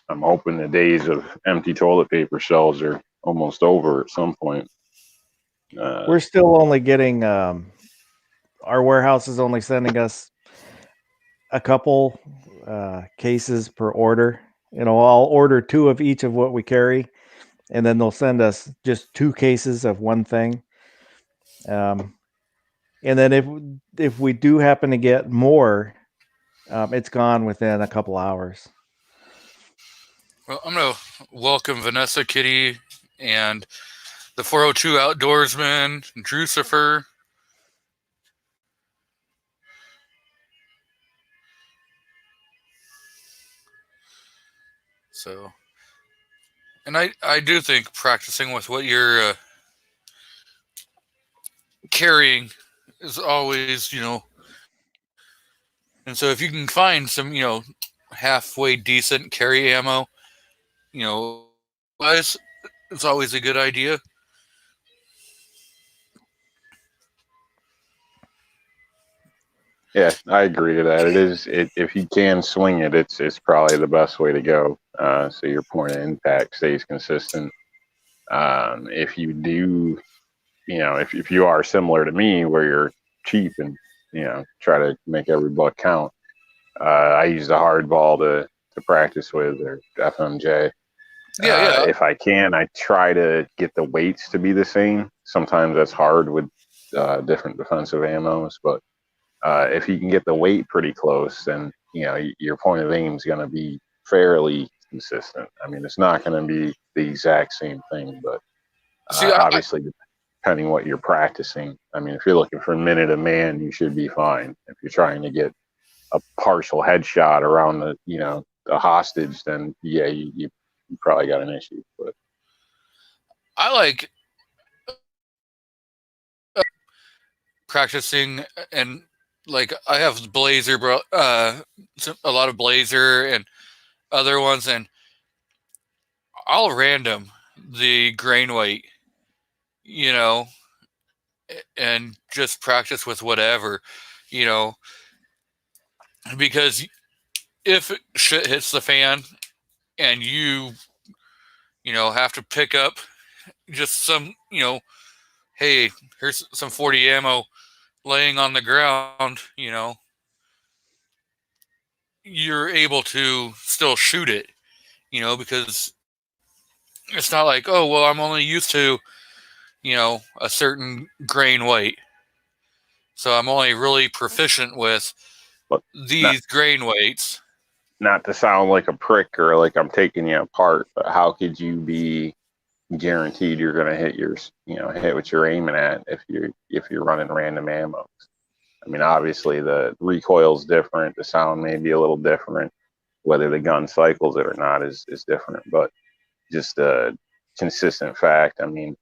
I'm hoping the days of empty toilet paper shelves are almost over at some point.
we're still only getting our warehouse is only sending us a couple cases per order. I'll order 2 of each of what we carry, and then they'll send us just 2 cases of one thing. And then if we do happen to get more, it's gone within a couple hours.
Well, I'm going to welcome Vanessa Kitty and the 402 Outdoorsman, Drucifer. So, and I do think practicing with what you're carrying is always, and so if you can find some, halfway decent carry ammo, guys, it's always a good idea.
Yeah, I agree to that. It is. If you can swing it, it's probably the best way to go. So your point of impact stays consistent. If you do, if you are similar to me, where you're cheap and try to make every buck count, I use the hardball to practice with, or FMJ.
Yeah.
If I can, I try to get the weights to be the same. Sometimes that's hard with different defensive ammos, but if you can get the weight pretty close, then your point of aim is going to be fairly consistent. I mean, it's not going to be the exact same thing, but obviously, depending what you're practicing. I mean, if you're looking for a minute a man, you should be fine. If you're trying to get a partial headshot around the hostage, then yeah, you probably got an issue. But
I like practicing, and like I have Blazer, a lot of Blazer and other ones, and I'll random the grain weight, and just practice with whatever, because if shit hits the fan and you have to pick up just some, hey, here's some 40 ammo laying on the ground, you're able to still shoot it, because it's not like, oh, well, I'm only used to, a certain grain weight. So I'm only really proficient with these grain weights.
Not to sound like a prick or like I'm taking you apart, but how could you be guaranteed you're going to hit what you're aiming at if you're running random ammo? I mean, obviously the recoil's different, the sound may be a little different, whether the gun cycles it or not is different, but just a consistent fact. I mean,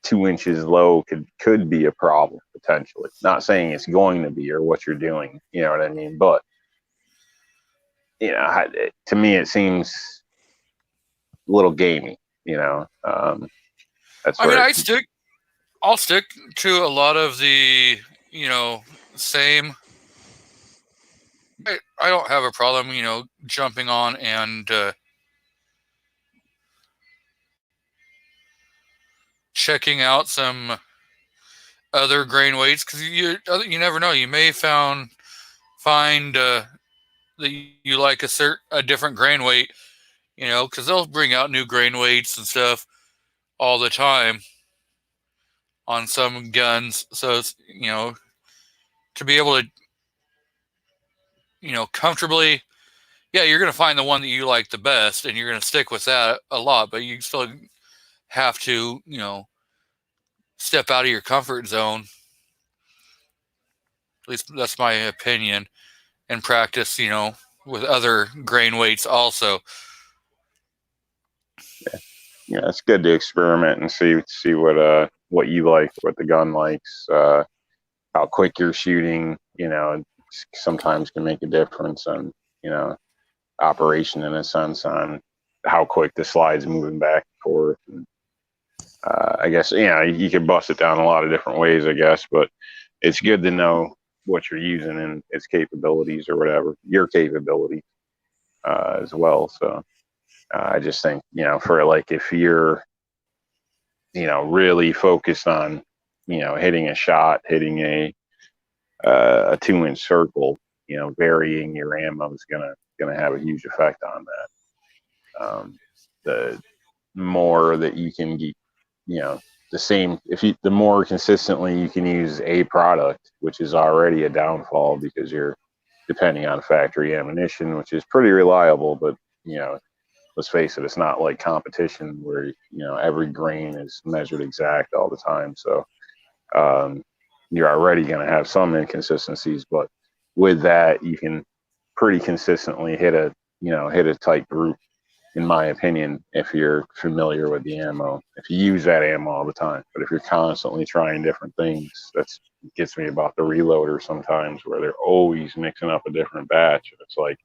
2 inches low could be a problem potentially. Not saying it's going to be or what you're doing, you know what I mean? But to me it seems a little gamey, that's
I mean, I'll stick to a lot of the, same. I don't have a problem, jumping on and checking out some other grain weights, because you never know. You may find that you like a different grain weight, because they'll bring out new grain weights and stuff all the time on some guns. So it's, to be able to, comfortably, yeah, you're going to find the one that you like the best and you're going to stick with that a lot, but you still have to, step out of your comfort zone. At least that's my opinion, and practice, with other grain weights also.
Yeah, it's good to experiment and see what you like, what the gun likes, how quick you're shooting. You know, sometimes can make a difference on, you know, operation in a sense on how quick the slide's moving back and forth. And, I guess, yeah, you could bust it down a lot of different ways, I guess, but it's good to know what you're using and its capabilities or whatever, your capabilities as well. So I just think, you know, for like if you're, you know, really focused on, you know, hitting a shot, hitting a 2-inch circle, you know, varying your ammo is gonna have a huge effect on that. The more that you can get, you know, the same, the more consistently you can use a product, which is already a downfall because you're depending on factory ammunition, which is pretty reliable, but you know, let's face it, it's not like competition where, you know, every grain is measured exact all the time. So you're already going to have some inconsistencies, but with that, you can pretty consistently hit a tight group, in my opinion, if you're familiar with the ammo, if you use that ammo all the time. But if you're constantly trying different things, that's gets me about the reloader sometimes, where they're always mixing up a different batch. It's like,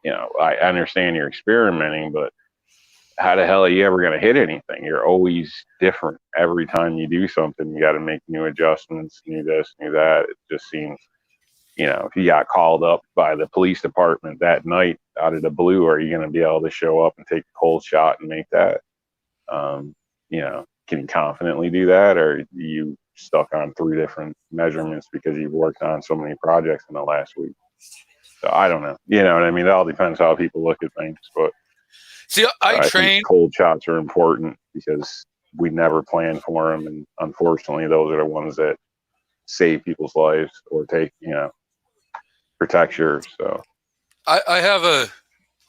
you know, I understand you're experimenting, but how the hell are you ever going to hit anything? You're always different every time you do something. You got to make new adjustments, new this, new that. It just seems, you know, if you got called up by the police department that night out of the blue, are you going to be able to show up and take a cold shot and make that? You know, can you confidently do that, or are you stuck on 3 different measurements because you've worked on so many projects in the last week? So I don't know. You know what I mean? It all depends how people look at things, but
See, I
I
train.
think cold shots are important because we never plan for them, and unfortunately, those are the ones that save people's lives or take, you know, protect yours. So
I have a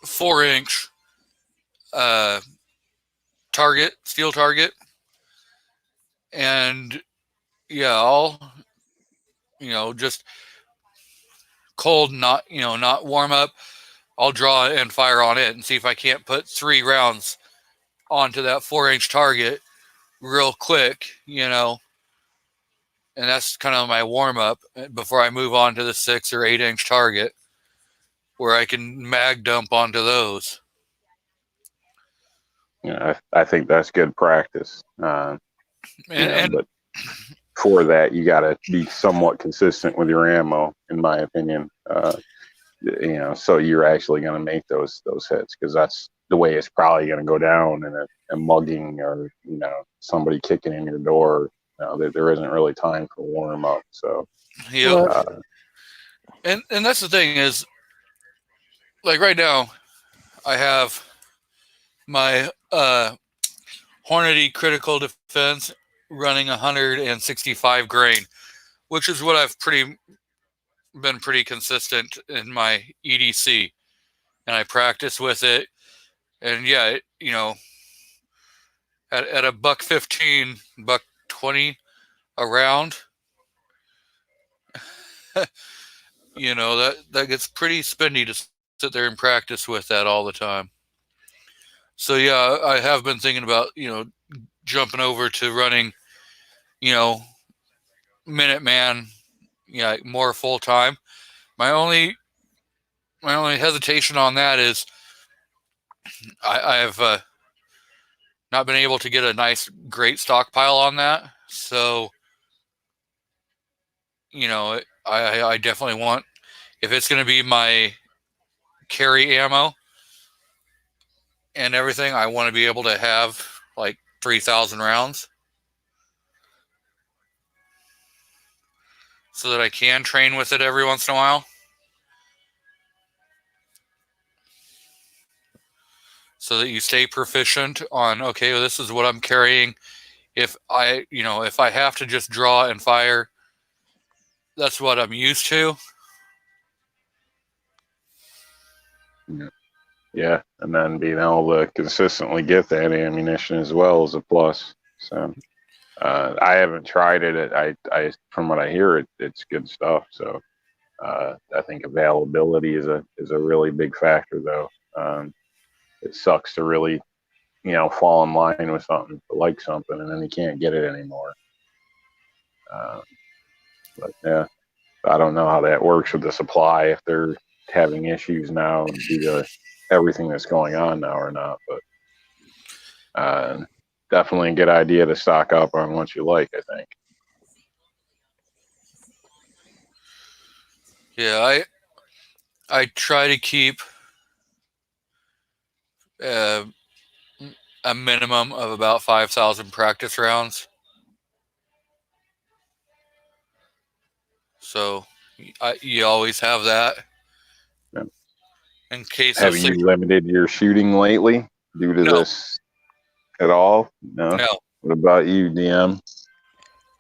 4-inch target, steel target, and yeah, I'll, you know, just cold, not warm up. I'll draw and fire on it and see if I can't put 3 rounds onto that 4-inch target real quick, you know, and that's kind of my warm up before I move on to the 6 or 8-inch target, where I can mag dump onto those.
you know, I think that's good practice.
And
But for that, you got to be somewhat consistent with your ammo, in my opinion. You know, so you're actually going to make those hits, because that's the way it's probably going to go down in a mugging, or, you know, somebody kicking in your door. You know, there isn't really time for warm up. So,
and that's the thing is, like right now, I have my Hornady Critical Defense running 165 grain, which is what I've been pretty consistent in my EDC, and I practice with it. And yeah, you know, at a $1.15, $1.20 a round, you know, that gets pretty spendy to sit there and practice with that all the time. So yeah, I have been thinking about, you know, jumping over to running, you know, Minuteman, yeah, more full time. My only hesitation on that is I've not been able to get a nice, great stockpile on that. So, you know, I definitely want, if it's going to be my carry ammo and everything, I want to be able to have like 3,000 rounds so that I can train with it every once in a while. So that you stay proficient on, okay, well, this is what I'm carrying. If I have to just draw and fire, that's what I'm used to.
yeah, and then being able to consistently get that ammunition as well is a plus. So I haven't tried it. I from what I hear, it's good stuff. So I think availability is a really big factor, though. It sucks to really fall in line with something, like something, and then you can't get it anymore. But yeah, I don't know how that works with the supply, if they're having issues now due to everything that's going on now or not. But definitely a good idea to stock up on what you like, I think.
Yeah, I try to keep a minimum of about 5,000 practice rounds. So you always have that
Yeah.
in case
Have
of
you limited your shooting lately due to this at all? No.
No.
What about you, DM?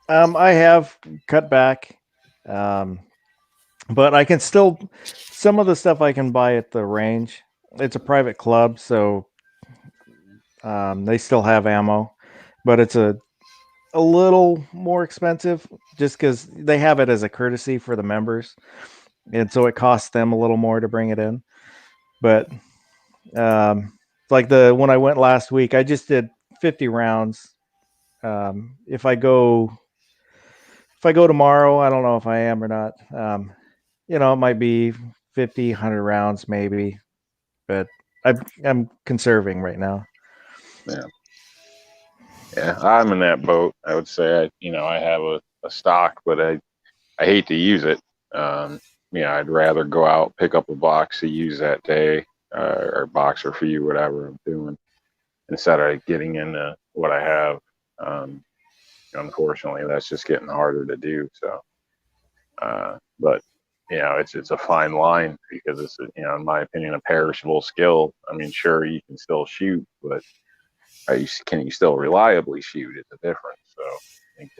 I have cut back, but I can still, some of the stuff I can buy at the range. It's a private club, so they still have ammo, but it's a little more expensive just because they have it as a courtesy for the members, and so it costs them a little more to bring it in. But like when I went last week, I just did 50 rounds. If I go tomorrow, I don't know if I am or not. It might be 50, 100 rounds maybe, but I'm conserving right now.
Yeah, I'm in that boat. I would say I have a stock, but I hate to use it. I'd rather go out, pick up a box to use that day, or boxer for you, whatever I'm doing, instead of getting into what I have. Unfortunately, that's just getting harder to do. So, but it's a fine line, because it's in my opinion, a perishable skill. I mean, sure, you can still shoot, but can you still reliably shoot? It's a difference. So I think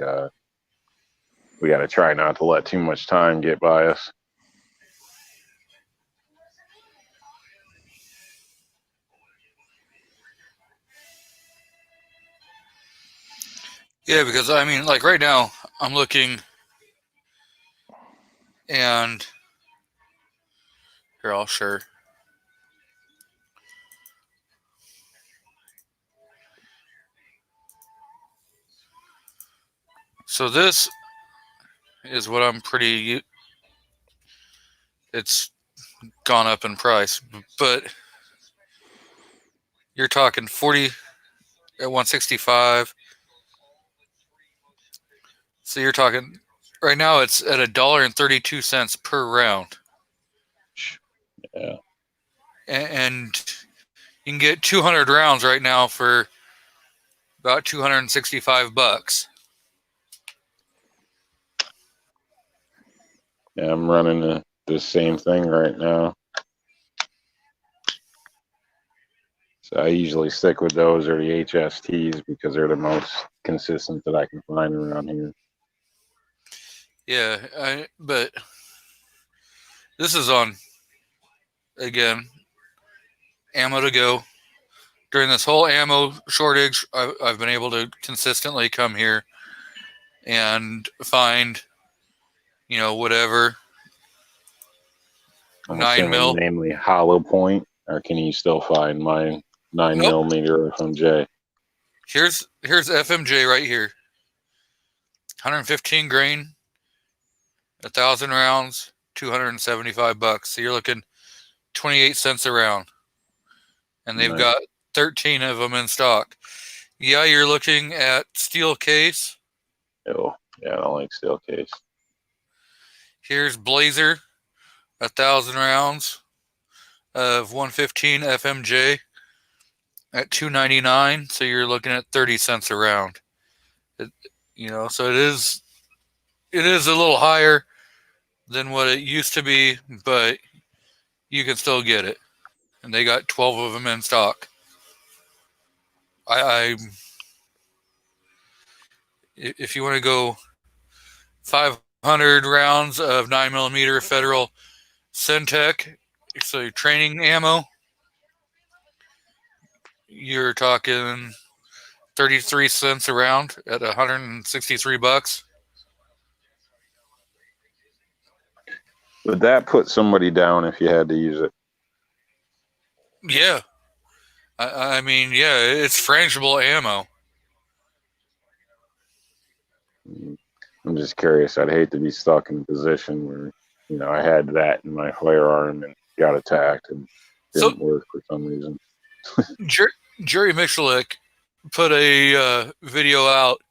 we got to try not to let too much time get by us.
Yeah, because I mean, like right now, I'm looking, and here I'll share. So this is what I'm pretty. It's gone up in price, but you're talking 40 at 165. So you're talking right now. It's at $1.32 per round.
Yeah.
And you can get 200 rounds right now for about $265.
Yeah, I'm running the same thing right now. So I usually stick with those or the HSTs, because they're the most consistent that I can find around here.
Yeah, but this is on, again, ammo to go. During this whole ammo shortage, I've been able to consistently come here and find, whatever.
I'm
9 mil.
Namely hollow point, or can you still find my 9mm FMJ?
Here's FMJ right here. 115 grain, 1,000 rounds, $275. So you're looking 28 cents a round, and they've got 13 of them in stock. Yeah, you're looking at steel case.
Oh, yeah, I don't like steel case.
Here's Blazer, 1,000 rounds of 115 FMJ at $299. So you're looking at 30 cents a round. So it is a little higher than what it used to be, but you can still get it. And they got 12 of them in stock. If you want to go 500 rounds of 9mm Federal Syntech, so your training ammo, you're talking 33 cents a round at $163.
Would that put somebody down if you had to use it?
Yeah. I mean, yeah, it's frangible ammo.
I'm just curious. I'd hate to be stuck in a position where, I had that in my firearm and got attacked and
So
didn't work for some reason.
Jerry Michalik put a video out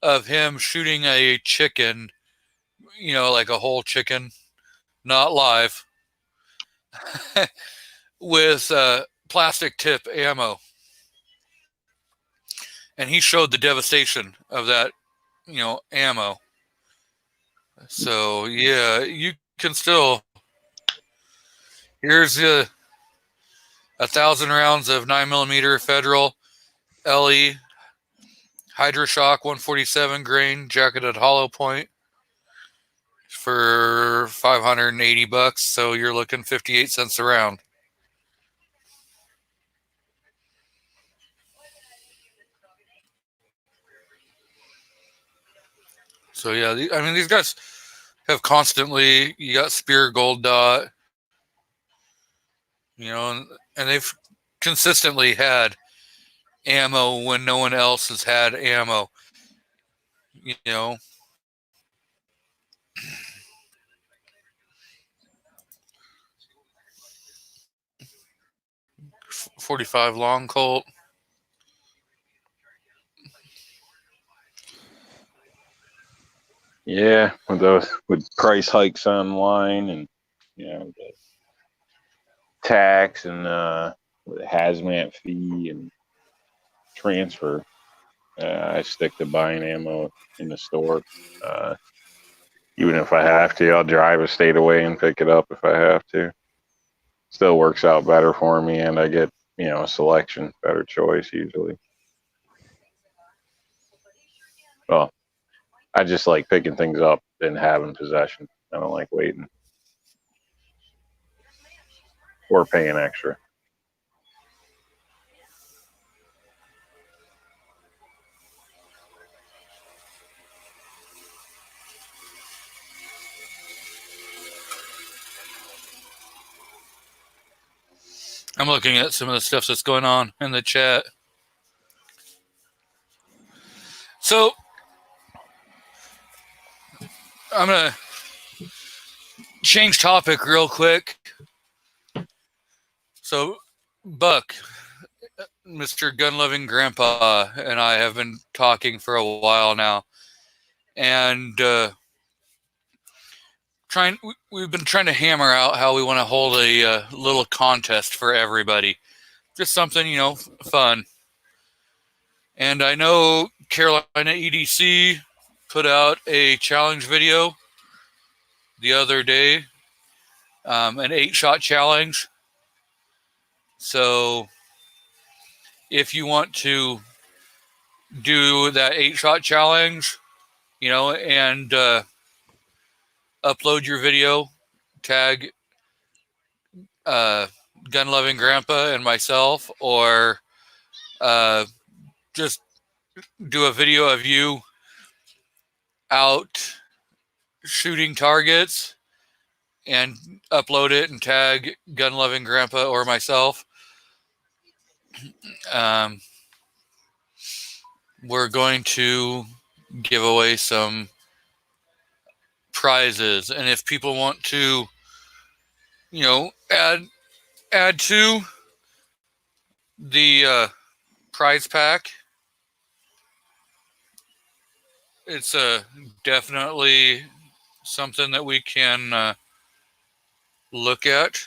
of him shooting a chicken, like a whole chicken, not live, with plastic tip ammo. And he showed the devastation of that, ammo. So, yeah, you can still. Here's 1,000 rounds of 9mm Federal LE Hydroshock 147 grain jacketed hollow point for $580. So you're looking 58 cents a round. So yeah, I mean, these guys have constantly. You got Spear Gold Dot, and they've consistently had ammo when no one else has had ammo. You know, 45 long Colt.
Yeah, with price hikes online and the tax and with a hazmat fee and transfer, I stick to buying ammo in the store. Even if I have to, I'll drive a state away and pick it up if I have to. Still works out better for me, and I get a selection, better choice usually. Well, I just like picking things up and having possession. I don't like waiting or paying extra.
I'm looking at some of the stuff that's going on in the chat. So I'm going to change topic real quick. So Buck, Mr. Gun-Loving Grandpa, and I have been talking for a while now. And we've been trying to hammer out how we want to hold a little contest for everybody. Just something, fun. And I know Carolina EDC put out a challenge video the other day, an 8-shot challenge. So if you want to do that 8-shot challenge, and upload your video, tag Gun-Loving Grandpa and myself, or just do a video of you out shooting targets and upload it and tag Gun-Loving Grandpa or myself. We're going to give away some prizes, and if people want to, add to the prize pack, it's definitely something that we can look at.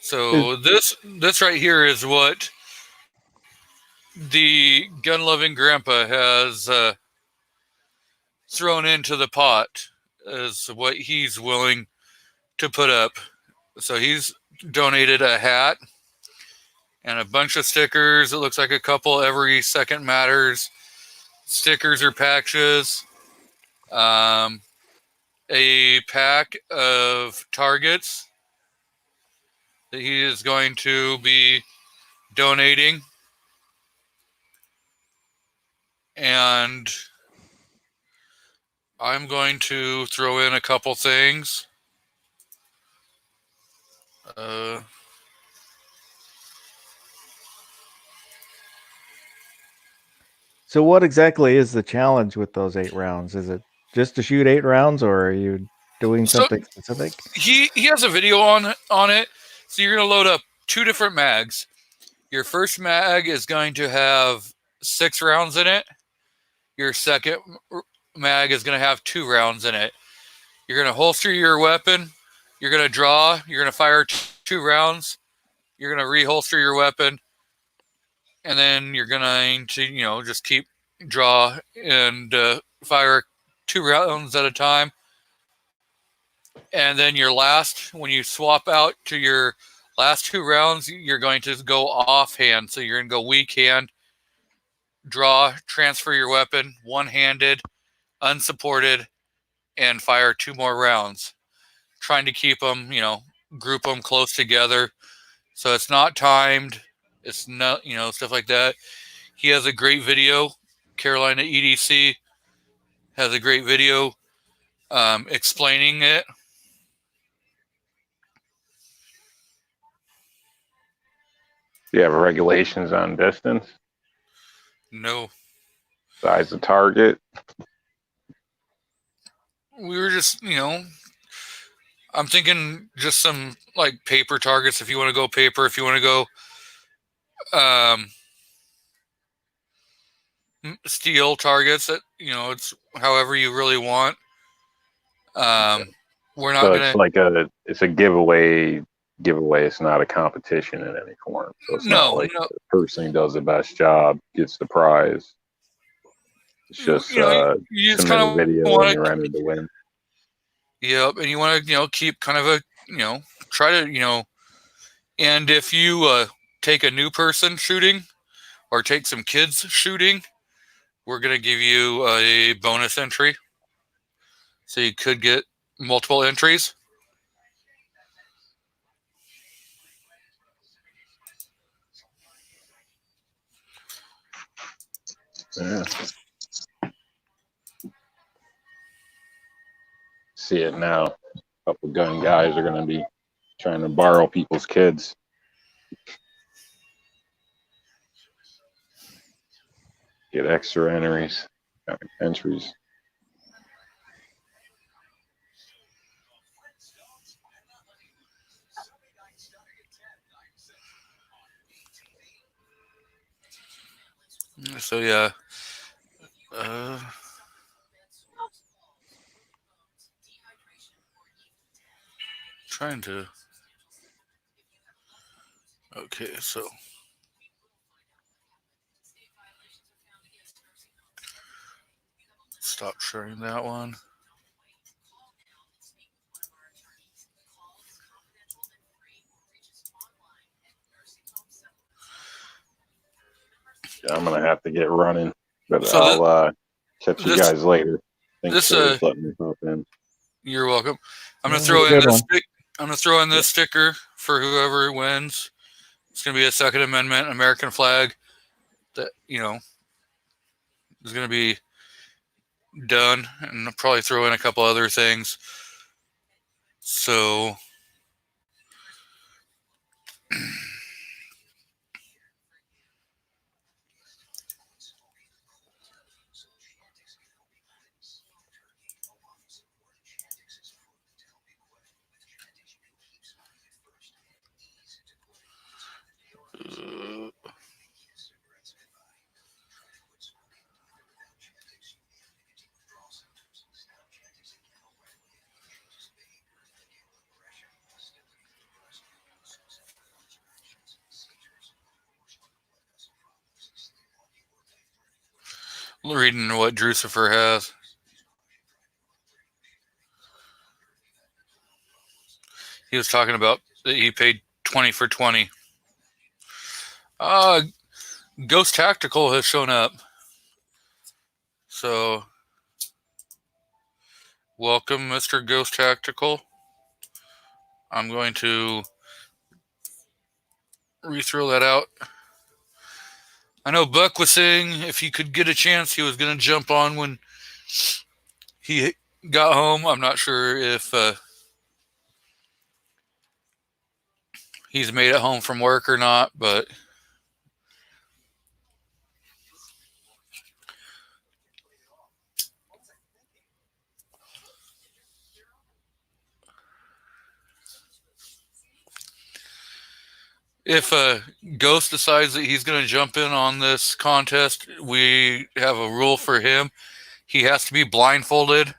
So this right here is what the Gun-Loving Grandpa has thrown into the pot, is what he's willing to put up. So he's donated a hat and a bunch of stickers. It looks like a couple Every Second Matters stickers or patches. A pack of targets that he is going to be donating. And I'm going to throw in a couple things.
So what exactly is the challenge with those 8 rounds? Is it just to shoot 8 rounds, or are you doing
So
something specific?
he has a video on it. So you're gonna load up 2 different mags. Your first mag is going to have 6 rounds in it. Your second mag is going to have 2 rounds in it. You're going to holster your weapon. You're going to draw. You're going to fire 2 rounds. You're going to reholster your weapon. And then you're going to, just keep draw and fire 2 rounds at a time. And then when you swap out to your last 2 rounds, you're going to go offhand. So you're going to go weak hand, draw, transfer your weapon, one-handed, unsupported, and fire 2 more rounds. Trying to keep them, group them close together. So it's not timed. It's not, stuff like that. He has a great video. Carolina EDC has a great video explaining it.
Do you have regulations on distance?
No.
Size of target?
We were just, I'm thinking just some like paper targets if you want to go paper, if you want to go steel targets that, it's however you really want. We're not
So
going
it's
to.
like it's a giveaway. It's not a competition in any form. So it's not like the person who does the best job gets the prize. It's just
you just
submit
kind
a video
of
and you're entered to win.
Yep, and you want to, keep kind of a, try to, and if you take a new person shooting or take some kids shooting, we're going to give you a bonus entry. So you could get multiple entries.
Yeah. See it now. A couple gun guys are going to be trying to borrow people's kids. Get extra entries.
So yeah. Trying to. Okay, so. Stop sharing that one.
Yeah, I'm going to have to get running, but
So
I'll catch you guys later. Thanks for letting me hop in.
You're welcome. I'm going to throw in this sticker for whoever wins. It's going to be a Second Amendment American flag that, is going to be done, and I'll probably throw in a couple other things. So reading what Drucifer has. He was talking about that he paid 20 for 20. Ghost Tactical has shown up. So, welcome, Mr. Ghost Tactical. I'm going to re-throw that out. I know Buck was saying if he could get a chance, he was going to jump on when he got home. I'm not sure if he's made it home from work or not, but If Ghost decides that he's going to jump in on this contest, we have a rule for him. He has to be blindfolded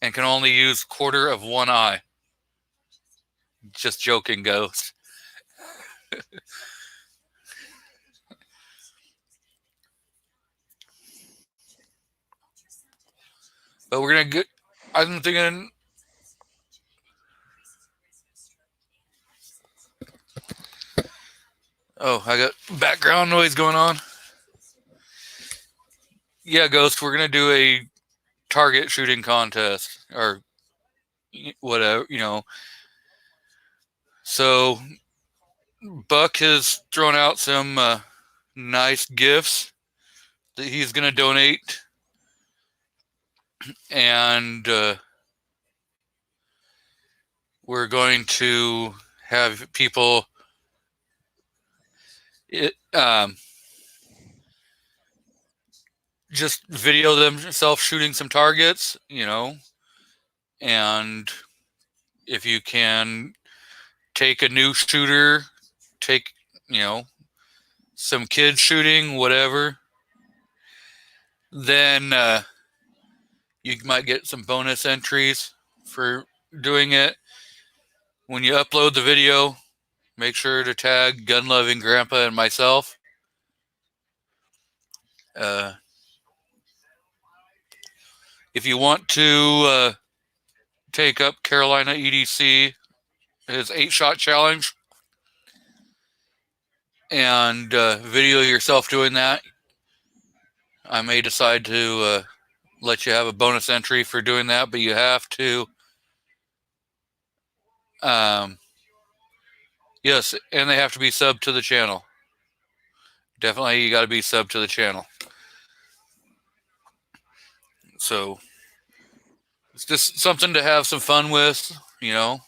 and can only use quarter of one eye. Just joking, Ghost. But we're going to get... I'm thinking... Oh, I got background noise going on. Yeah, Ghost, we're going to do a target shooting contest. Or whatever, you know. So, Buck has thrown out some nice gifts that he's going to donate. And we're going to have people just video themselves shooting some targets, you know. And if you can take a new shooter, take, you know, some kids shooting, whatever, then you might get some bonus entries for doing it. When you upload the video, make sure to tag Gun Loving Grandpa and myself. If you want to take up Carolina EDC, his 8-shot challenge, and video yourself doing that, I may decide to let you have a bonus entry for doing that, but you have to yes, and they have to be subbed to the channel. Definitely, you got to be subbed to the channel. So it's just something to have some fun with, you know.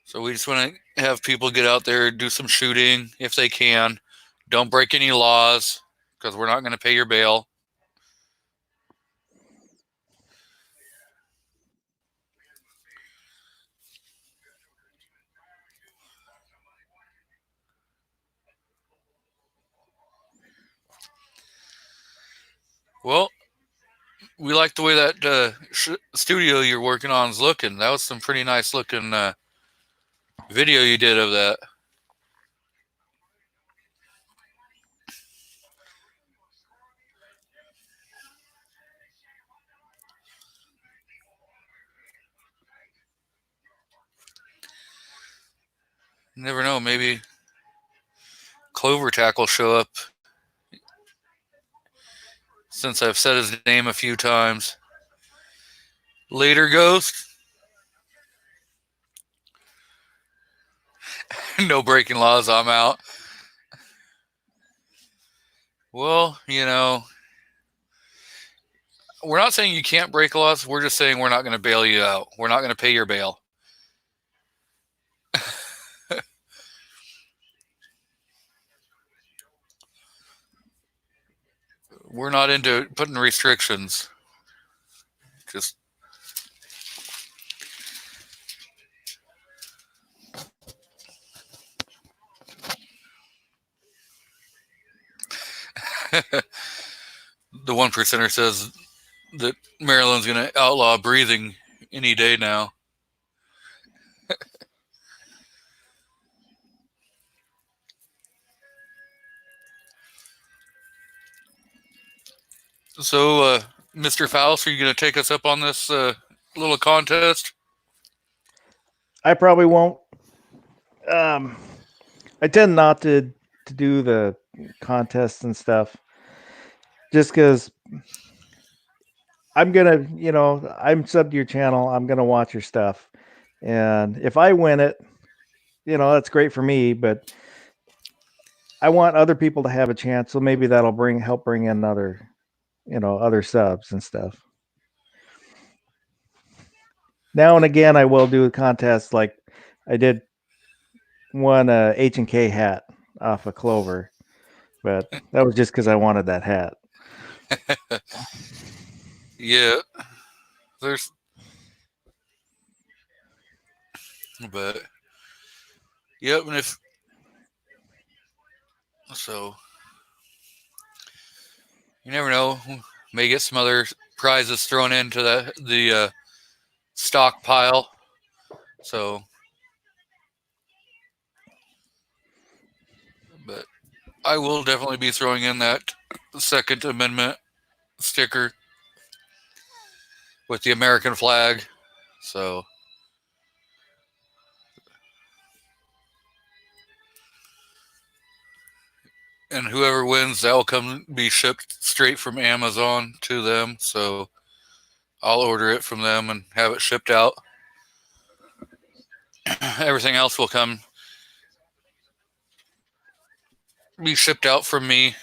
So we just want to have people get out there, do some shooting if they can. Don't break any laws, because we're not going to pay your bail. Well, we like the way that studio you're working on is looking. That was some pretty nice looking video you did of that. You never know, maybe Clover Tack will show up, since I've said his name a few times. Later, Ghost. No breaking laws, I'm out. Well, you know, we're not saying you can't break laws. We're just saying we're not going to bail you out. We're not going to pay your bail. We're not into putting restrictions. Just the 1%er says that Maryland's going to outlaw breathing any day now. So, Mr. Faust, are you going to take us up on this little contest?
I probably won't. I tend not to do the contests and stuff, just because I'm gonna, you know, I'm sub to your channel. I'm gonna watch your stuff, and if I win it, you know, that's great for me. But I want other people to have a chance, so maybe that'll help bring in other, you know, other subs and stuff. Now and again, I will do a contest, like I did one H&K hat off of Clover, but that was just because I wanted that hat.
Yeah, there's But yep, and if so, you never know. May get some other prizes thrown into the stockpile. So, but I will definitely be throwing in that Second Amendment sticker with the American flag. So, and whoever wins, that will come be shipped straight from Amazon to them. So, I'll order it from them and have it shipped out. Everything else will be shipped out from me.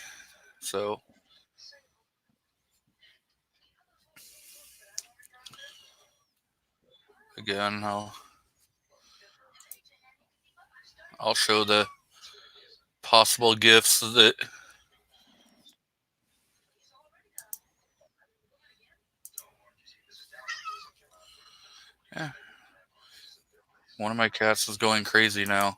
So, again, I'll show the possible gifts that one of my cats is going crazy now.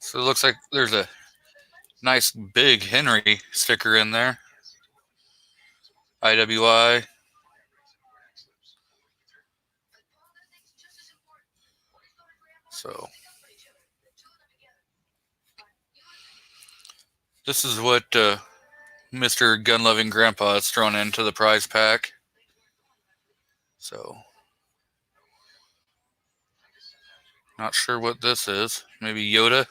So it looks like there's a nice big Henry sticker in there. IWI. So this is what Mr. Gun-Loving Grandpa has thrown into the prize pack. So not sure what this is. Maybe Yoda.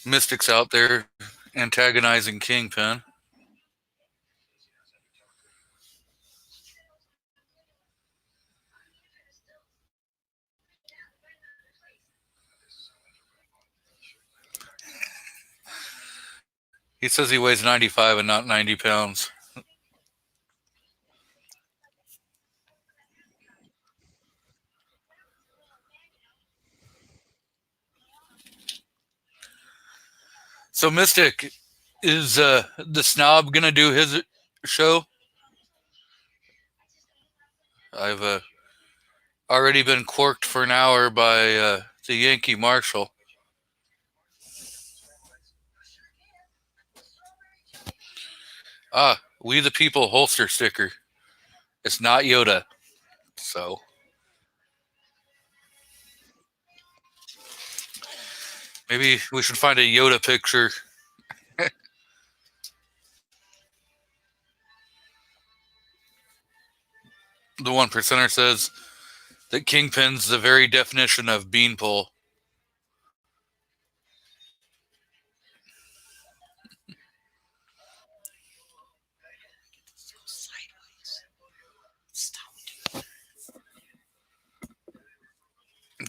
Mystics out there antagonizing Kingpin. He says he weighs 95 and not 90 pounds. So Mystic, is the Snob gonna do his show? I've already been quirked for an hour by the Yankee Marshal. We the People holster sticker. It's not Yoda. So maybe we should find a Yoda picture. The one percenter says that Kingpin's the very definition of beanpole.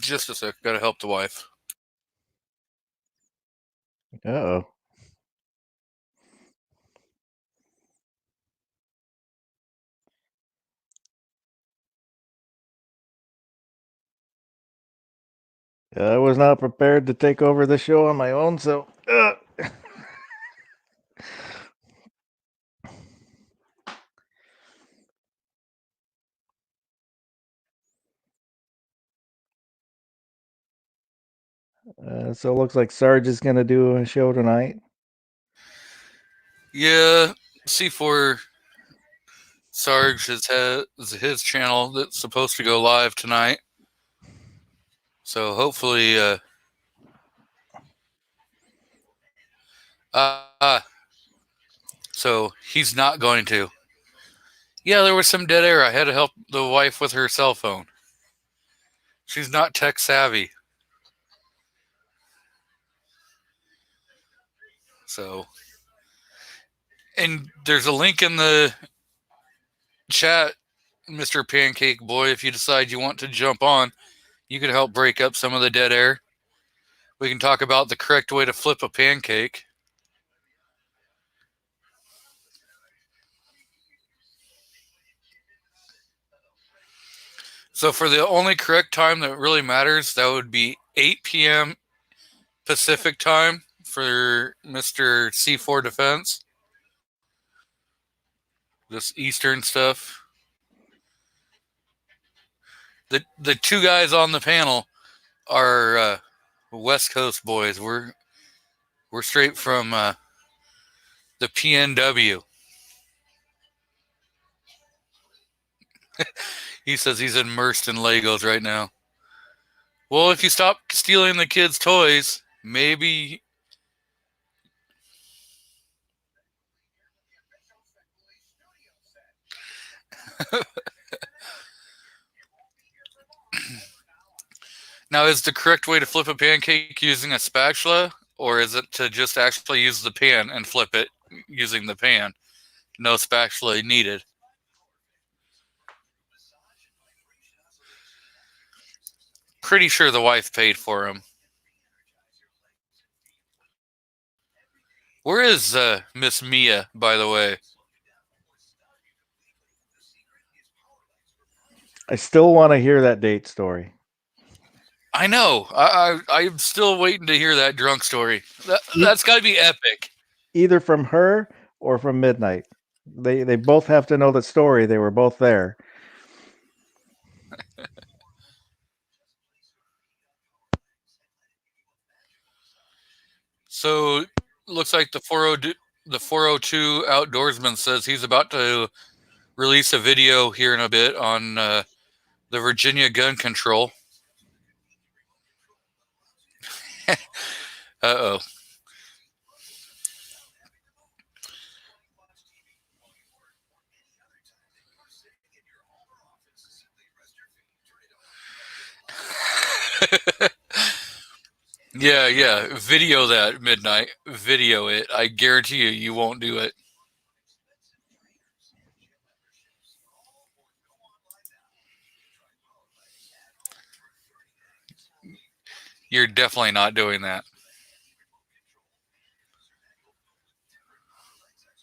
Just a sec. Gotta help the wife.
Uh-oh. I was not prepared to take over the show on my own, so so it looks like Sarge is going to do a show tonight.
Yeah, C4 Sarge has his channel that's supposed to go live tonight. So hopefully, so he's not going to. Yeah, there was some dead air. I had to help the wife with her cell phone. She's not tech savvy. So, and there's a link in the chat, Mr. Pancake Boy. If you decide you want to jump on, you can help break up some of the dead air. We can talk about the correct way to flip a pancake. So for the only correct time that really matters, that would be 8 p.m. Pacific time for Mr. C4 Defense. This Eastern stuff. The two guys on the panel are West Coast boys. We're straight from the PNW. He says he's immersed in Legos right now. Well, if you stop stealing the kids' toys, maybe. Now, is the correct way to flip a pancake using a spatula, or is it to just actually use the pan and flip it using the pan? No spatula needed. Pretty sure the wife paid for him. Where is Miss Mia, by the way?
I still want to hear that date story.
I know. I'm still waiting to hear that drunk story. That's got to be epic.
Either from her or from Midnight. They both have to know the story. They were both there.
So looks like the 402 outdoorsman says he's about to release a video here in a bit on the Virginia gun control. Uh-oh. Yeah. Video that, Midnight. Video it. I guarantee you won't do it. You're definitely not doing that.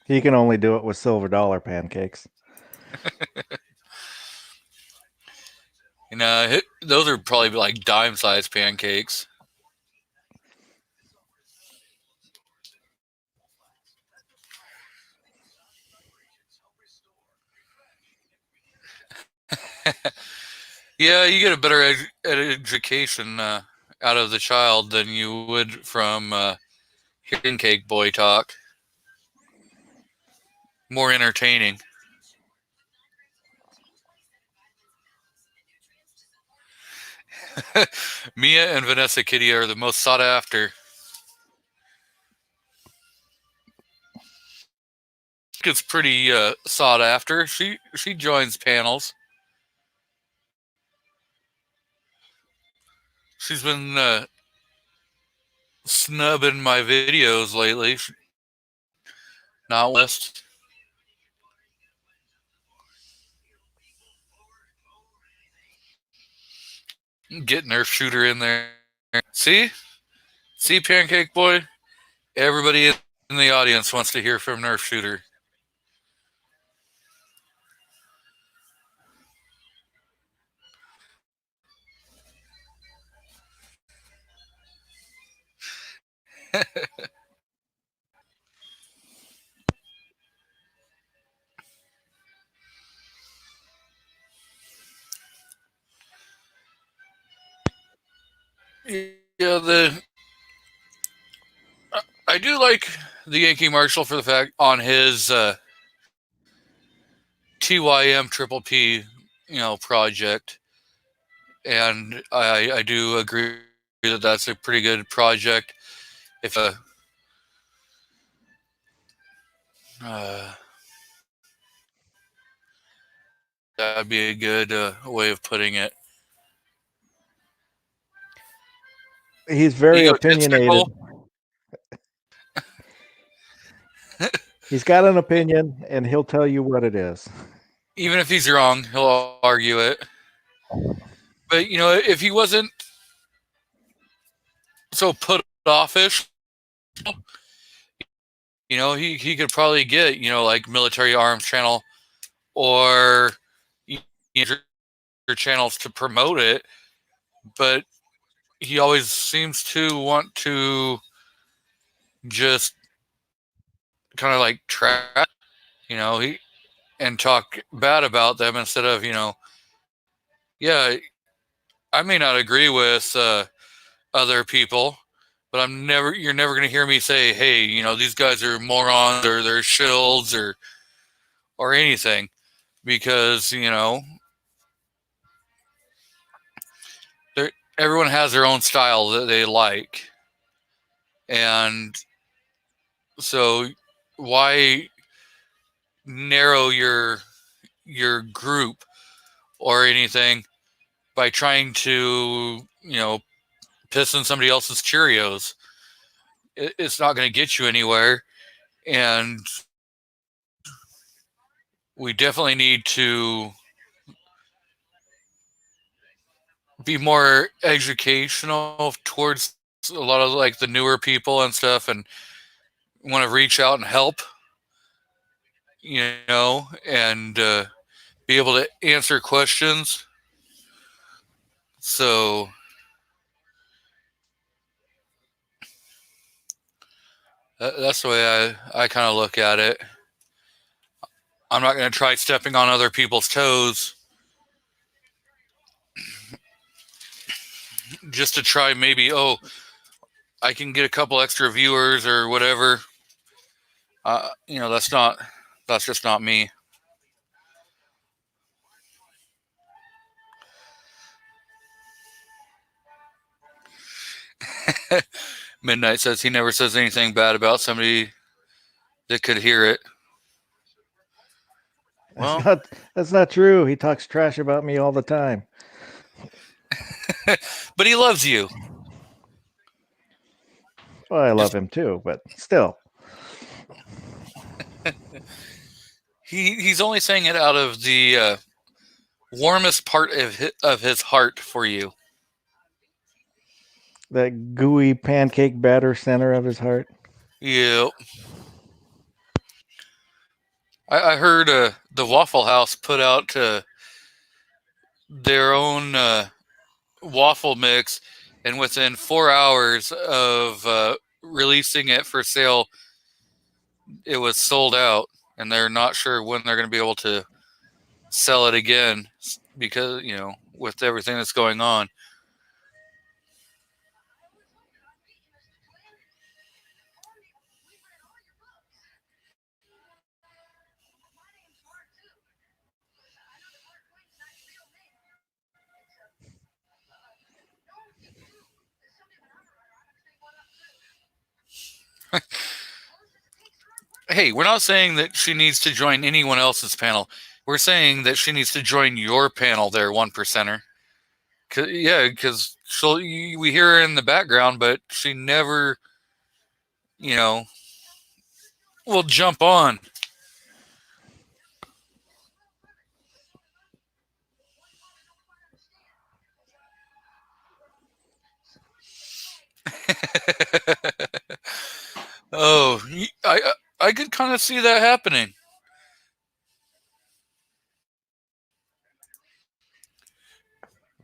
He can only do it with silver dollar pancakes.
You know, those are probably like dime-sized pancakes. Yeah, you get a better education out of the child than you would from hearing cake boy talk. More entertaining. Mia and Vanessa Kitty are the most sought after. It's pretty sought after. She joins panels. She's been snubbing my videos lately. Not West. Get Nerf Shooter in there. See, Pancake Boy. Everybody in the audience wants to hear from Nerf Shooter. Yeah, I do like the Yankee Marshal for the fact on his TYM Triple P, project, and I do agree that that's a pretty good project. If that'd be a good way of putting it.
He's very opinionated.
Egotistical.
He's got an opinion, and he'll tell you what it is.
Even if he's wrong, he'll argue it. But if he wasn't so put offish. He could probably get, like Military Arms Channel or your channels to promote it, but he always seems to want to just kind of like trash, he and talk bad about them instead of, yeah, I may not agree with other people, but you're never going to hear me say, hey, these guys are morons or they're shills or anything, because, everyone has their own style that they like. And so why narrow your group or anything by trying to, piss in somebody else's Cheerios? It's not going to get you anywhere. And we definitely need to be more educational towards a lot of like the newer people and stuff, and want to reach out and help, and be able to answer questions. So that's the way I kind of look at it. I'm not going to try stepping on other people's toes just to try maybe, I can get a couple extra viewers or whatever. That's just not me. Midnight says he never says anything bad about somebody that could hear it. Well,
That's not true. He talks trash about me all the time.
but he loves you.
Well, I love him too, but still.
He's only saying it out of the warmest part of his heart for you.
That gooey pancake batter center of his heart.
Yeah. I heard the Waffle House put out their own waffle mix, and within 4 hours of releasing it for sale, it was sold out, and they're not sure when they're going to be able to sell it again because, with everything that's going on. Hey, we're not saying that she needs to join anyone else's panel. We're saying that she needs to join your panel there, 1%er. Because we hear her in the background, but she never, will jump on. Oh, I could kind of see that happening.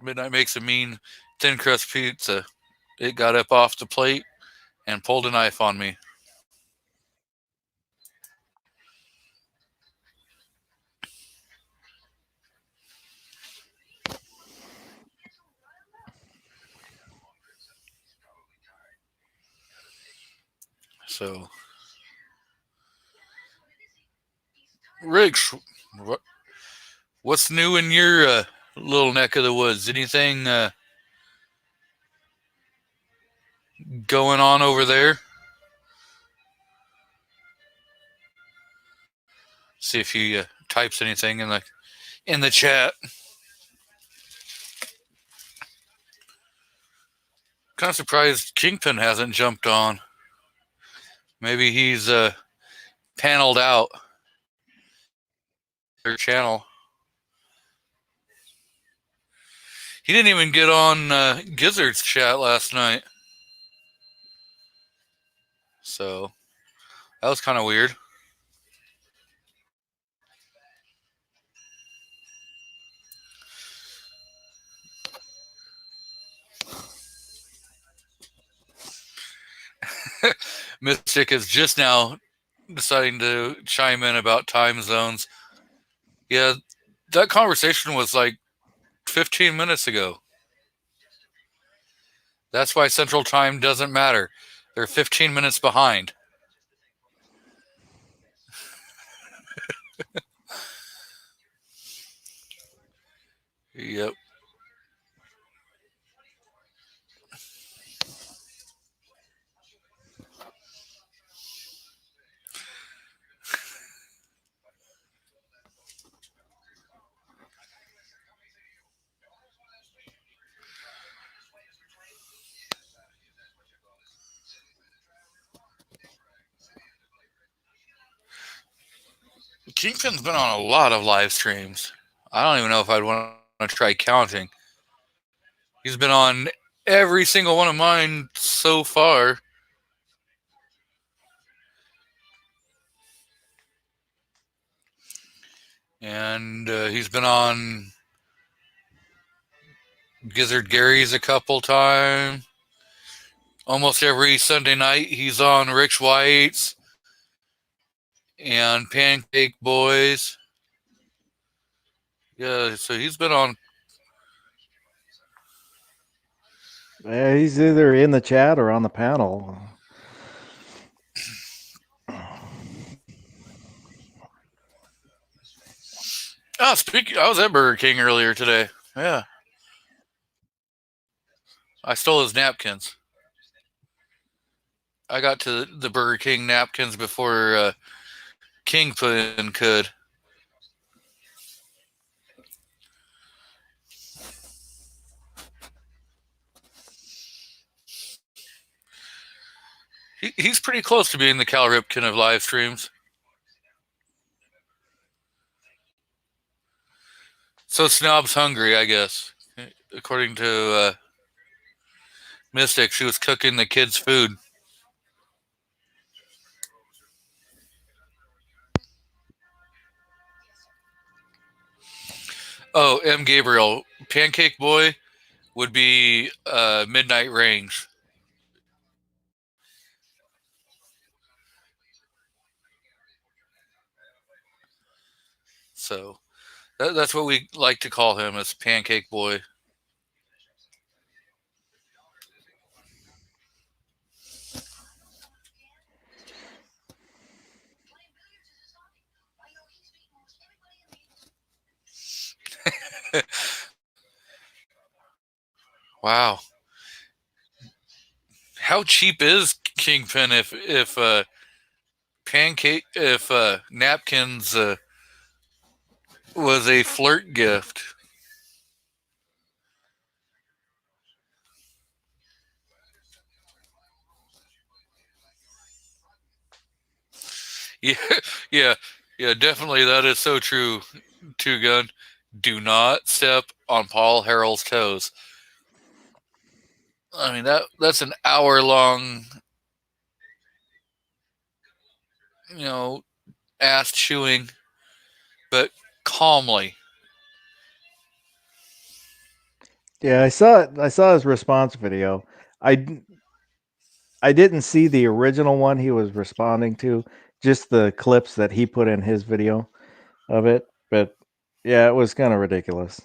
Midnight makes a mean thin crust pizza. It got up off the plate and pulled a knife on me. So, Rick, what's new in your little neck of the woods? Anything going on over there? See if he types anything in the chat. Kind of surprised Kingpin hasn't jumped on. Maybe he's paneled out their channel. He didn't even get on Gizzard's chat last night. So that was kind of weird. Mystic is just now deciding to chime in about time zones. Yeah, that conversation was like 15 minutes ago. That's why Central Time doesn't matter. They're 15 minutes behind. Yep. Kingpin's been on a lot of live streams. I don't even know if I'd want to try counting. He's been on every single one of mine so far. And he's been on Gizzard Gary's a couple times. Almost every Sunday night he's on Rich White's and Pancake Boys. Yeah, so he's been on.
He's either in the chat or on the panel.
Oh, I was at Burger King earlier today. Yeah. I stole his napkins. I got to the Burger King napkins before Kingpin could. He's pretty close to being the Cal Ripken of live streams. So Snob's hungry, I guess. According to Mystic, she was cooking the kids' food. Oh, M. Gabriel. Pancake Boy would be Midnight Range. So that's what we like to call him, as Pancake Boy. Wow. How cheap is Kingpin if napkins was a flirt gift? Yeah, yeah, definitely. That is so true. Two Gun. Do not step on Paul Harrell's toes. I mean that's an hour-long, ass chewing, but calmly.
Yeah, I saw it. I saw his response video. I didn't see the original one he was responding to, just the clips that he put in his video of it. But yeah, it was kind of ridiculous.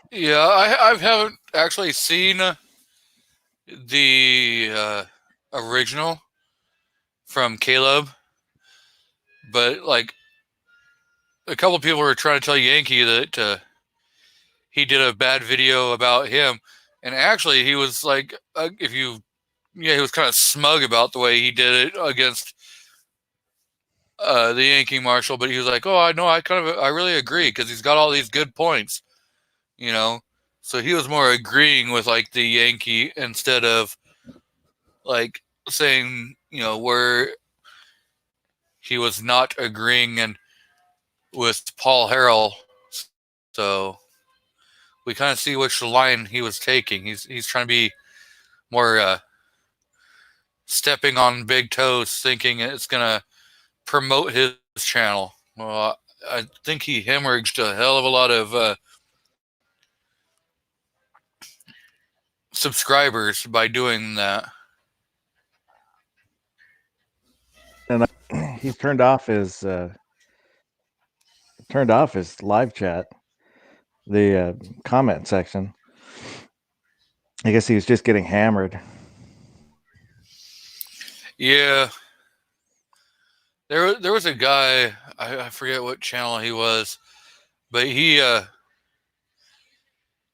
Yeah, I haven't actually seen the original from Caleb, but like a couple of people were trying to tell Yankee that he did a bad video about him, and actually he was like, he was kind of smug about the way he did it against the Yankee Marshal, but he was like, "Oh, I know, I really agree because he's got all these good points, you know." So he was more agreeing with like the Yankee instead of like saying, where he was not agreeing and with Paul Harrell. So we kind of see which line he was taking. He's trying to be more stepping on big toes, thinking it's gonna promote his channel. Well, I think he hemorrhaged a hell of a lot of subscribers by doing that.
He's turned off his live chat, the comment section. I guess he was just getting hammered.
Yeah. There was a guy, I forget what channel he was, but he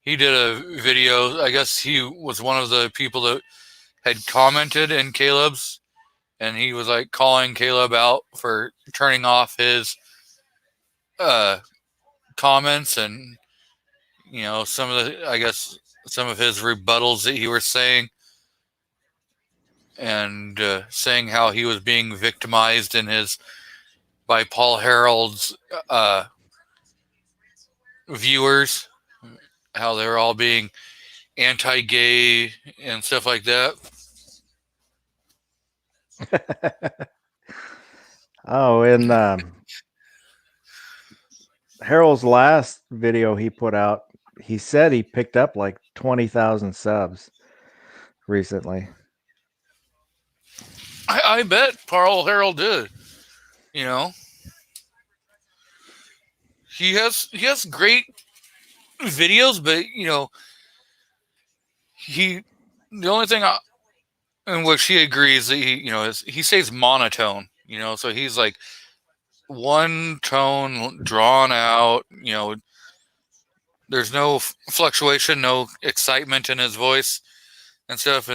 did a video. I guess he was one of the people that had commented in Caleb's, and he was like calling Caleb out for turning off his comments, and some of his rebuttals that he was saying, and saying how he was being victimized by Paul Harold's viewers, how they're all being anti-gay and stuff like that.
Oh, and Harold's last video he put out, he said he picked up like 20,000 subs recently.
I bet Paul Harold did. He has great videos, but the only thing in which he agrees that he stays monotone. So he's like one tone drawn out. There's no fluctuation, no excitement in his voice and stuff,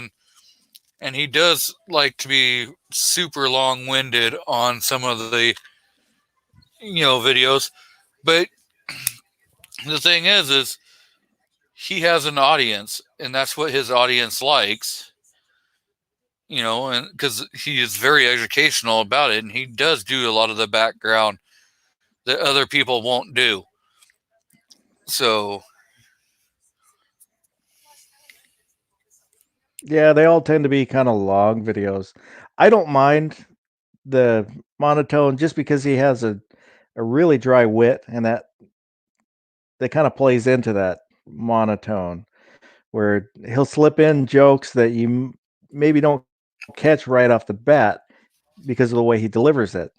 and he does like to be super long-winded on some of the videos. But the thing is he has an audience, and that's what his audience likes, and because he is very educational about it, and he does do a lot of the background that other people won't do. So
yeah, they all tend to be kind of long videos. I don't mind the monotone just because he has a really dry wit, and that kind of plays into that monotone where he'll slip in jokes that you maybe don't catch right off the bat because of the way he delivers it.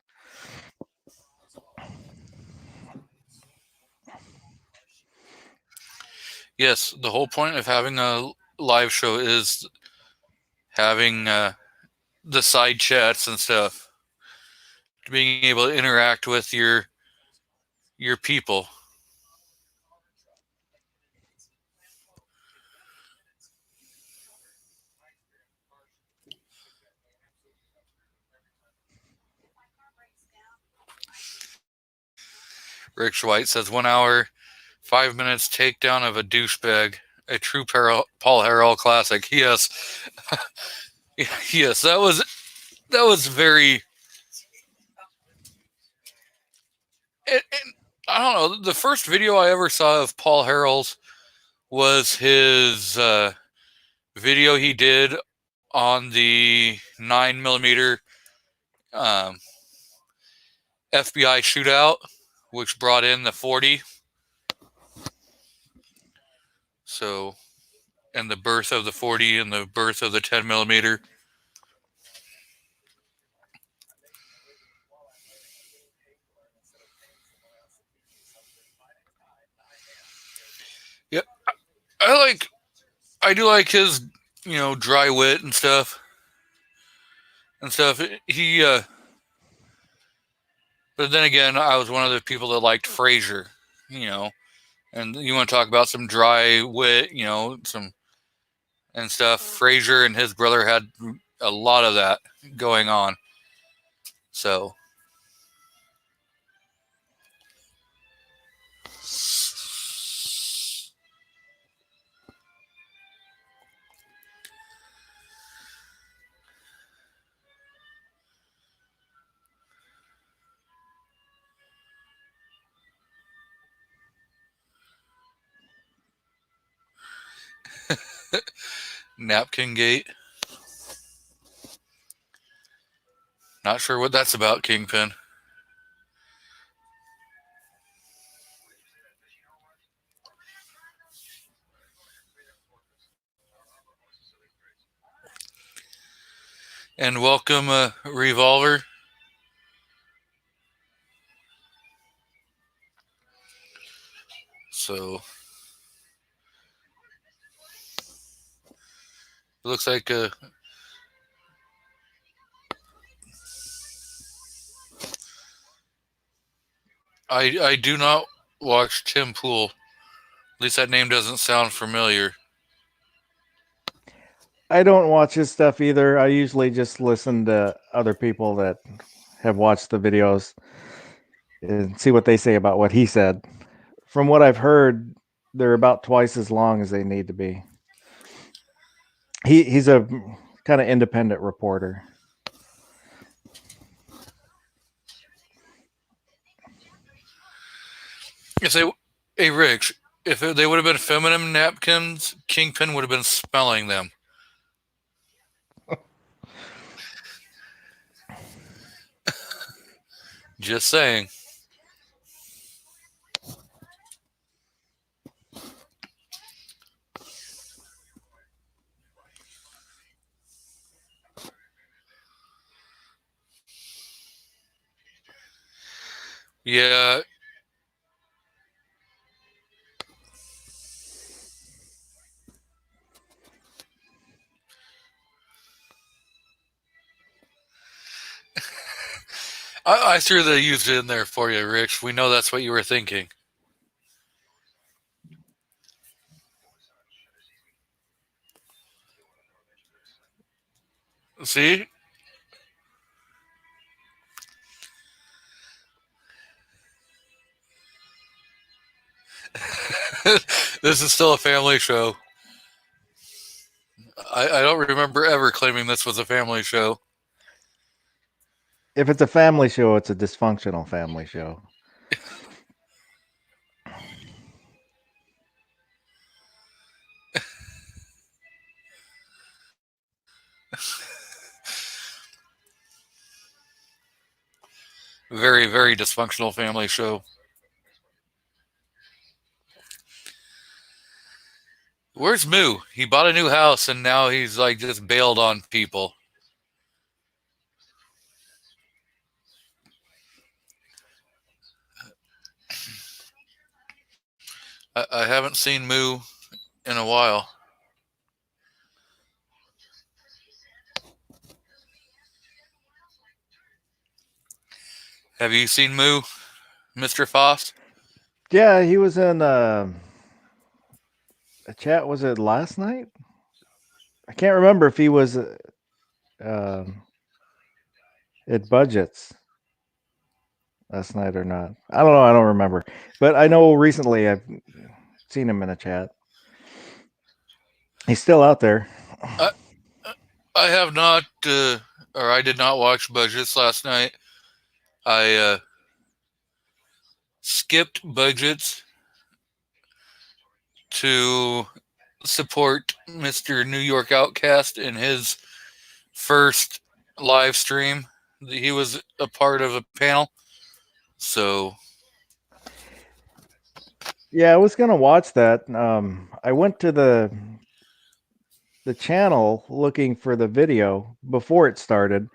yes, the whole point of having a live show is having the side chats and stuff, being able to interact with your people. Rick White says 1 hour, 5 minutes takedown of a douchebag, a true Paul Harold classic. Yes, yes, that was very. I don't know. The first video I ever saw of Paul Harold was his video he did on the 9mm FBI shootout, which brought in the 40. So, and the birth of the 40 and the birth of the 10mm. Yeah, I do like his, dry wit and stuff. He, but then again, I was one of the people that liked Frasier, and you want to talk about some dry wit, some and stuff. Frasier and his brother had a lot of that going on. So. Napkin Gate. Not sure what that's about, Kingpin. And welcome, Revolver. So it looks like I do not watch Tim Pool. At least that name doesn't sound familiar.
I don't watch his stuff either. I usually just listen to other people that have watched the videos and see what they say about what he said. From what I've heard, they're about twice as long as they need to be. He's a kind of independent reporter.
If they, hey Rich, if they would have been feminine napkins, Kingpin would have been smelling them. Just saying. Yeah. I threw the used in there for you, Rich. We know that's what you were thinking. See? This is still a family show. I don't remember ever claiming this was a family show.
If it's a family show, it's a dysfunctional family show.
Very, very dysfunctional family show. Where's Moo? He bought a new house and now he's like just bailed on people. I haven't seen Moo in a while. Have you seen Moo, Mr. Foss?
Yeah, he was in a chat. Was it last night? I can't remember if he was at Budgets last night or not. I don't know. I don't remember. But I know recently I've seen him in a chat. He's still out there.
I have not, or I did not watch Budgets last night. I skipped Budgets to support Mr. New York Outcast in his first live stream. He was a part of a panel. So
yeah, I was gonna watch that. I went to the channel looking for the video before it started,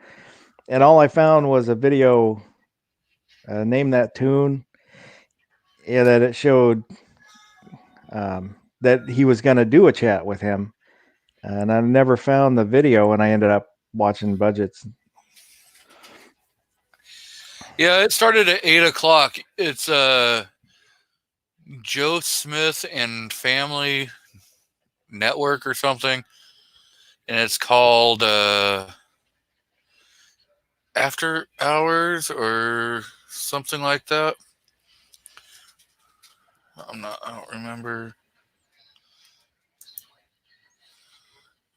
and all I found was a video. Name that tune. Yeah, that it showed that he was gonna do a chat with him, and I never found the video, and I ended up watching Budgets.
yeah, it started at 8:00. It's Joe Smith and Family Network or something, and it's called After Hours or something like that. I don't remember.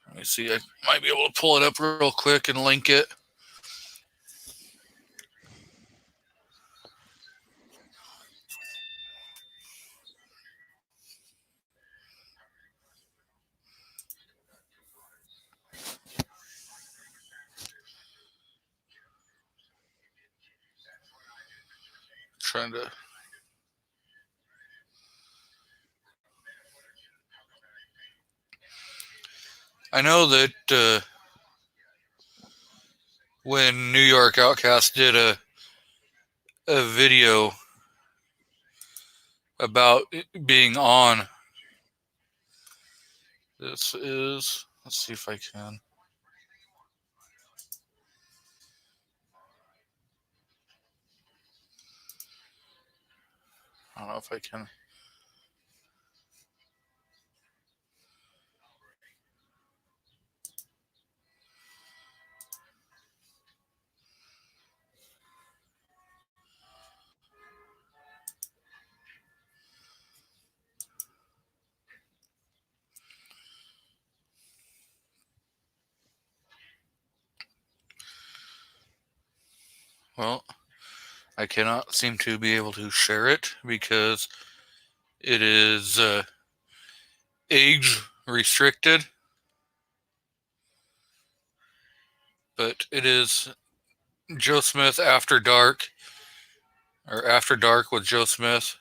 Let me see. I might be able to pull it up real quick and link it. trying to. I know that when New York Outcast did a video about it being on, this is. Let's see if I can. I don't know if I can. Well, I cannot seem to be able to share it because it is age restricted. But it is Joe Smith After Dark, or After Dark with Joe Smith.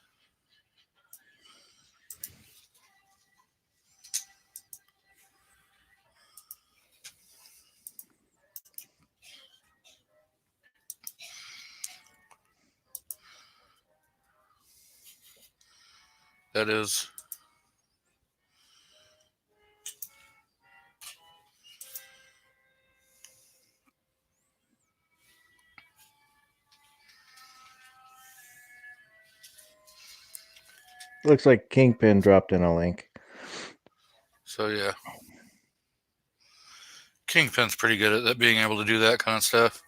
That is.
Looks like Kingpin dropped in a link.
So yeah. Kingpin's pretty good at that, being able to do that kind of stuff.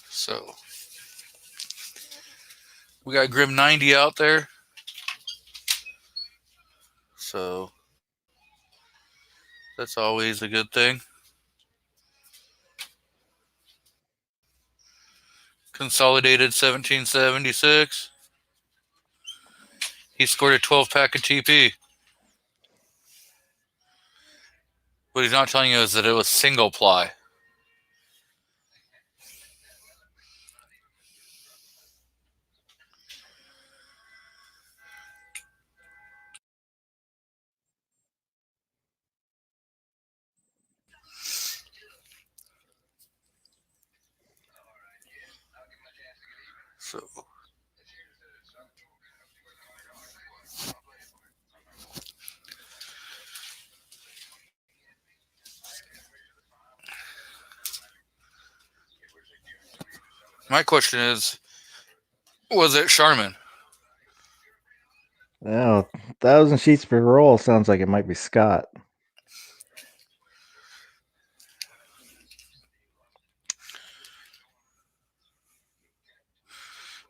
So we got Grim 90 out there. So that's always a good thing. Consolidated 1776. He scored a 12-pack of TP. What he's not telling you is that it was single ply. So my question is, was it Charmin?
Now, 1,000 sheets per roll sounds like it might be Scott.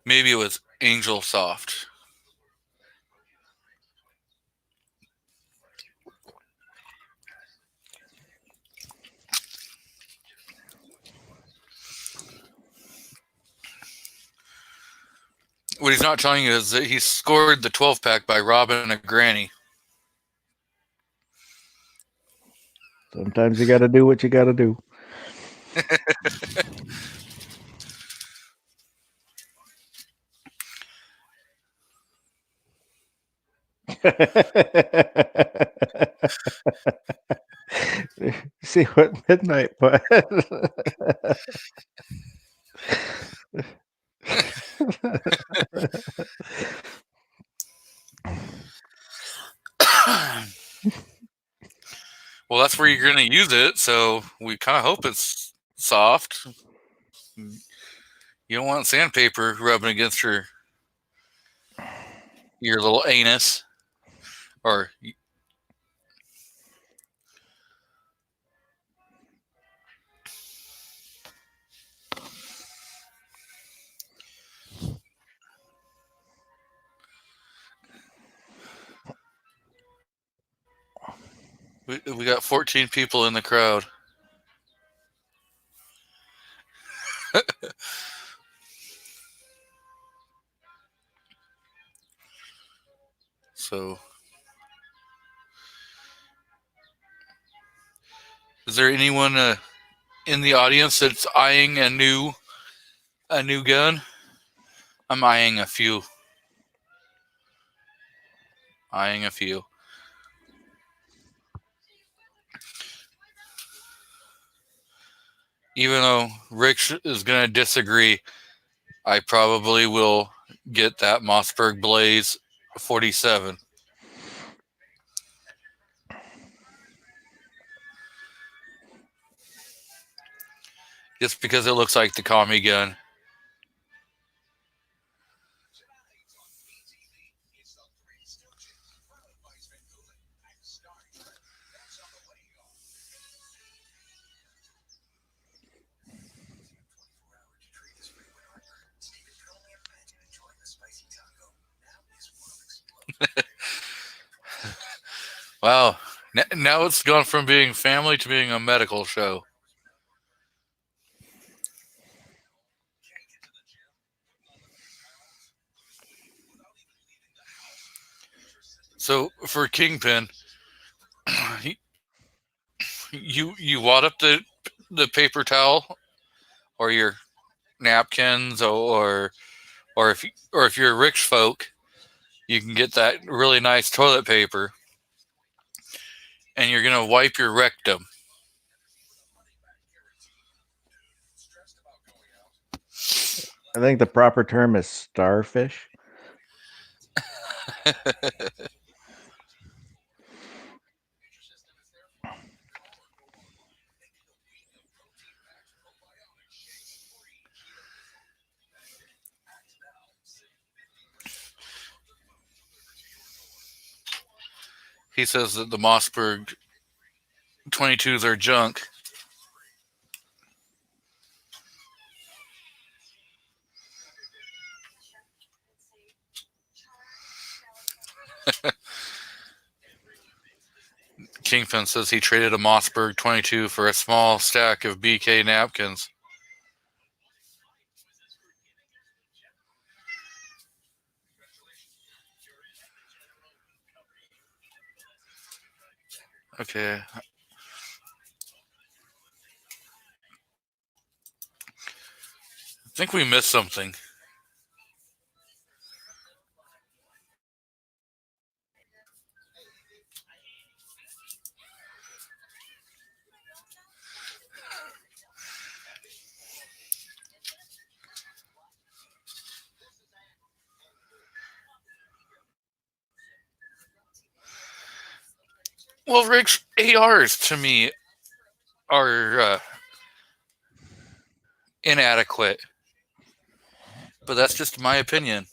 Maybe it was Angel Soft. What he's not telling you is that he scored the 12-pack by robbing a granny.
Sometimes you got to do what you got to do. See what Midnight put.
Well, that's where you're going to use it, so we kind of hope it's soft. You don't want sandpaper rubbing against your little anus. Or we got 14 people in the crowd. So Is there anyone in the audience that's eyeing a new gun? I'm eyeing a few. Even though Rick is going to disagree, I probably will get that Mossberg Blaze 47. Just because it looks like the Tommy gun. Wow. Now it's gone from being family to being a medical show. So for Kingpin, you wad up the paper towel or your napkins or if you're rich folk, you can get that really nice toilet paper and you're gonna wipe your rectum.
I think the proper term is starfish.
He says that the Mossberg 22s are junk. Kingpin says he traded a Mossberg 22 for a small stack of BK napkins. Okay. I think we missed something. Well, Rick's ARs to me are inadequate, but that's just my opinion.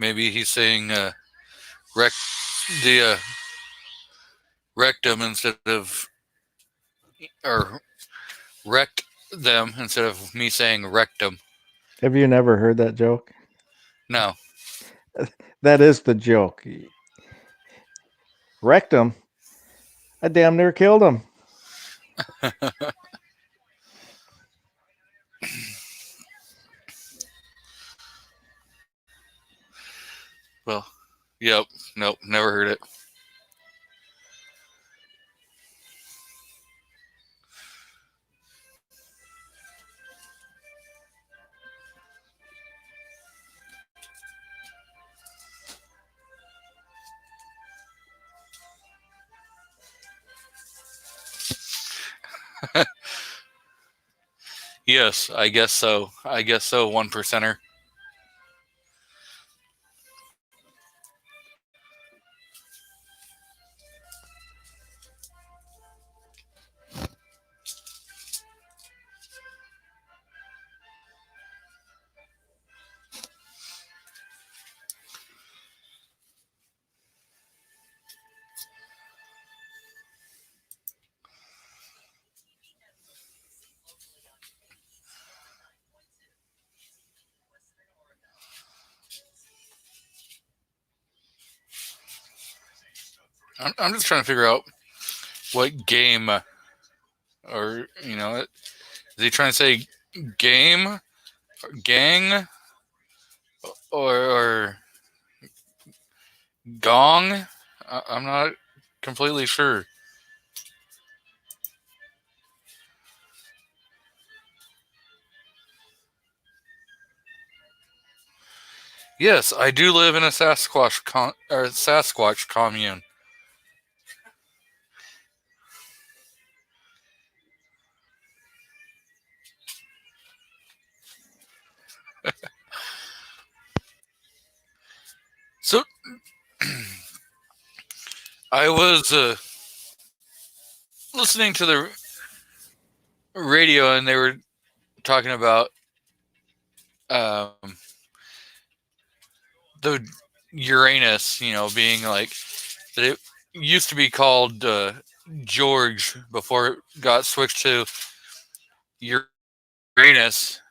Maybe he's saying wreck the rectum instead of or wrecked them instead of me saying rectum.
Have you never heard that joke?
No.
That is the joke. Wrecked him. I damn near killed him.
Well, yep. Nope. Never heard it. Yes, I guess so. 1%er. I'm just trying to figure out what game, or is he trying to say game, or gang, or gong? I'm not completely sure. Yes, I do live in a Sasquatch commune. So I was listening to the radio, and they were talking about um, the Uranus, being like that. It used to be called George before it got switched to Uranus,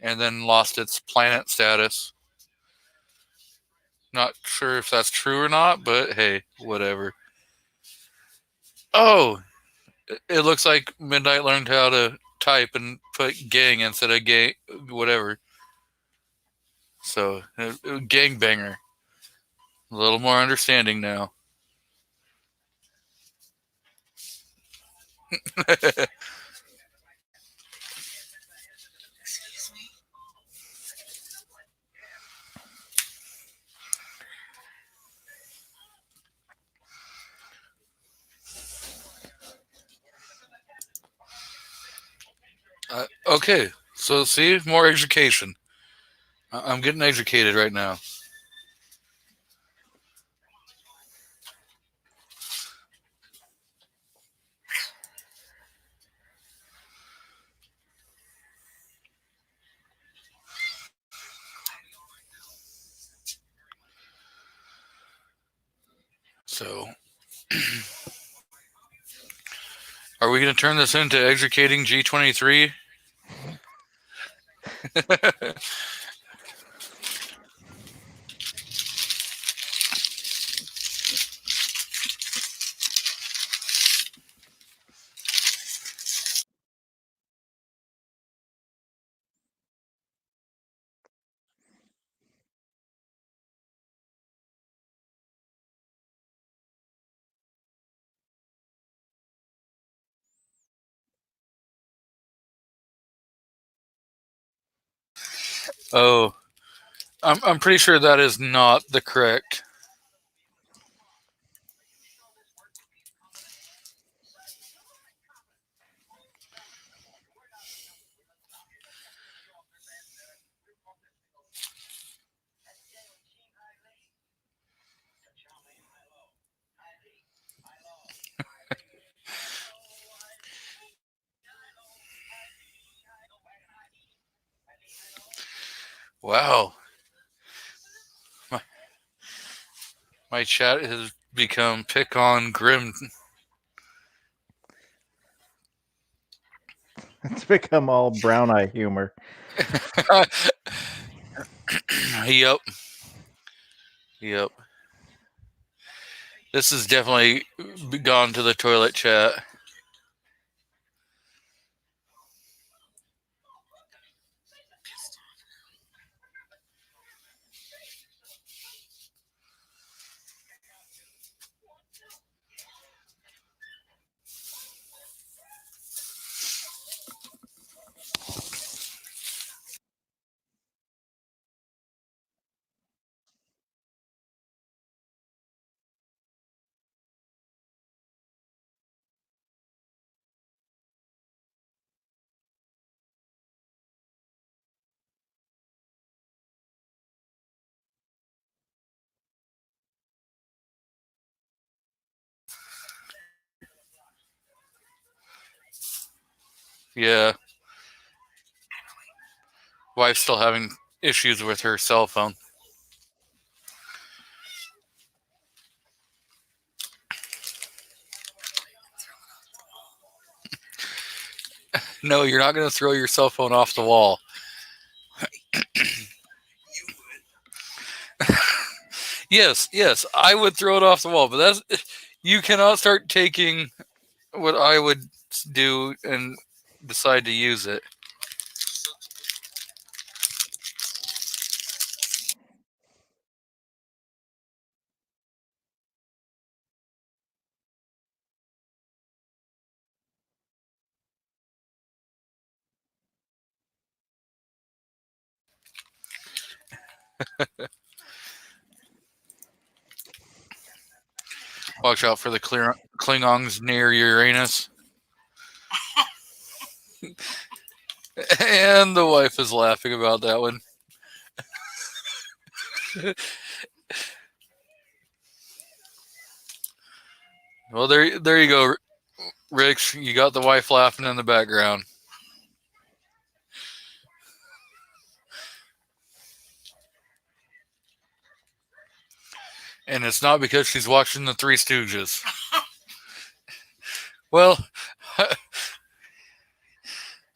and then lost its planet status. Not sure if that's true or not, but hey, whatever. Oh, it looks like Midnight learned how to type and put gang instead of gang, whatever. So, gangbanger. A little more understanding now. Okay, so see, more education. I'm getting educated right now. So, are we going to turn this into educating G23? Oh, I'm pretty sure that is not the correct. Wow, my, my chat has become pick on grim.
It's become all brown eye humor.
Yep. Yep. This has definitely gone to the toilet chat. Yeah. Wife's still having issues with her cell phone. No, you're not going to throw your cell phone off the wall. Yes, I would throw it off the wall, but You cannot start taking what I would do and decide to use it. Watch out for the Klingons near Uranus. And the wife is laughing about that one. Well, there you go, Rich. You got the wife laughing in the background. And it's not because she's watching the Three Stooges. Well,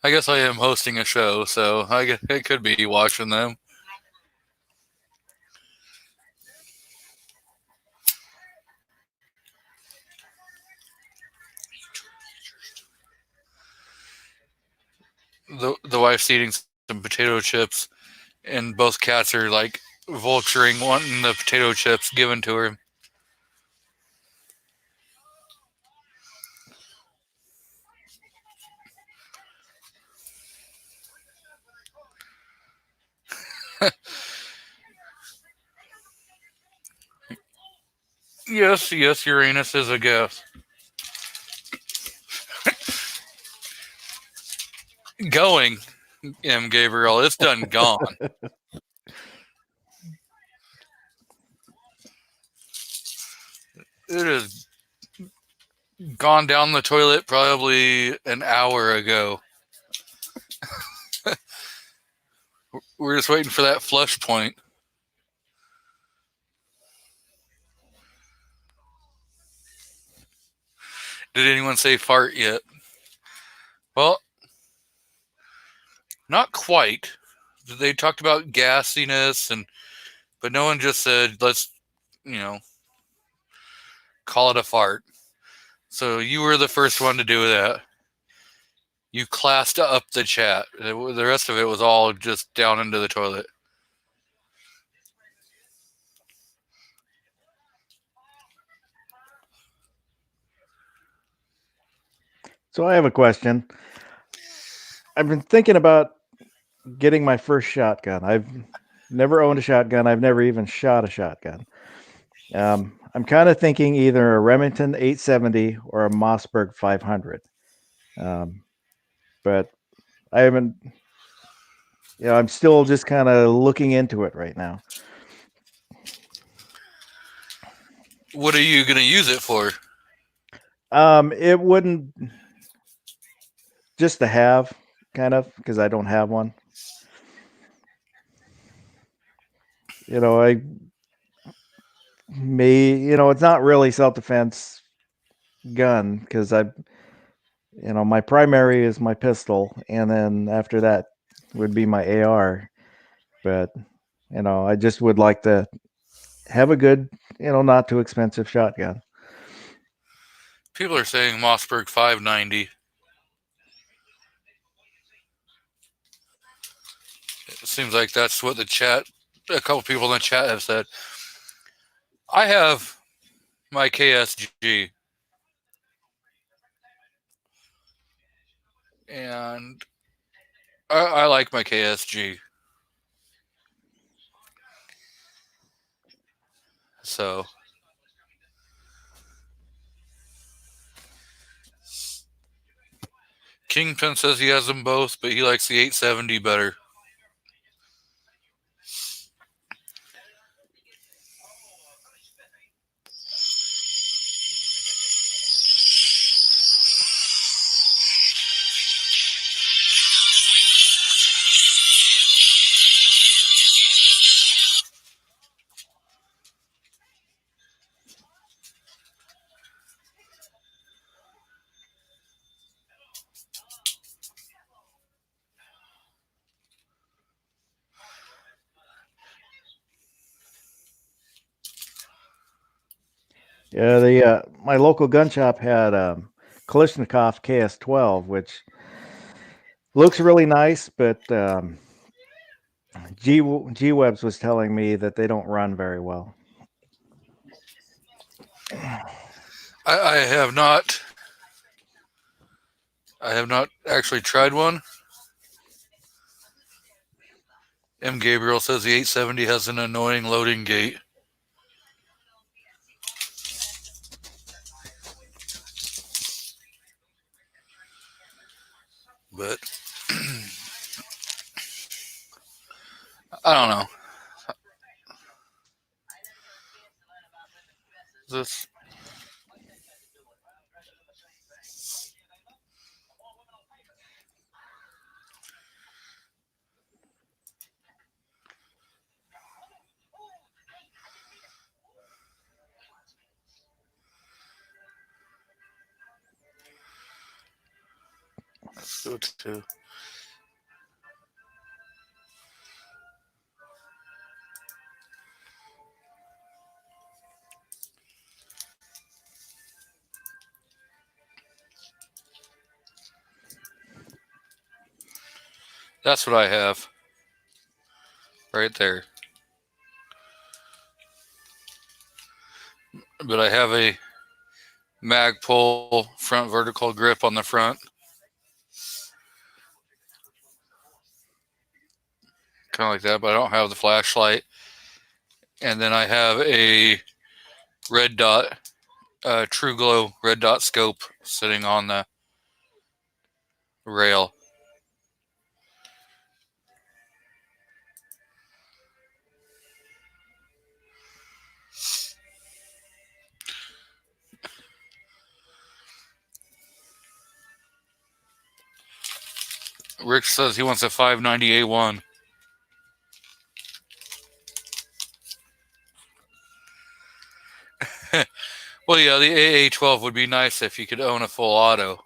I guess I am hosting a show, so I could be watching them. The wife's eating some potato chips, and both cats are like vulturing, wanting the potato chips given to her. Yes, Uranus is a gas. Going, M. Gabriel. It's done gone. It has gone down the toilet probably an hour ago. We're just waiting for that flush point. Did anyone say fart yet? Well, not quite. They talked about gassiness, but no one just said, let's, call it a fart. So you were the first one to do that. You classed up the chat. The rest of it was all just down into the toilet.
So I have a question. I've been thinking about getting my first shotgun. I've never owned a shotgun. I've never even shot a shotgun. I'm kind of thinking either a Remington 870 or a Mossberg 500. But I haven't, I'm still just kind of looking into it right now.
What are you going to use it for?
It wouldn't, just to have, kind of, because I don't have one. I it's not really self-defense gun because my primary is my pistol, and then after that would be my AR. But I just would like to have a good, not too expensive shotgun.
People are saying Mossberg 590. It seems like that's what a couple people in the chat have said. I have my KSG. And I like my KSG. So Kingpin says he has them both, but he likes the 870 better.
Yeah, the my local gun shop had Kalashnikov KS12, which looks really nice, but G Webs was telling me that they don't run very well.
I have not. I have not actually tried one. M. Gabriel says the 870 has an annoying loading gate. But I don't know. This let's do it too. That's what I have. Right there. But I have a Magpul front vertical grip on the front. Kind of like that, but I don't have the flashlight. And then I have a red dot, True Glow red dot scope sitting on the rail. Rick says he wants a 590A1. Well, yeah, the AA12 would be nice if you could own a full auto.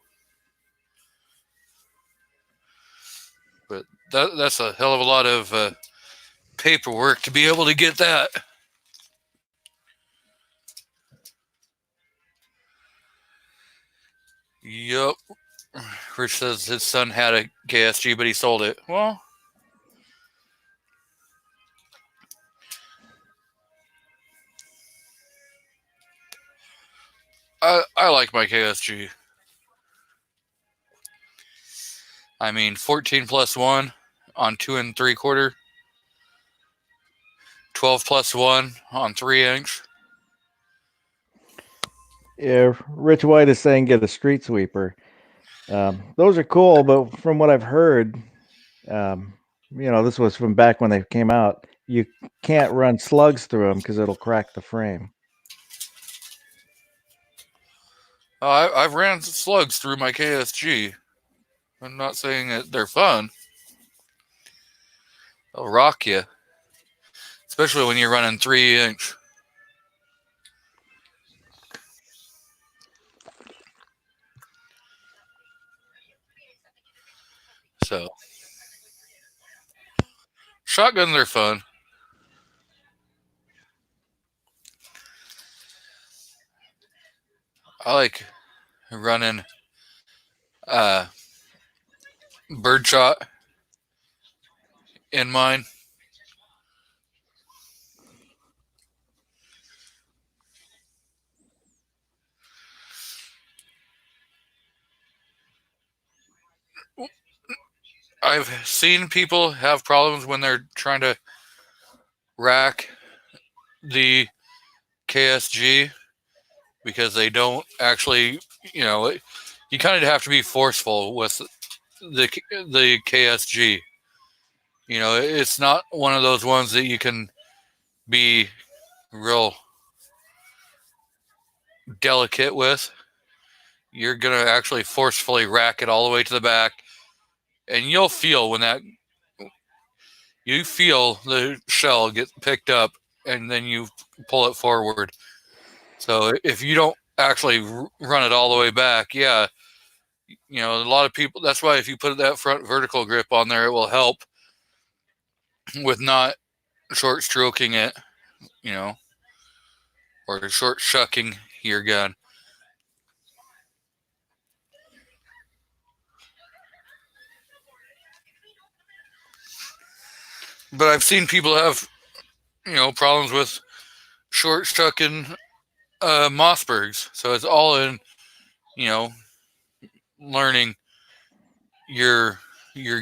But that's a hell of a lot of paperwork to be able to get that. Yup. Rich says his son had a KSG, but he sold it. Well, I like my KSG. I mean, 14 plus 1 on 2 3/4. 12 plus 1 on 3-inch.
Yeah, Rich White is saying get a street sweeper. Those are cool, but from what I've heard, this was from back when they came out. You can't run slugs through them because it'll crack the frame.
I've ran slugs through my KSG. I'm not saying that they're fun. They'll rock you, especially when you're running 3-inch. So, shotguns are fun. I like running birdshot in mine. I've seen people have problems when they're trying to rack the KSG because they don't actually, you kind of have to be forceful with the KSG. It's not one of those ones that you can be real delicate with. You're going to actually forcefully rack it all the way to the back, and you'll feel you feel the shell get picked up, and then you pull it forward. So if you don't actually run it all the way back, a lot of people, that's why if you put that front vertical grip on there, it will help with not short stroking it, or short shucking your gun. But I've seen people have, problems with short shucking Mossbergs. So it's all in, learning your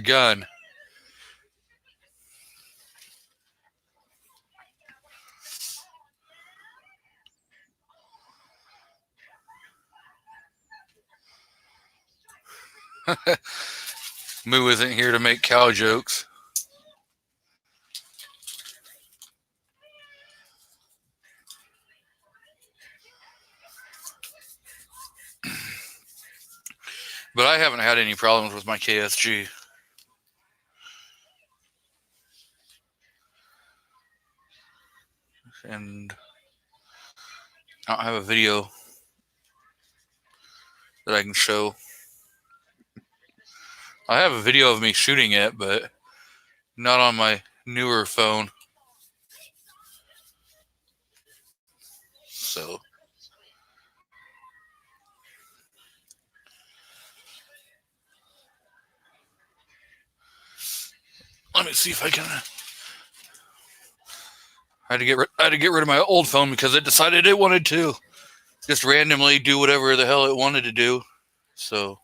gun. Moo isn't here to make cow jokes. But I haven't had any problems with my KSG. And I don't have a video that I can show. I have a video of me shooting it, but not on my newer phone. So let me see if I can. I had to get rid of my old phone because it decided it wanted to just randomly do whatever the hell it wanted to do. So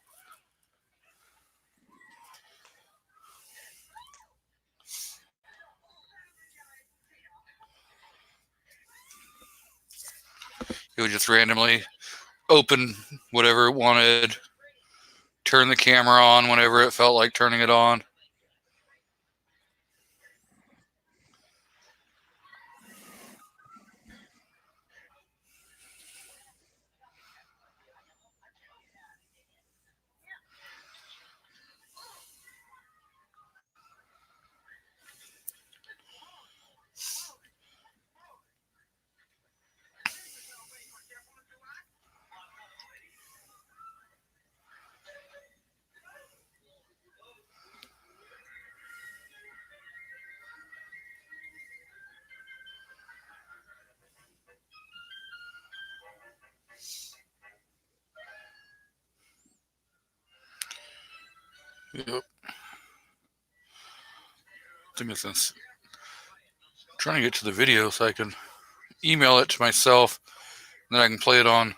it would just randomly open whatever it wanted, turn the camera on whenever it felt like turning it on. Yep. I think it's trying to get to the video so I can email it to myself and then I can play it on.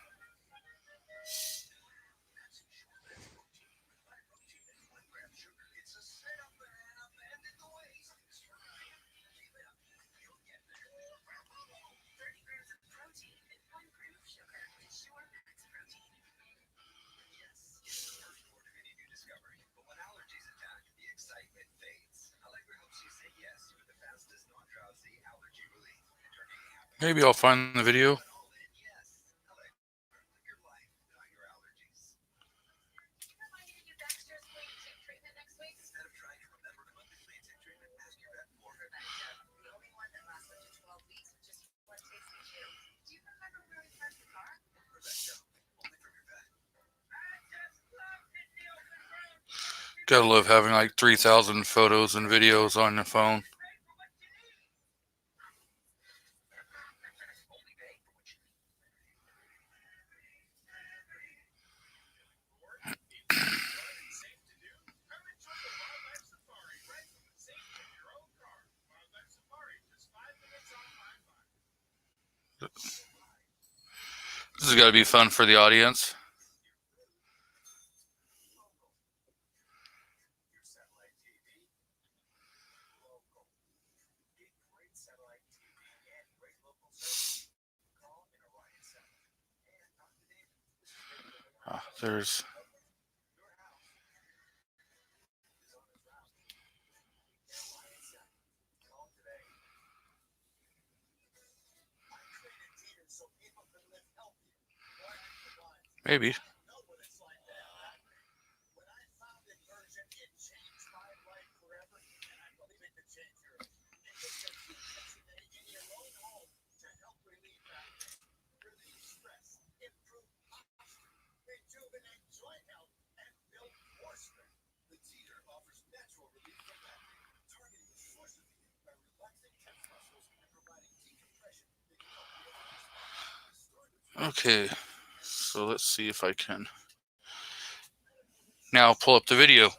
Maybe I'll find the video. Gotta love having like 3,000 photos and videos on the phone. This has got to be fun for the audience. There's maybe. Okay, so let's see if I can now pull up the video.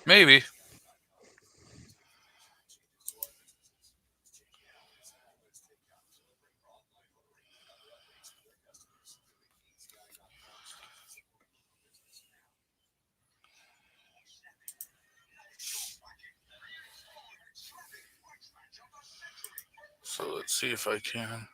Maybe. So let's see if I can.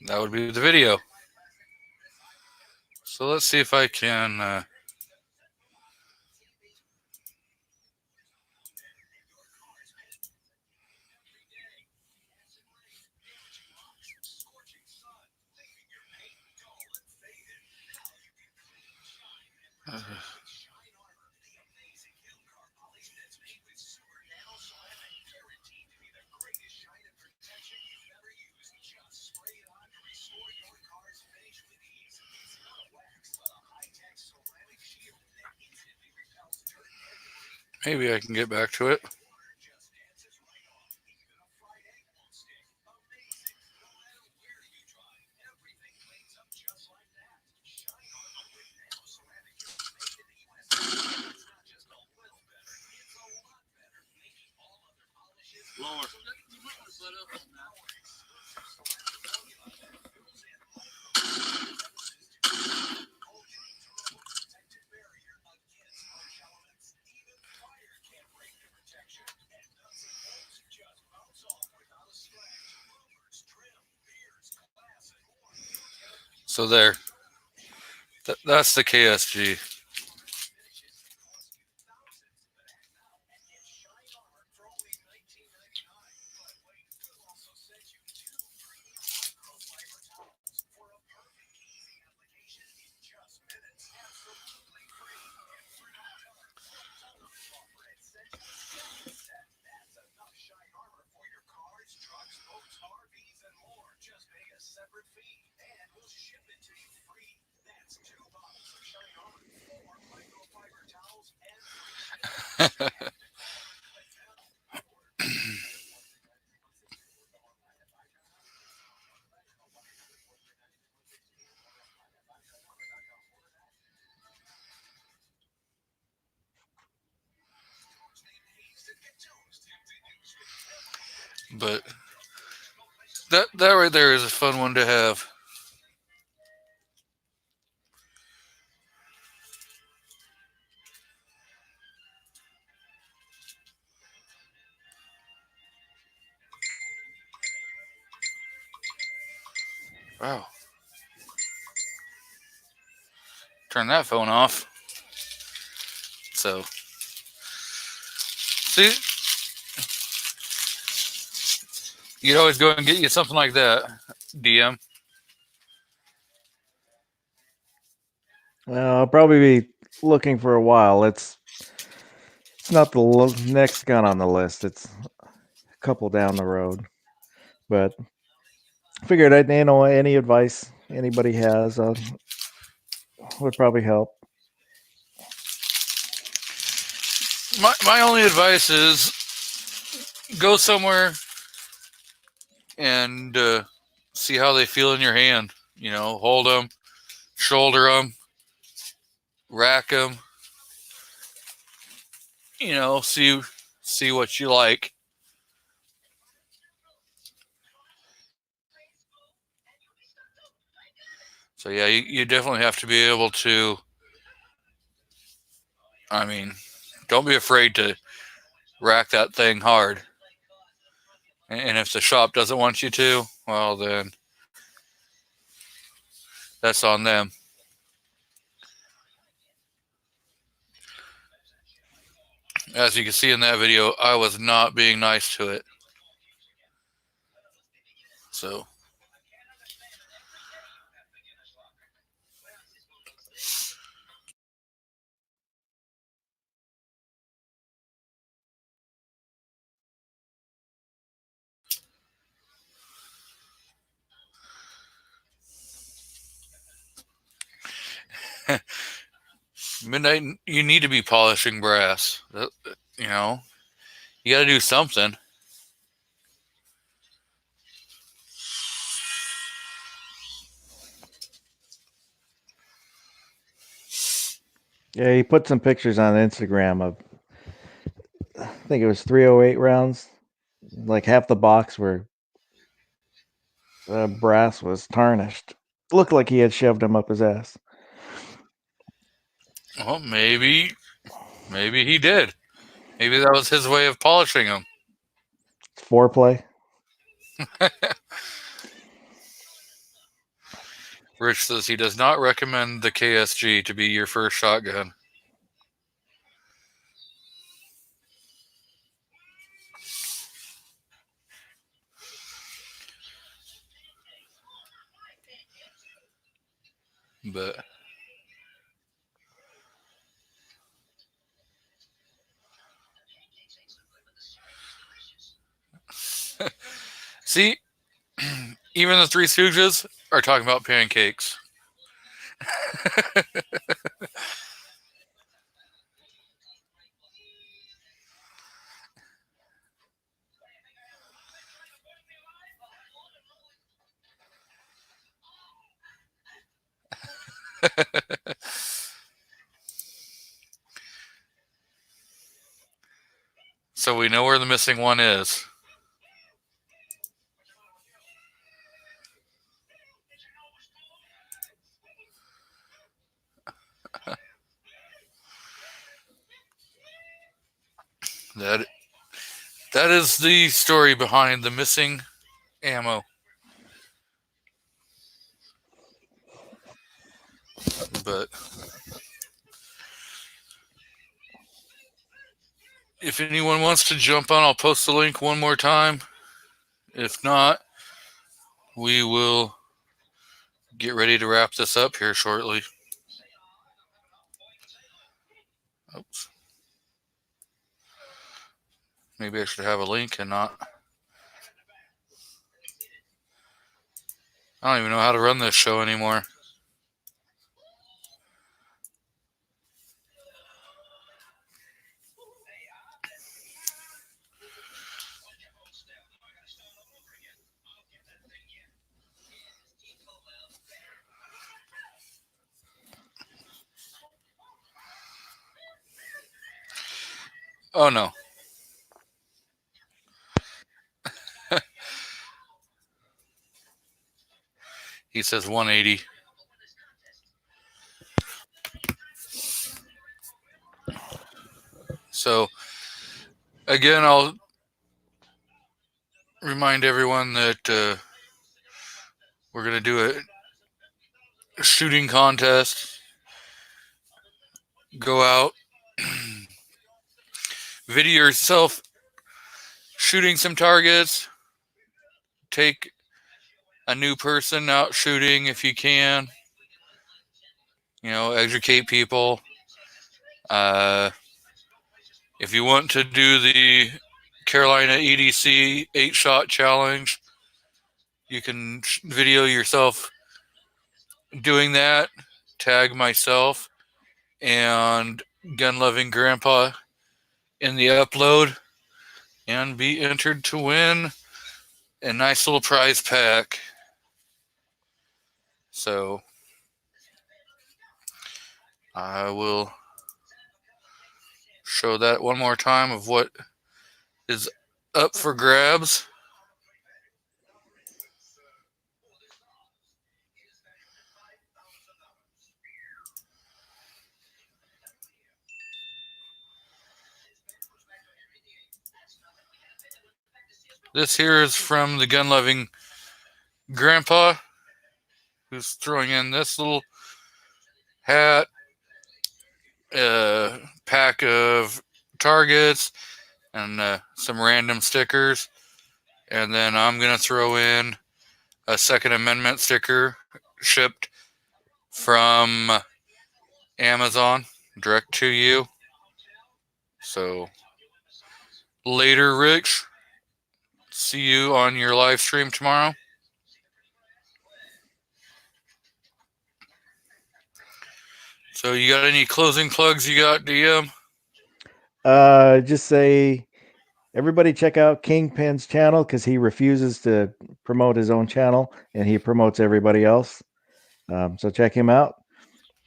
That would be the video. So let's see if I can. Maybe I can get back to it. So there. That's the KSG. But that right there is a fun one to have. Wow. Turn that phone off. So, see, you'd always go and get you something like that, DM.
Well, I'll probably be looking for a while. It's not the next gun on the list. It's a couple down the road. But figured I'd any advice anybody has would probably help.
My only advice is go somewhere and see how they feel in your hand. You know, hold them, shoulder them, rack them. You know, see what you like. So yeah, you definitely have to be able to. I mean, don't be afraid to rack that thing hard. And if the shop doesn't want you to, well then that's on them. As you can see in that video, I was not being nice to it. So, Midnight, you need to be polishing brass. You know, you got to do something.
Yeah, he put some pictures on Instagram of, I think it was 308 rounds. Like half the box where the brass was tarnished. Looked like he had shoved him up his ass.
Well, maybe he did. Maybe that was his way of polishing them.
It's foreplay.
Rich says he does not recommend the KSG to be your first shotgun. But see, even the Three Stooges are talking about pancakes. So we know where the missing one is. That is the story behind the missing ammo. But if anyone wants to jump on, I'll post the link one more time. If not, we will get ready to wrap this up here shortly. Oops. Maybe I should have a link and not. I don't even know how to run this show anymore. Oh no. He says 180. So, again, I'll remind everyone that we're going to do a shooting contest. Go out, video yourself shooting some targets. Take a new person out shooting if you can. You know, educate people. If you want to do the Carolina EDC 8-shot challenge, you can video yourself doing that. Tag myself and Gun Loving Grandpa in the upload and be entered to win a nice little prize pack. So I will show that one more time of what is up for grabs. This here is from the Gun Loving Grandpa. who's throwing in this little hat, a pack of targets, and some random stickers. And then I'm going to throw in a Second Amendment sticker shipped from Amazon direct to you. So later, Rich. See you on your live stream tomorrow. So you got any closing plugs you got, DM?
Just say everybody check out Kingpin's channel because he refuses to promote his own channel and he promotes everybody else. So check him out.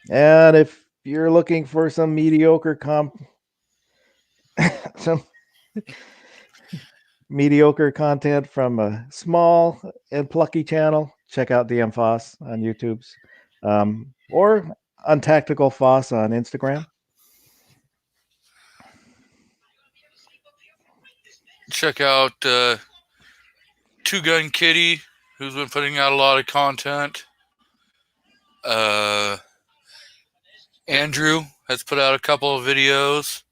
And if you're looking for some mediocre some mediocre content from a small and plucky channel, check out DM Foss on YouTube's or Untactical Foss on Instagram.
Check out Two Gun Kitty, who's been putting out a lot of content. Andrew has put out a couple of videos.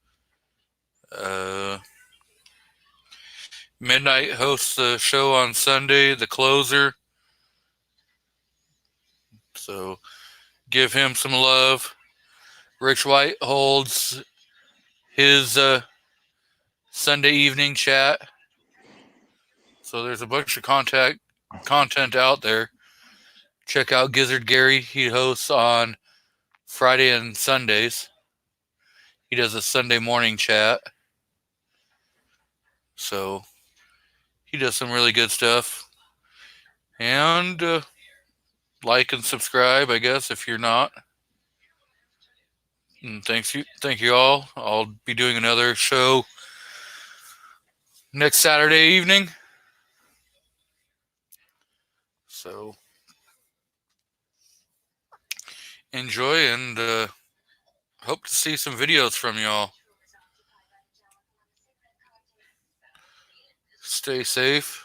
Midnight hosts the show on Sunday, The Closer. So give him some love. Rich White holds his Sunday evening chat. So there's a bunch of content out there. Check out Gizzard Gary. He hosts on Friday and Sundays. He does a Sunday morning chat. So he does some really good stuff. And like and subscribe, I guess, if you're not. And thank you all. I'll be doing another show next Saturday evening. So enjoy and hope to see some videos from y'all. Stay safe.